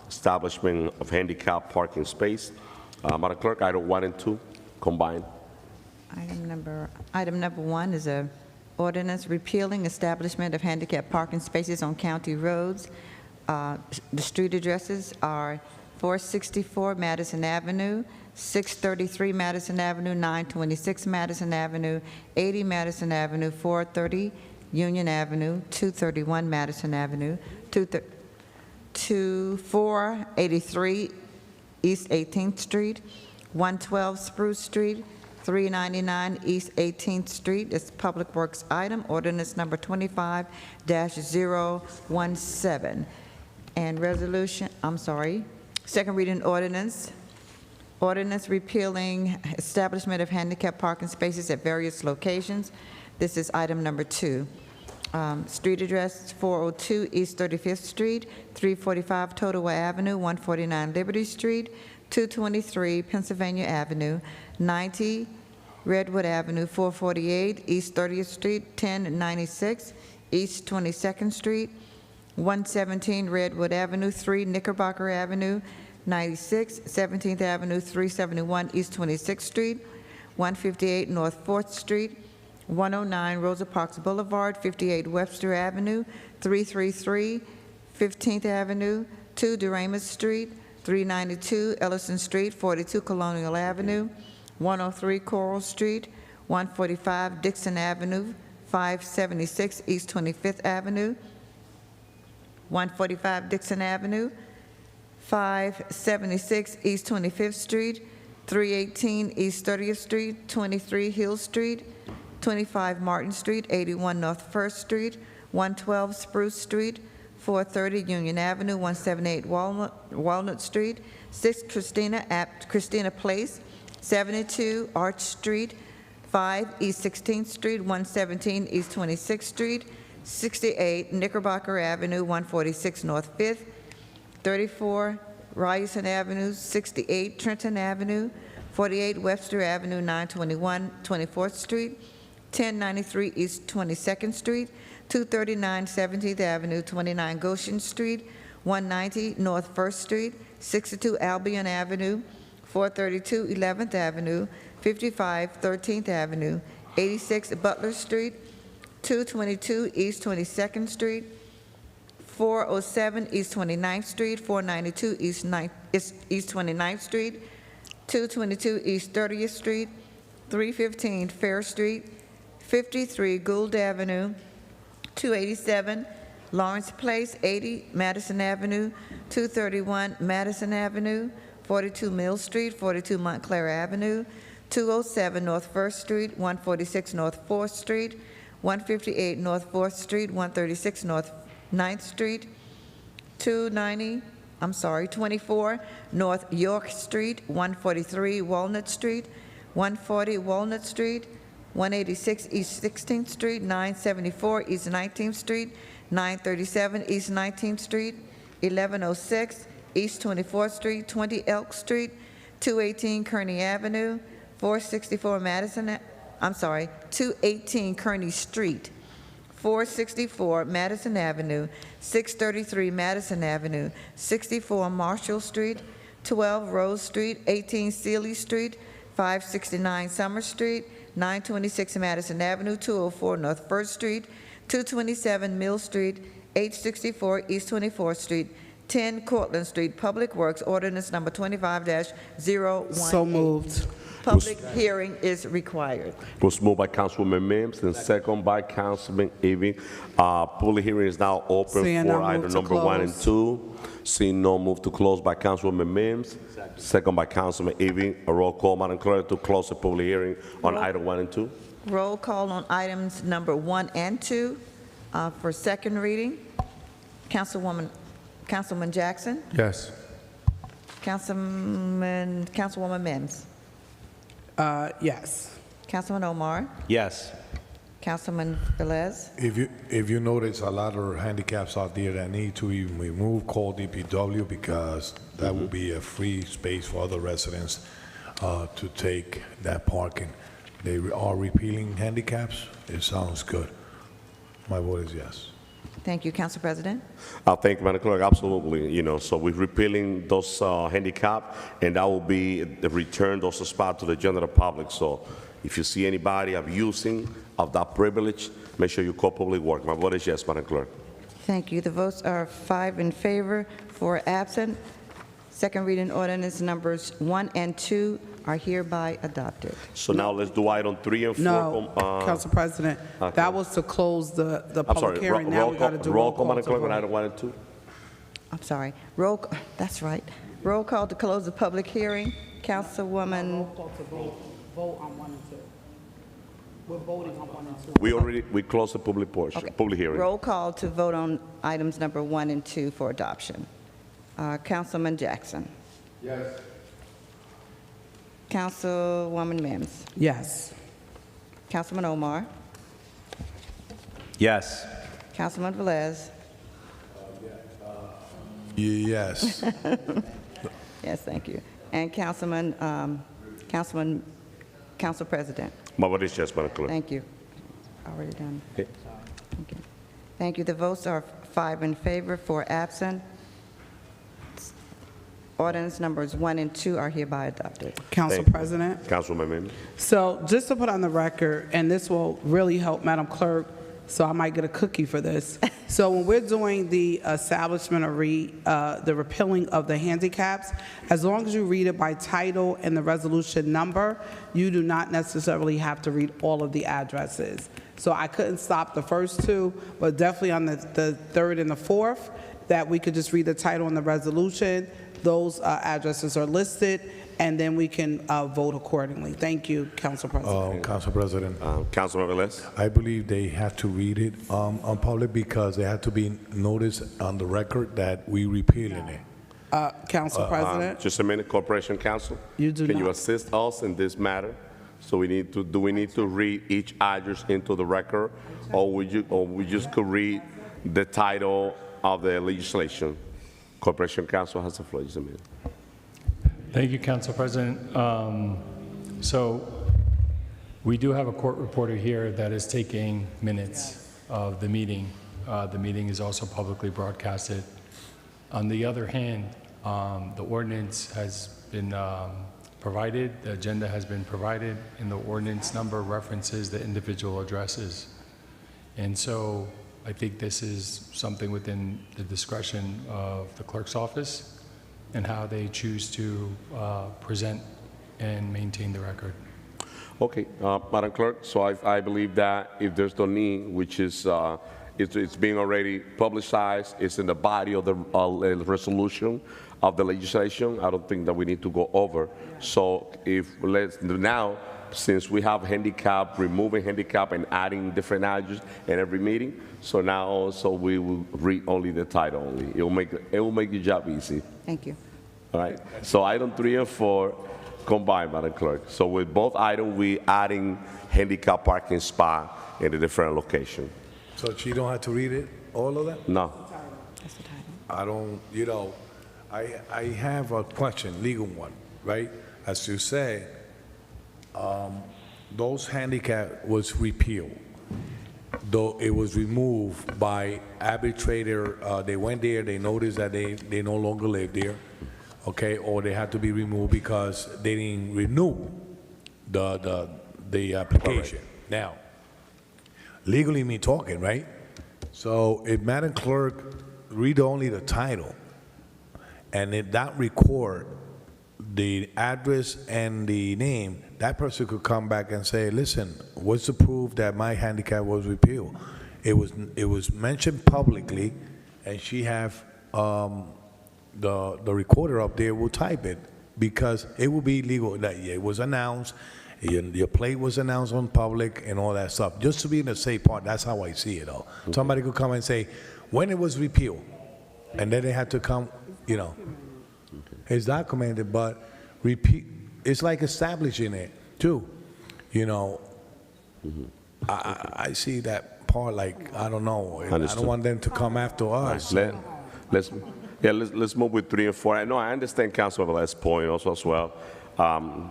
establishment of handicap parking space. Madam Clerk, item 1 and 2 combined. Item number 1 is a ordinance repealing establishment of handicap parking spaces on county roads. The street addresses are 464 Madison Avenue, 633 Madison Avenue, 926 Madison Avenue, 80 Madison Avenue, 430 Union Avenue, 231 Madison Avenue, 483 East 18th Street, 112 Spruce Street, 399 East 18th Street. It's Public Works item, ordinance number 25-017. And second reading ordinance. Ordinance repealing establishment of handicap parking spaces at various locations. This is item number 2. Street address 402 East 35th Street, 345 Totowa Avenue, 149 Liberty Street, 223 Pennsylvania Avenue, 90 Redwood Avenue, 448 East 30th Street, 1096 East 22nd Street, 117 Redwood Avenue, 3 Knickerbocker Avenue, 96 17th Avenue, 371 East 26th Street, 158 North 4th Street, 109 Rosa Parks Boulevard, 58 Webster Avenue, 333 15th Avenue, 2 Duramus Street, 392 Ellison Street, 42 Colonial Avenue, 103 Coral Street, 145 Dixon Avenue, 576 East 25th Avenue, 145 Dixon Avenue, 576 East 25th Street, 318 East 30th Street, 23 Hill Street, 25 Martin Street, 81 North 1st Street, 112 Spruce Street, 430 Union Avenue, 178 Walnut Street, 6 Christina Place, 72 Arch Street, 5 East 16th Street, 117 East 26th Street, 68 Knickerbocker Avenue, 146 North 5th, 34 Ryerson Avenue, 68 Trenton Avenue, 48 Webster Avenue, 921 24th Street, 1093 East 22nd Street, 239 17th Avenue, 29 Goshen Street, 190 North 1st Street, 62 Albion Avenue, 432 11th Avenue, 55 13th Avenue, 86 Butler Street, 222 East 22nd Street, 407 East 29th Street, 492 East 29th Street, 222 East 30th Street, 315 Fair Street, 53 Gould Avenue, 287 Lawrence Place, 80 Madison Avenue, 231 Madison Avenue, 42 Mill Street, 42 Montclair Avenue, 207 North 1st Street, 146 North 4th Street, 158 North 4th Street, 136 North 9th Street, 24 North York Street, 143 Walnut Street, 140 Walnut Street, 186 East 16th Street, 974 East 19th Street, 937 East 19th Street, 1106 East 24th Street, 20 Elk Street, 218 Kearny Avenue, 218 Kearny Street, 464 Madison Avenue, 633 Madison Avenue, 64 Marshall Street, 12 Rose Street, 18 Sealy Street, 569 Summer Street, 926 Madison Avenue, 204 North First Street, 227 Mill Street, 864 East 24th Street, 10 Cortlandt Street, Public Works, ordinance number 25-018. So moved. Public hearing is required. It was moved by Councilwoman Mims and second by Councilman Evie. Public hearing is now open Seeing for none, item move to number 1 and close. 2. Seeing no, move to close by Councilwoman Mims, second by Councilman Evie. A roll call, Madam Clerk, to close the public hearing on item 1 and 2. Roll call on items number 1 and 2 for second reading. Councilman Jackson. Yes. Councilwoman Mims. Yes. Councilman Omar. Yes. Councilman Velez. If you notice a lot of handicaps out there that need to be removed, call DPW because that will be a free space for other residents to take that parking. They are repealing handicaps. It sounds good. My vote is yes. Thank you, Council President. Thank you, Madam Clerk. Absolutely. So we're repealing those handicap, and that will be the return those spots to the general public. So if you see anybody abusing of that privilege, make sure you call Public Works. My vote is yes, Madam Clerk. Thank you. The votes are 5 in favor, 4 absent. Second reading ordinance numbers 1 and 2 are hereby adopted. So now let's do item 3 and 4. No, Council President, okay. that was to close the I'm public sorry. hearing. Now we got to do Roll call, Madam to Clerk, on vote. item 1 and 2. I'm sorry. That's right. Roll call to close the public hearing. Councilwoman. Vote on 1 and 2. We're voting on 1 and 2. We closed the public portion, public hearing. Roll call to vote on items number 1 and 2 for adoption. Councilman Jackson. Yes. Councilwoman Mims. Yes. Councilman Omar. Yes. Councilman Velez. Yes. Yes, thank you. And Council President. My vote is yes, Madam Clerk. Thank you. Already done. Okay. Thank you. Thank you. The votes are 5 in favor, 4 absent. Ordinance numbers 1 and 2 are hereby adopted. Council Thank you. President. Councilwoman Mims. So just to put on the record, and this will really help Madam Clerk, so I might get a cookie for this. So when we're doing the establishment or the repealing of the handicaps, as long as you read it by title and the resolution number, you do not necessarily have to read all of the addresses. So I couldn't stop the first 2, but definitely on the 3rd and the 4th, that we could just read the title and the resolution. Those addresses are listed, and then we can vote accordingly. Thank you, Council President. Council President. Councilman Velez. I believe they have to read it on public because they have to be noticed on the record that we repealing it. Council President. Just a minute, Corporation Counsel. You do Can you not. assist us in this matter? So do we need to read each address into the record, or we just could read the title of the legislation? Corporation Counsel has the floor. Just a minute. Thank you, Council President. So we do have a court reporter here that is taking minutes of the meeting. The meeting is also publicly broadcasted. On the other hand, the ordinance has been provided, the agenda has been provided, and the ordinance number references the individual addresses. And so I think this is something within the discretion of the clerk's office and how they choose to present and maintain the record. Okay, Madam Clerk, so I believe that if there's no need, which is it's being already publicized, it's in the body of the resolution of the legislation, I don't think that we need to go over. So since we have handicap, removing handicap and adding different addresses in every meeting, so now also we will read only the title only. It will make your job easy. Thank you. All right. So item 3 and 4 combined, Madam Clerk. So with both items, we adding handicap parking spot in a different location. So she don't have to read it, all of that? No. I don't, I have a question, legal one, right? As you say, those handicap was repealed, though it was removed by arbitrator. They went there, they noticed that they no longer live there. okay, or they have to be removed because they didn't renew the application. Now, legally me talking, right? So if Madam Clerk read only the title and it not record the address and the name, that person could come back and say, listen, what's the proof that my handicap was repealed? It was mentioned publicly, and she have the recorder up there will type it, because it will be legal. That it was announced, your plate was announced on public and all that stuff, just to be in the safe part. That's how I see it, though. Somebody could come and say when it was repealed, and then they had to come, you know. It's documented, but repeat. It's like establishing it too, you know. I see that part like, I don't know. I don't want them to come after us. Let's move with 3 and 4. I know I understand Councilor Velez's point also as well.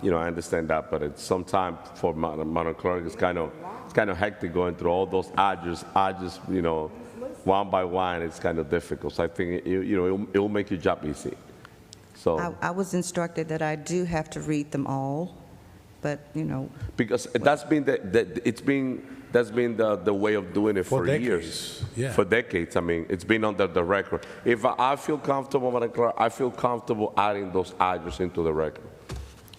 You know, I understand that, but it's sometimes for Madam Clerk, it's kind of hectic going through all those addresses, you know, one by one. It's kind of difficult. So I think it will make your job easy. So I was instructed that I do have to read them all, but you know. Because that's been the way of doing it for years. Yeah. For decades. I mean, it's been under the record. If I feel comfortable, Madam Clerk, I feel comfortable adding those addresses into the record.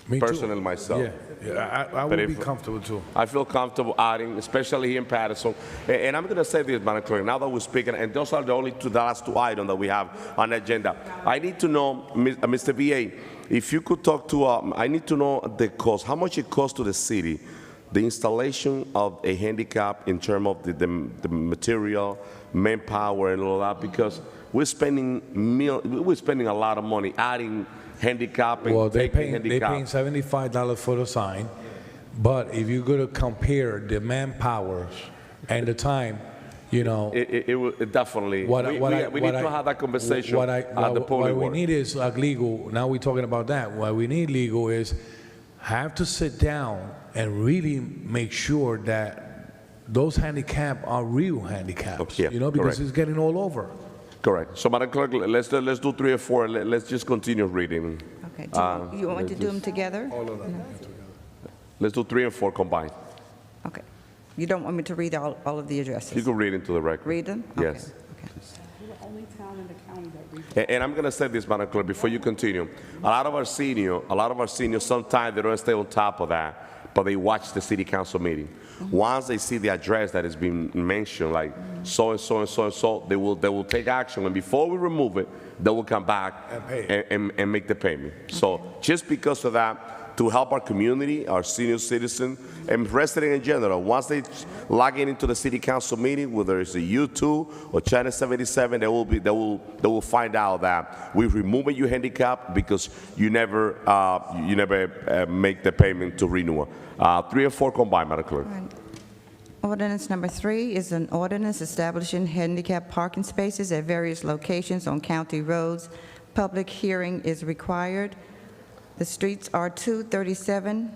Me too. Personally, myself. Yeah, I would be comfortable too. I feel comfortable adding, especially here in Paterson. And I'm going to say this, Madam Clerk, now that we're speaking, and those are the last two items that we have on the agenda. I need to know, Mr. VA, if you could talk to, I need to know the cost, how much it costs to the city, the installation of a handicap in terms of the material, manpower, and all that, because we're spending a lot of money adding handicapping. Well, they're paying $75 for the sign, but if you're going to compare the manpower and the time, you know, it definitely. We need to have that conversation at the polling What we need is like legal. Now we're talking about that. What we need legal is have to sit down and really make sure that those handicap are real handicaps. Yeah, you know, because correct. it's getting all over. Correct. So, Madam Clerk, let's do 3 or 4. Let's just continue reading. Okay. You want to do them together? All of them. No. Let's do 3 and 4 combined. Okay. You don't want me to read all of the addresses? You can read into the record. Read them? Yes. Okay. We're the only town in the county that reads. And I'm going to say this, Madam Clerk, before you continue. A lot of our seniors, sometimes they don't stay on top of that, but they watch the city council meeting. Once they see the address that is being mentioned, like so and so and so and so, they will take action. And before we remove it, they will come back and make the payment. So just because of that, to help our community, our senior citizens, and residents in general, once they log into the city council meeting, whether it's a YouTube or Channel 77, they will find out that we've removed your handicap because you never make the payment to renewal. 3 and 4 combined, Madam Clerk. Right. Ordinance number 3 is an ordinance establishing handicap parking spaces at various locations on county roads. Public hearing is required. The streets are 237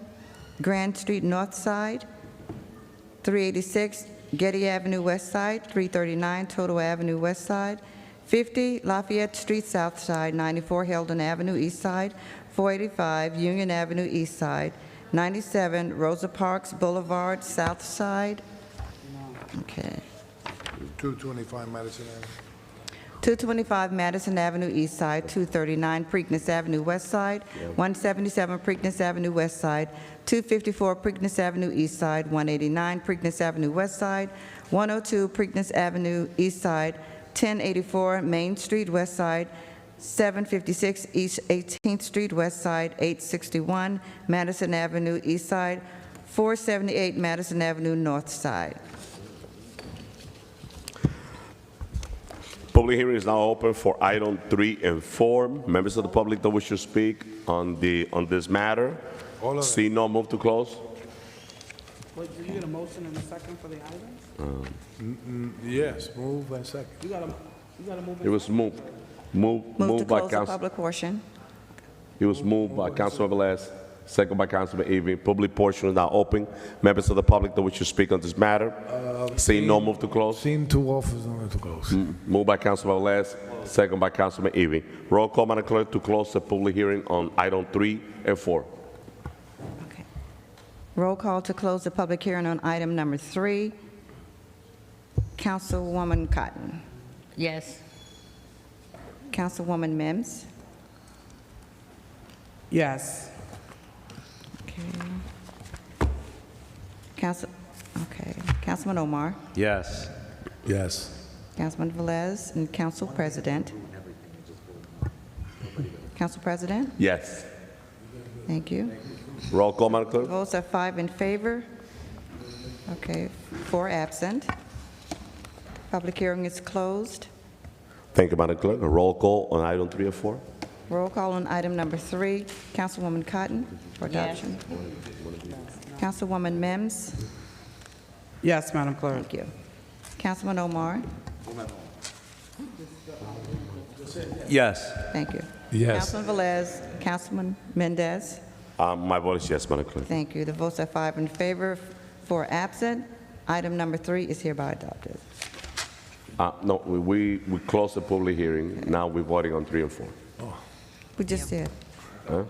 Grand Street North Side, 386 Getty Avenue West Side, 339 Total Avenue West Side, 50 Lafayette Street South Side, 94 Heldon Avenue East Side, 485 Union Avenue East Side, 97 Rosa Parks Boulevard South Side. Okay. 225 Madison Avenue. 225 Madison Avenue East Side, 239 Preakness Avenue West Side, 177 Preakness Avenue West Side, 254 Preakness Avenue East Side, 189 Preakness Avenue West Side, 102 Preakness Avenue East Side, 1084 Main Street West Side, 756 East 18th Street West Side, 861 Madison Avenue East Side, 478 Madison Avenue North Side. Public hearing is now open for item 3 and 4. Members of the public that wish to speak on this matter. See no, move to close. Wait, did you get a motion and a second for the items? Yes, move and second. You got to move it. It was moved. Move to by close the Council. public portion. It was moved by Councilor Velez, second by Councilman Evie. Public portion is now open. Members of the public that wish to speak on this matter. Seeing no, move to close. Seeing two offers, move to close. Moved by Councilman Velez, second by Councilman Evie. Roll call, Madam Clerk, to close the public hearing on item 3 and 4. Roll call to close the public hearing on item number 3. Councilwoman Cotton. Yes. Councilwoman Mims. Yes. Councilman Omar. Yes. Yes. Councilman Velez and Council President. Council President? Yes. Thank you. Roll call, Madam Clerk. Votes are 5 in favor. 4 absent. Public hearing is closed. Thank you, Madam Clerk. A roll call on item 3 and 4. Roll call on item number 3. Councilwoman Cotton for adoption. Councilwoman Mims. Yes, Madam Clerk. Thank you. Councilman Omar. Yes. Thank you. Yes. Councilman Velez. Councilman Mendez. My vote is yes, Madam Clerk. Thank you. The votes are 5 in favor, 4 absent. Item number 3 is hereby adopted. No, we closed the public hearing. Now we're voting on 3 and 4. We just did. Huh?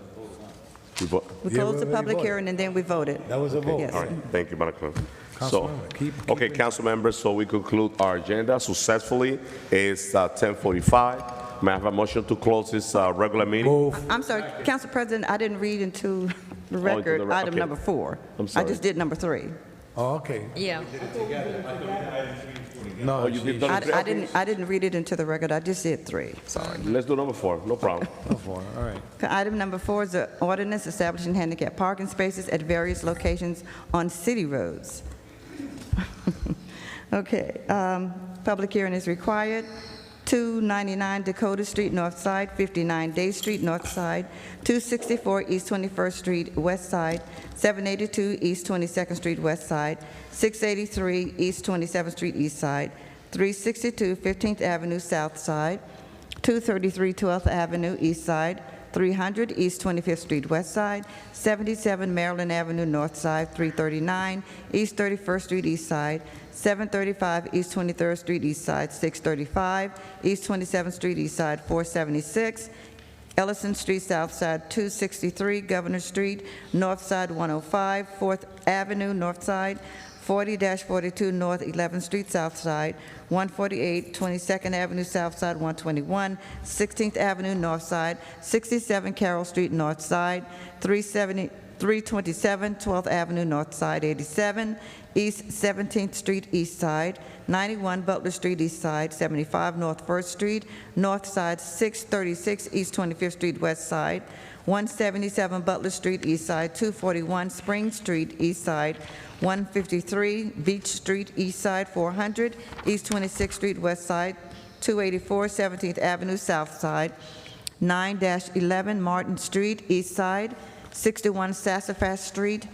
We vote. We closed the public hearing and then we voted. That was a vote. Yes. All right, thank you, Madam Clerk. Councilmember, Okay, council members, so we conclude our agenda successfully. It's 10:45. May I have a motion to close this regular meeting? I'm sorry, Council President, I didn't read into the record item okay. number 4. I'm sorry. I just did number 3. Oh, okay. Yeah. No, you did number 3? I didn't read it into the record. I just did 3. Sorry. Let's do number 4, no problem. all right. Item number 4 is an ordinance establishing handicap parking spaces at various locations on city roads. Okay, public hearing is required. 299 Dakota Street, North Side, 59 Day Street, North Side, 264 East 21st Street, West Side, 782 East 22nd Street, West Side, 683 East 27th Street, East Side, 362 15th Avenue, South Side, 233 12th Avenue, East Side, 300 East 25th Street, West Side, 77 Maryland Avenue, North Side, 339 East 31st Street, East Side, 735 East 23rd Street, East Side, 635 East 27th Street, East Side, 476 Ellison Street, South Side, 263 Governor Street, North Side, 105 4th Avenue, North Side, 40-42 North 11th Street, South Side, 148 22nd Avenue, South Side, 121 16th Avenue, North Side, 67 Carroll Street, North Side, 327 12th Avenue, North Side, 87 East 17th Street, East Side, 91 Butler Street, East Side, 75 North 1st Street, North Side, 636 East 25th Street, West Side, 177 Butler Street, East Side, 241 Spring Street, East Side, 153 Beach Street, East Side, 400 East 26th Street, West Side, 284 17th Avenue, South Side, 9-11 Martin Street, East Side, 61 Sassafras Street,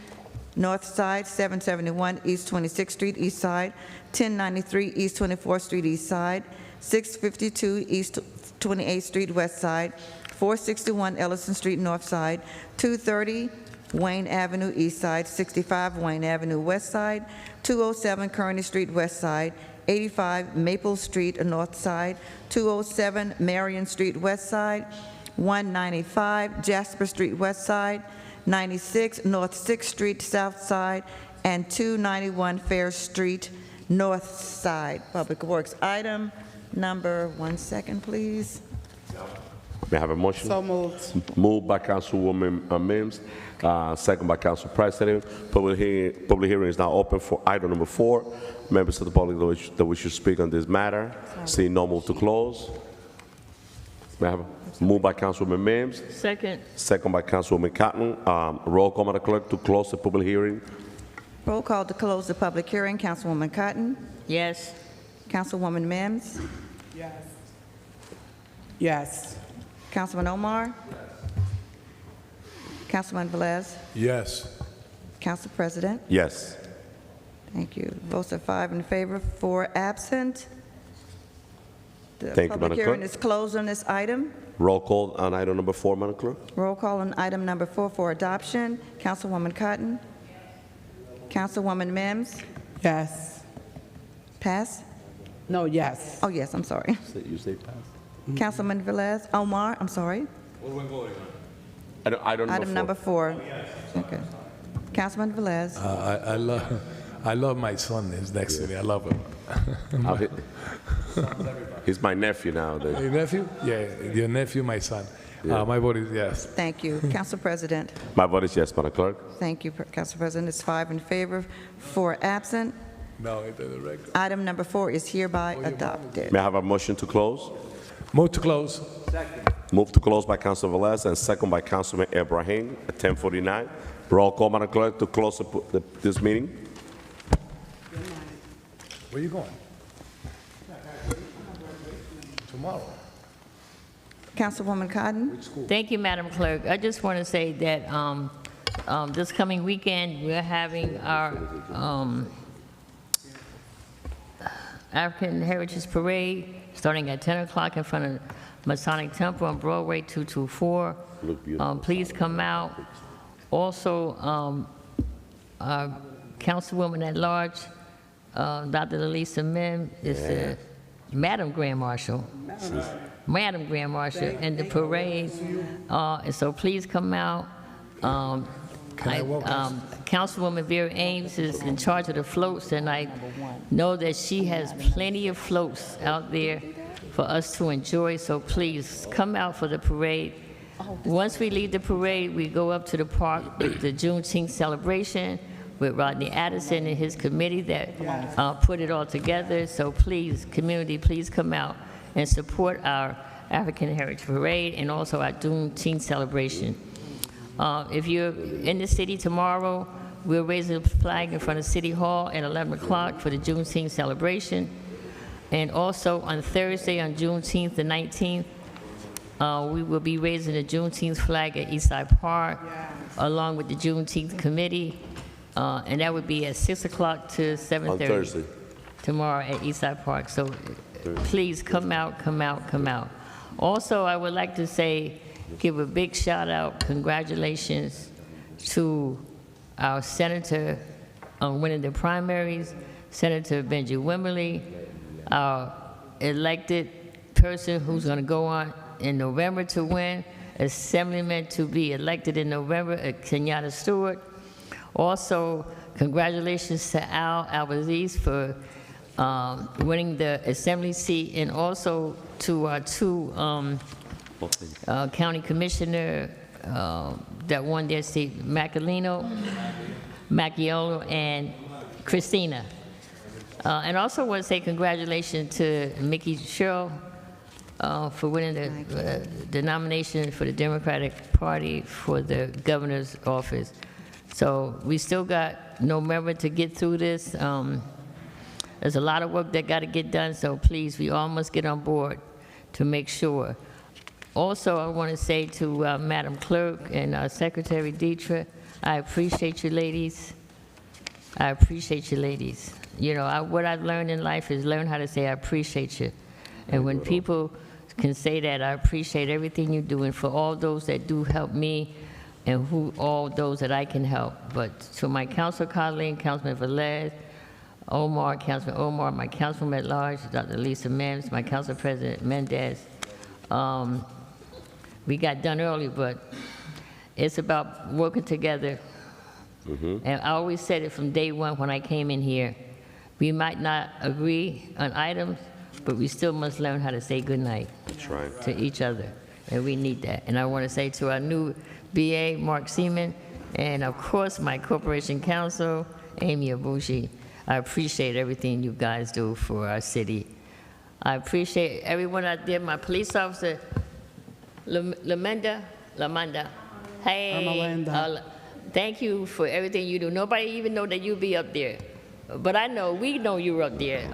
North Side, 771 East 26th Street, East Side, 1093 East 24th Street, East Side, 652 East 28th Street, West Side, 461 Ellison Street, North Side, 230 Wayne Avenue, East Side, 65 Wayne Avenue, West Side, 207 Kearney Street, West Side, 85 Maple Street, North Side, 207 Marion Street, West Side, 195 Jasper Street, West Side, 96 North 6th Street, South Side, and 291 Fair Street, North Side. Public Works. Item number, 1 second, please. May I have a motion? So moved. Moved by Councilwoman Mims, second by Council President. Public hearing is now open for item number 4. Members of the public that wish to speak on this matter. Seeing no, move to close. May I have a move by Councilwoman Mims, Second. second by Councilwoman Cotton. Roll call, Madam Clerk, to close the public hearing. Roll call to close the public hearing. Councilwoman Cotton. Yes. Councilwoman Mims. Yes. Yes. Councilman Omar. Councilman Velez. Yes. Council President. Yes. Thank you. Votes are 5 in favor, 4 absent. The Thank you, public Madam hearing Clerk. is closed on this item. Roll call on item number 4, Madam Clerk. Roll call on item number 4 for adoption. Councilwoman Cotton. Councilwoman Mims. Yes. Pass? No, yes. Oh, yes, I'm sorry. You say pass? Councilman Velez, Omar, I'm sorry. Item number 4. Okay. Councilman Velez. I love my son. He's next to me. I love him. He's my nephew now. Your nephew? Yeah, your nephew, my son. My vote is yes. Thank you. Council President. My vote is yes, Madam Clerk. Thank you, Council President. It's 5 in favor, 4 absent. No, it's in the record. Item number 4 is hereby adopted. May I have a motion to close? Move to close. Move to close by Councilor Velez and second by Councilman Ibrahim at 10:49. Roll call, Madam Clerk, to close this meeting. Where you going? Tomorrow. Councilwoman Cotton. Thank you, Madam Clerk. I just want to say that this coming weekend, we're having our African Heritage Parade starting at 10 o'clock in front of Masonic Temple on Broadway 224. Please come out. Also, our Councilwoman at Large, Dr. Lalisa Mim, is the Madam Grand Marshal. Madam Grand Marshal in the parade. And so please come out. Councilwoman Vera Ames is in charge of the floats, and I know that she has plenty of floats out there for us to enjoy, so please come out for the parade. Once we leave the parade, we go up to the park with the Juneteenth celebration with Rodney Addison and his committee that put it all together. So please, community, please come out and support our African Heritage Parade and also our Juneteenth celebration. If you're in the city tomorrow, we'll raise a flag in front of City Hall at 11 o'clock for the Juneteenth celebration. And also on Thursday, on Juneteenth the 19th, we will be raising the Juneteenth flag at Eastside Park, along with the Juneteenth committee. And that would be at 6 o'clock to 7:30. On Thursday. Tomorrow at Eastside Park. So please come out, come out, come out. Also, I would like to say, give a big shout out, congratulations to our senator on winning the primaries, Senator Benji Wimberly, our elected person who's going to go on in November to win, Assemblyman to be elected in November, Kenyatta Stewart. Also, congratulations to Al Albaziz for winning the Assembly seat, and also to our two county commissioner that won their seat, Macchiolo and Christina. And also want to say congratulations to Mickey Sherrill for winning the nomination for the Democratic Party for the governor's office. So we still got November to get through this. There's a lot of work that got to get done, so please, we all must get on board to make sure. Also, I want to say to Madam Clerk and Secretary Dietrich, I appreciate you ladies. I appreciate you ladies. You know, what I've learned in life is learn how to say I appreciate you. And when people can say that, I appreciate everything you do, and for all those that do help me, and all those that I can help. But to my council colleague, Councilman Velez, Omar, Councilman Omar, my councilman at large, Dr. Lisa Mims, my council president, Mendez. We got done early, but it's about working together. And I always said it from day one when I came in here. We might not agree on items, but we still must learn how to say goodnight to each other. And we need that. And I want to say to our new BA, Mark Seaman, and of course my corporation counsel, Amy Abushi. I appreciate everything you guys do for our city. I appreciate everyone out there, my police officer, Lamanda. Hey, thank you for everything you do. Nobody even know that you be up there, but I know, we know you're up there.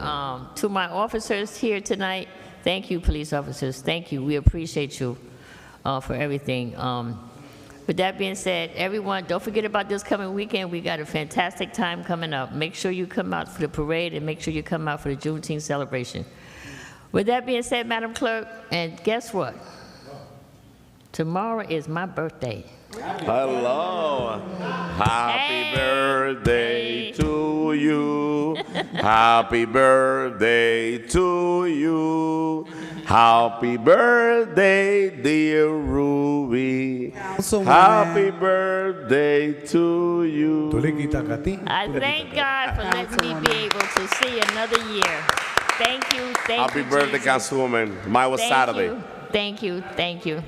To my officers here tonight, thank you, police officers, thank you. We appreciate you for everything. With that being said, everyone, don't forget about this coming weekend. We got a fantastic time coming up. Make sure you come out for the parade, and make sure you come out for the Juneteenth celebration. With that being said, Madam Clerk, and guess what? Tomorrow is my birthday. Hello. Happy birthday to you. Happy birthday to you. Happy birthday, dear Ruby. Happy birthday to you. I thank God for letting me be able to see another year. Thank you, thank Happy you, birthday, Jesus. Councilwoman. Mine was Thank Saturday. you, thank you, thank you.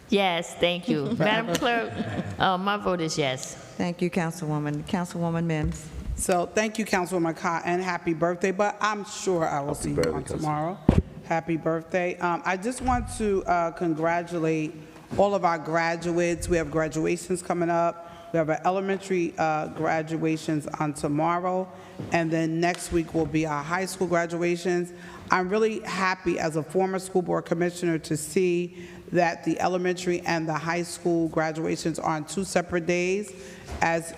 Yes, thank you. Madam Clerk, my vote is yes. Thank you, Councilwoman. Councilwoman Mims. So thank you, Councilwoman Cott, and happy birthday, but I'm sure I will see you on tomorrow. Happy birthday. I just want to congratulate all of our graduates. We have graduations coming up. We have our elementary graduations on tomorrow, and then next week will be our high school graduations. I'm really happy as a former school board commissioner to see that the elementary and the high school graduations are on 2 separate days. As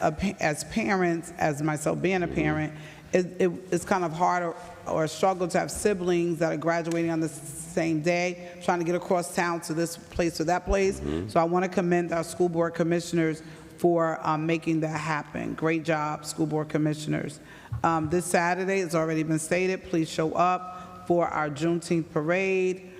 parents, as myself being a parent, it's kind of hard or a struggle to have siblings that are graduating on the same day, trying to get across town to this place or that place. So I want to commend our school board commissioners for making that happen. Great job, school board commissioners. This Saturday, it's already been stated, please show up for our Juneteenth parade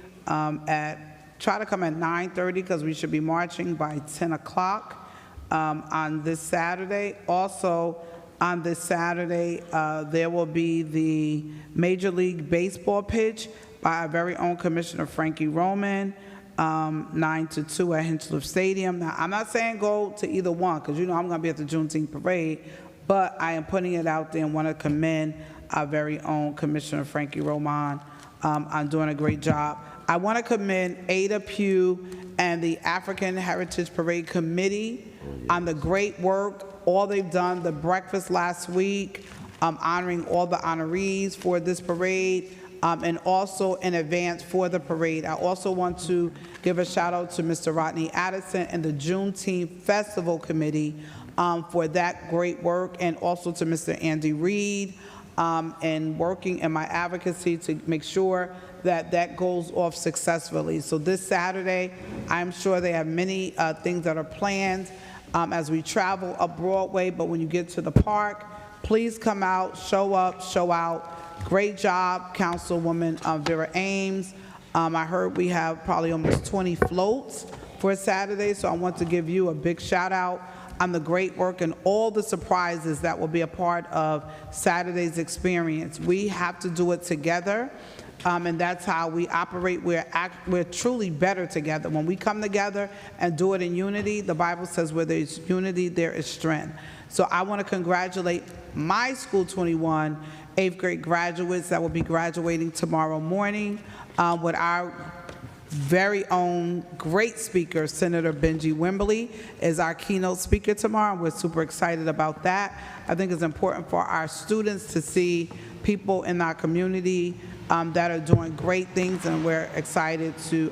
try to come at 9:30 because we should be marching by 10 o'clock on this Saturday. Also, on this Saturday, there will be the Major League Baseball pitch by our very own Commissioner Frankie Roman, 9 to 2 at Hinchliffe Stadium. Now, I'm not saying go to either one because you know I'm going to be at the Juneteenth parade, but I am putting it out there and want to commend our very own Commissioner Frankie Roman on doing a great job. I want to commend Ada Pugh and the African Heritage Parade Committee on the great work, all they've done, the breakfast last week, honoring all the honorees for this parade, and also in advance for the parade. I also want to give a shout out to Mr. Rodney Addison and the Juneteenth Festival Committee for that great work, and also to Mr. Andy Reid and working in my advocacy to make sure that that goes off successfully. So this Saturday, I'm sure they have many things that are planned as we travel up Broadway, but when you get to the park, please come out, show up, show out. Great job, Councilwoman Vera Ames. I heard we have probably almost 20 floats for Saturday, so I want to give you a big shout out on the great work and all the surprises that will be a part of Saturday's experience. We have to do it together. And that's how we operate. We're truly better together. When we come together and do it in unity, the Bible says where there's unity, there is strength. So I want to congratulate my School 21 8th grade graduates that will be graduating tomorrow morning with our very own great speaker, Senator Benji Wimberly, is our keynote speaker tomorrow. We're super excited about that. I think it's important for our students to see people in our community that are doing great things, and we're excited to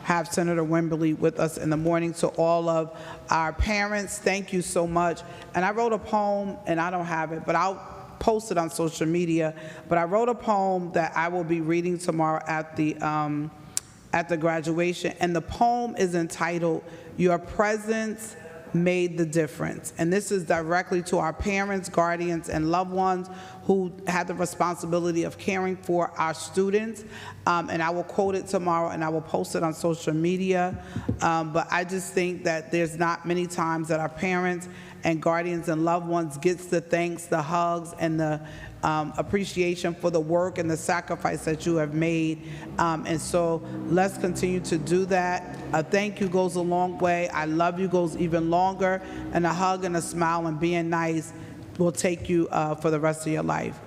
have Senator Wimberly with us in the morning. To all of our parents, thank you so much. And I wrote a poem, and I don't have it, but I'll post it on social media. But I wrote a poem that I will be reading tomorrow at the graduation, and the poem is entitled, "Your Presence Made the Difference." And this is directly to our parents, guardians, and loved ones who had the responsibility of caring for our students. And I will quote it tomorrow, and I will post it on social media. But I just think that there's not many times that our parents and guardians and loved ones gets the thanks, the hugs, and the appreciation for the work and the sacrifice that you have made. And so let's continue to do that. A thank you goes a long way. I love you goes even longer. And a hug and a smile and being nice will take you for the rest of your life.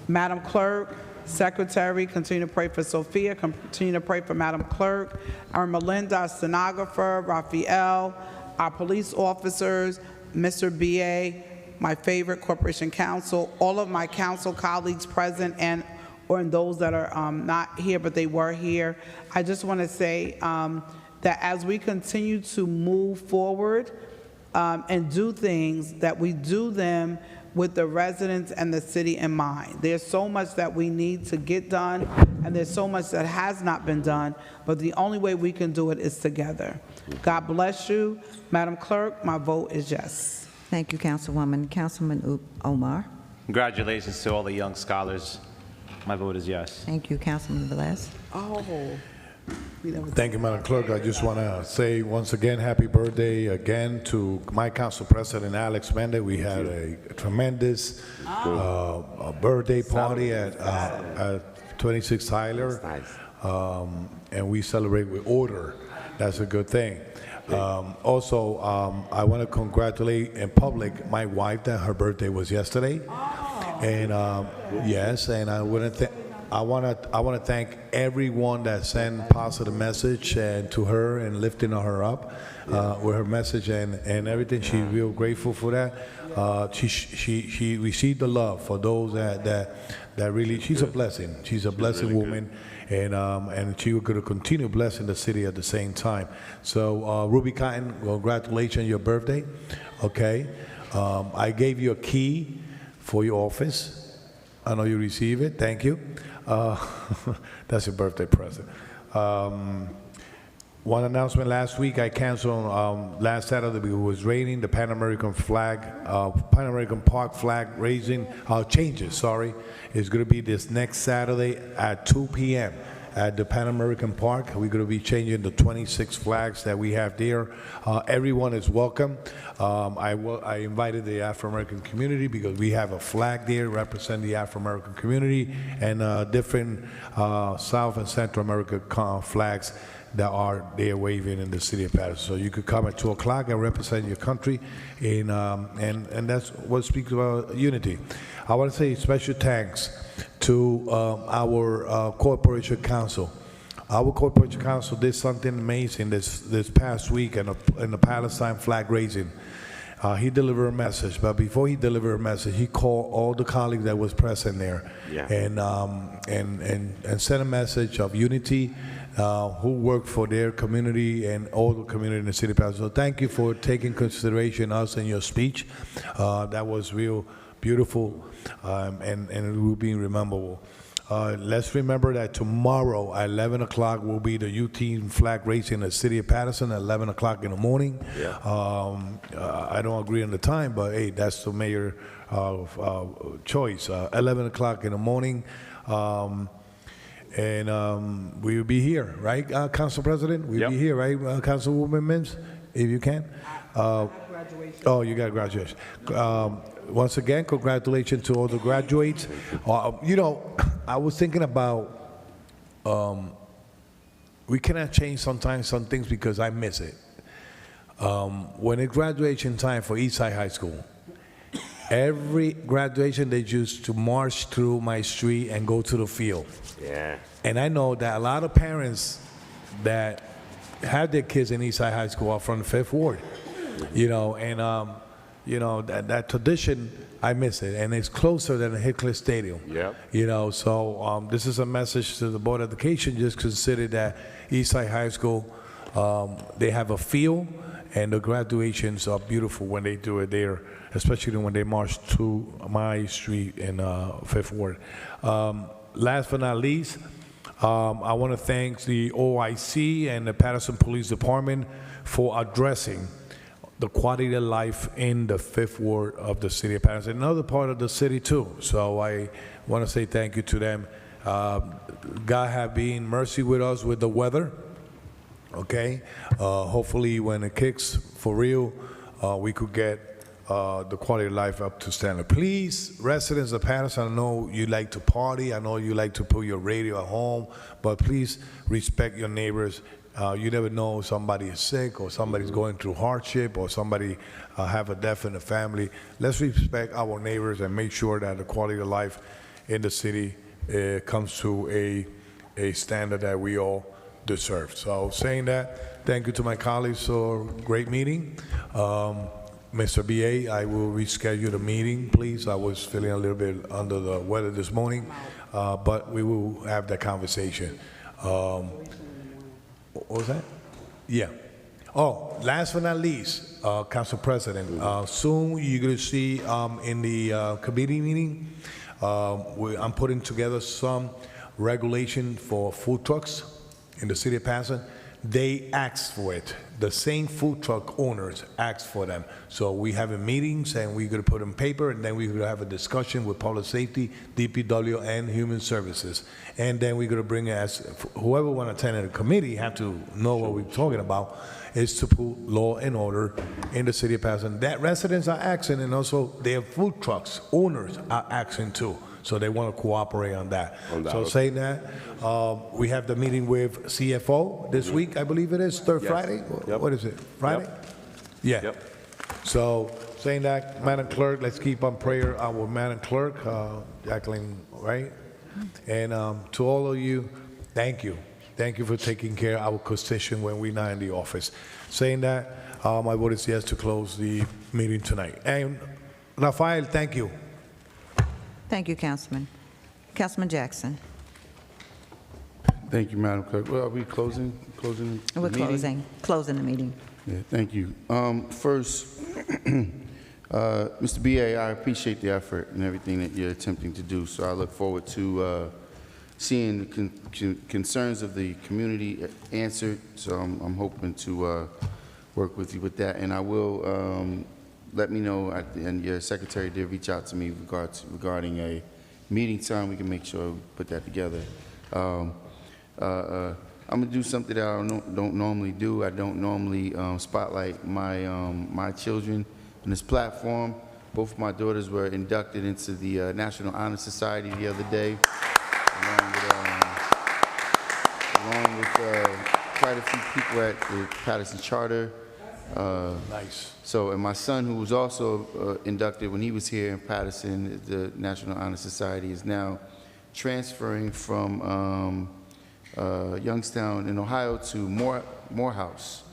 Madam Clerk, Secretary, continue to pray for Sophia, continue to pray for Madam Clerk, our Melinda, our stenographer, Raphael, our police officers, Mr. B.A., my favorite Corporation Counsel, all of my council colleagues present and or those that are not here, but they were here. I just want to say that as we continue to move forward and do things, that we do them with the residents and the city in mind. There's so much that we need to get done, and there's so much that has not been done, but the only way we can do it is together. God bless you. Madam Clerk, my vote is yes. Thank you, Councilwoman. Councilman Omar. Congratulations to all the young scholars. My vote is yes. Thank you, Councilman Velez. Oh. Thank you, Madam Clerk. I just want to say once again, happy birthday again to my Council President, Alex Mendez. We had a tremendous birthday party at 26 Tyler. And we celebrate with order. That's a good thing. Also, I want to congratulate in public my wife that her birthday was yesterday. And yes, and I want to thank everyone that sent positive message and to her and lifting her up with her message and everything. She's real grateful for that. She received the love for those that really. She's a blessing. She's a blessed really woman. And she was going to continue blessing the city at the same time. So, Ruby Cotton, congratulations on your birthday. Okay. I gave you a key for your office. I know you receive it. Thank you. That's your birthday present. One announcement last week, I canceled last Saturday because it was raining. The Pan American Park flag raising changes, sorry, is going to be this next Saturday at 2 p.m. at the Pan American Park. We're going to be changing the 26 flags that we have there. Everyone is welcome. I invited the Afro-American community because we have a flag there representing the Afro-American community and different South and Central American flags that are there waving in the city of Paterson. So you could come at 2 o'clock and represent your country, and that's what speaks about unity. I want to say special thanks to our Corporation Council. Our Corporation Council did something amazing this past week in the Palestine flag raising. He delivered a message, but before he delivered a message, he called all the colleagues that was present there, and sent a message of unity, who work for their community and all the community in the city of Paterson. So thank you for taking consideration us in your speech. That was real beautiful, and it will be rememberable. Let's remember that tomorrow at 11 o'clock will be the UT flag raising in the city of Paterson at 11 o'clock in the morning. Yeah. I don't agree on the time, but hey, that's the mayor's choice. 11 o'clock in the morning. And we will be here, right, Council President? We'll be here, right, Councilwoman Mims, if you can? Oh, you got graduation. Once again, congratulations to all the graduates. You know, I was thinking about, we cannot change sometimes some things because I miss it. When it's graduation time for Eastside High School, every graduation they used to march through my street and go to the field. Yeah. And I know that a lot of parents that have their kids in Eastside High School are from the 5th Ward, you know, and you know, that tradition, I miss it, and it's closer than the Hickler Stadium. Yeah. You know, so this is a message to the Board of Education. Just consider that Eastside High School, they have a field, and the graduations are beautiful when they do it there, especially when they march to my street in 5th Ward. Last but not least, I want to thank the OIC and the Paterson Police Department for addressing the quality of life in the 5th Ward of the city of Paterson, another part of the city too. So I want to say thank you to them. God have been mercy with us with the weather, okay? Hopefully when it kicks for real, we could get the quality of life up to standard. Please, residents of Paterson, I know you like to party, I know you like to put your radio at home, but please respect your neighbors. You never know somebody is sick or somebody's going through hardship or somebody have a death in the family. Let's respect our neighbors and make sure that the quality of life in the city comes to a standard that we all deserve. So saying that, thank you to my colleagues for a great meeting. Mr. BA, I will reschedule the meeting, please. I was feeling a little bit under the weather this morning, but we will have that conversation. What was that? Yeah. Oh, last but not least, Council President, soon you're going to see in the committee meeting, I'm putting together some regulation for food trucks in the city of Paterson. They asked for it. The same food truck owners asked for them. So we having meetings and we're going to put in paper, and then we're going to have a discussion with public safety, DPW, and human services. And then we're going to bring as whoever want to attend the committee have to know what we're talking about, is to put law and order in the city of Paterson. That residents are asking, and also their food trucks owners are asking too. So they want to cooperate on that. So saying that, we have the meeting with CFO this week, I believe it is, third Friday? What is it, Friday? Yeah. So saying that, Madam Clerk, let's keep on prayer our Madam Clerk, Jacqueline, right? And to all of you, thank you. Thank you for taking care of our constitution when we're not in the office. Saying that, my vote is yes to close the meeting tonight. And Rafael, thank you. Thank you, Councilman. Councilman Jackson. Thank you, Madam Clerk. Well, are we closing the We're meeting? closing the meeting. Yeah, thank you. First, Mr. BA, I appreciate the effort and everything that you're attempting to do, so I look forward to seeing the concerns of the community answered, so I'm hoping to work with you with that, and I will let me know, and your secretary did reach out to me regarding a meeting time. We can make sure we put that together. I'm gonna do something that I don't normally do. I don't normally spotlight my children on this platform. Both of my daughters were inducted into the National Honor Society the other day, along with quite a few people at the Paterson Charter. Nice. So, and my son, who was also inducted when he was here in Paterson, the National Honor Society, is now transferring from Youngstown in Ohio to Morehouse.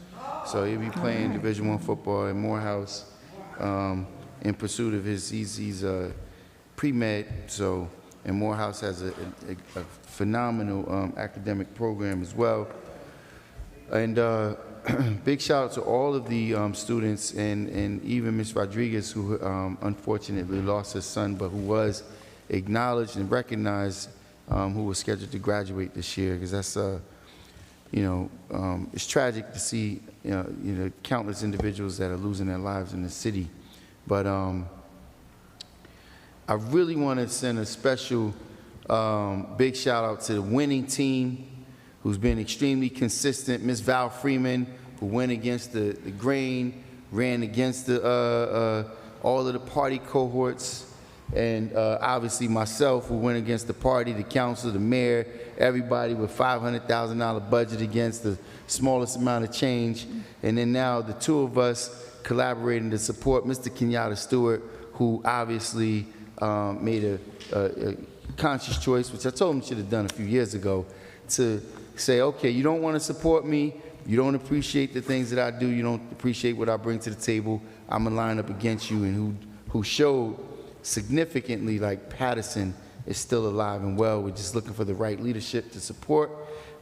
So he'll be playing Division I football in Morehouse in pursuit of he's pre-med, so, and Morehouse has a phenomenal academic program as well. And big shout out to all of the students and even Ms. Rodriguez, who unfortunately lost her son, but who was acknowledged and recognized, who was scheduled to graduate this year, because that's, it's tragic to see, countless individuals that are losing their lives in the city. But I really want to send a special big shout out to the winning team, who's been extremely consistent. Ms. Val Freeman, who went against the grain, ran against the all of the party cohorts, and obviously myself, who went against the party, the council, the mayor, everybody with $500,000 budget against the smallest amount of change. And then now the two of us collaborating to support Mr. Kenyatta Stewart, who obviously made a conscious choice, which I told him he should have done a few years ago, to say, okay, you don't want to support me, you don't appreciate the things that I do, you don't appreciate what I bring to the table, I'm going to line up against you, and who showed significantly like Paterson is still alive and well. We're just looking for the right leadership to support.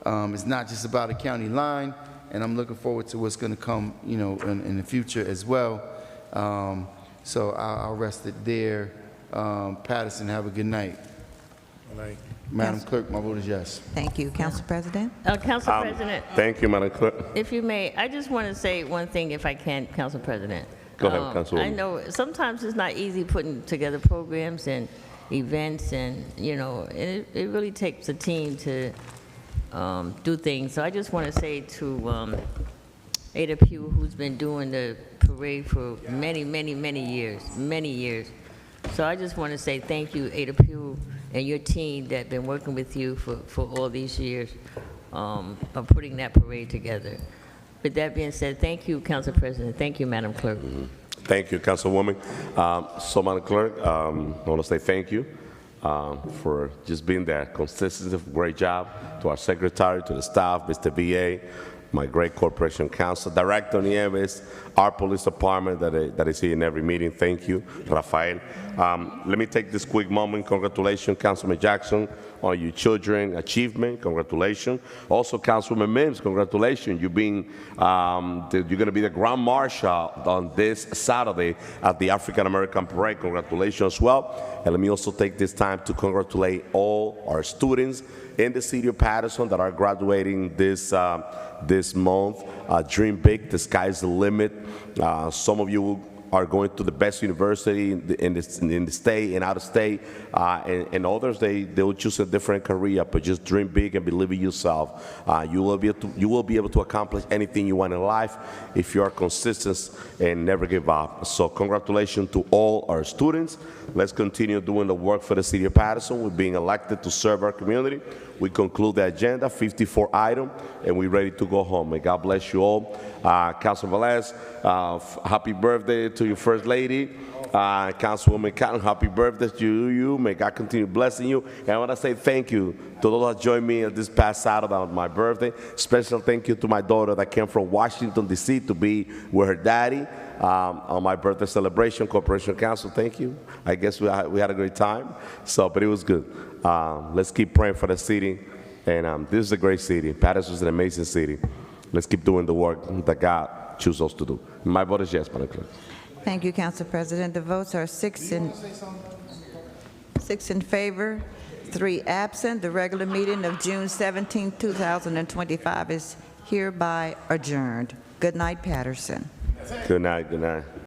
It's not just about a county line, and I'm looking forward to what's going to come, in the future as well. So I'll rest it there. Paterson, have a good night. Good night. Madam Clerk, my vote is yes. Thank you. Council President? Council President. Thank you, Madam Clerk. If you may, I just want to say one thing, if I can, Council President. Go ahead, Councilwoman. I know sometimes it's not easy putting together programs and events, and it really takes a team to do things. So I just want to say to Ada Pugh, who's been doing the parade for many, many, many years. So I just want to say thank you, Ada Pugh, and your team that been working with you for all these years of putting that parade together. With that being said, thank you, Council President. Thank you, Madam Clerk. Thank you, Councilwoman. So, Madam Clerk, I want to say thank you for just being there. Consistent, great job to our secretary, to the staff, Mr. BA, my great corporation counsel, Director Nieves, our police department that is here in every meeting. Thank you, Rafael. Let me take this quick moment. Congratulations, Councilman Jackson, on your children achievement. Congratulations. Also, Councilman Mims, congratulations. You're going to be the Grand Marshal on this Saturday at the African American Parade. Congratulations as well. And let me also take this time to congratulate all our students in the city of Paterson that are graduating this month. Dream big, the sky's the limit. Some of you are going to the best university in the state and out of state, and others they will choose a different career. But just dream big and believe in yourself. You will be able to accomplish anything you want in life if you are consistent and never give up. So congratulations to all our students. Let's continue doing the work for the city of Paterson. We're being elected to serve our community. We conclude the agenda, 54 item, and we're ready to go home. May God bless you all. Councilman Velez, happy birthday to your first lady. Councilwoman Cotton, happy birthday to you. May God continue blessing you. And I want to say thank you to those that joined me this past Saturday on my birthday. Special thank you to my daughter that came from Washington, D.C. to be with her daddy on my birthday celebration. Corporation Council, thank you. I guess we had a great time, but it was good. Let's keep praying for the city. And this is a great city. Paterson is an amazing city. Let's keep doing the work that God chooses us to do. My vote is yes, Madam Clerk. Thank you, Council President. The votes are 6 in favor, 3 absent. The regular meeting of June 17, 2025 is hereby adjourned. Good night, Paterson. Good night, good night.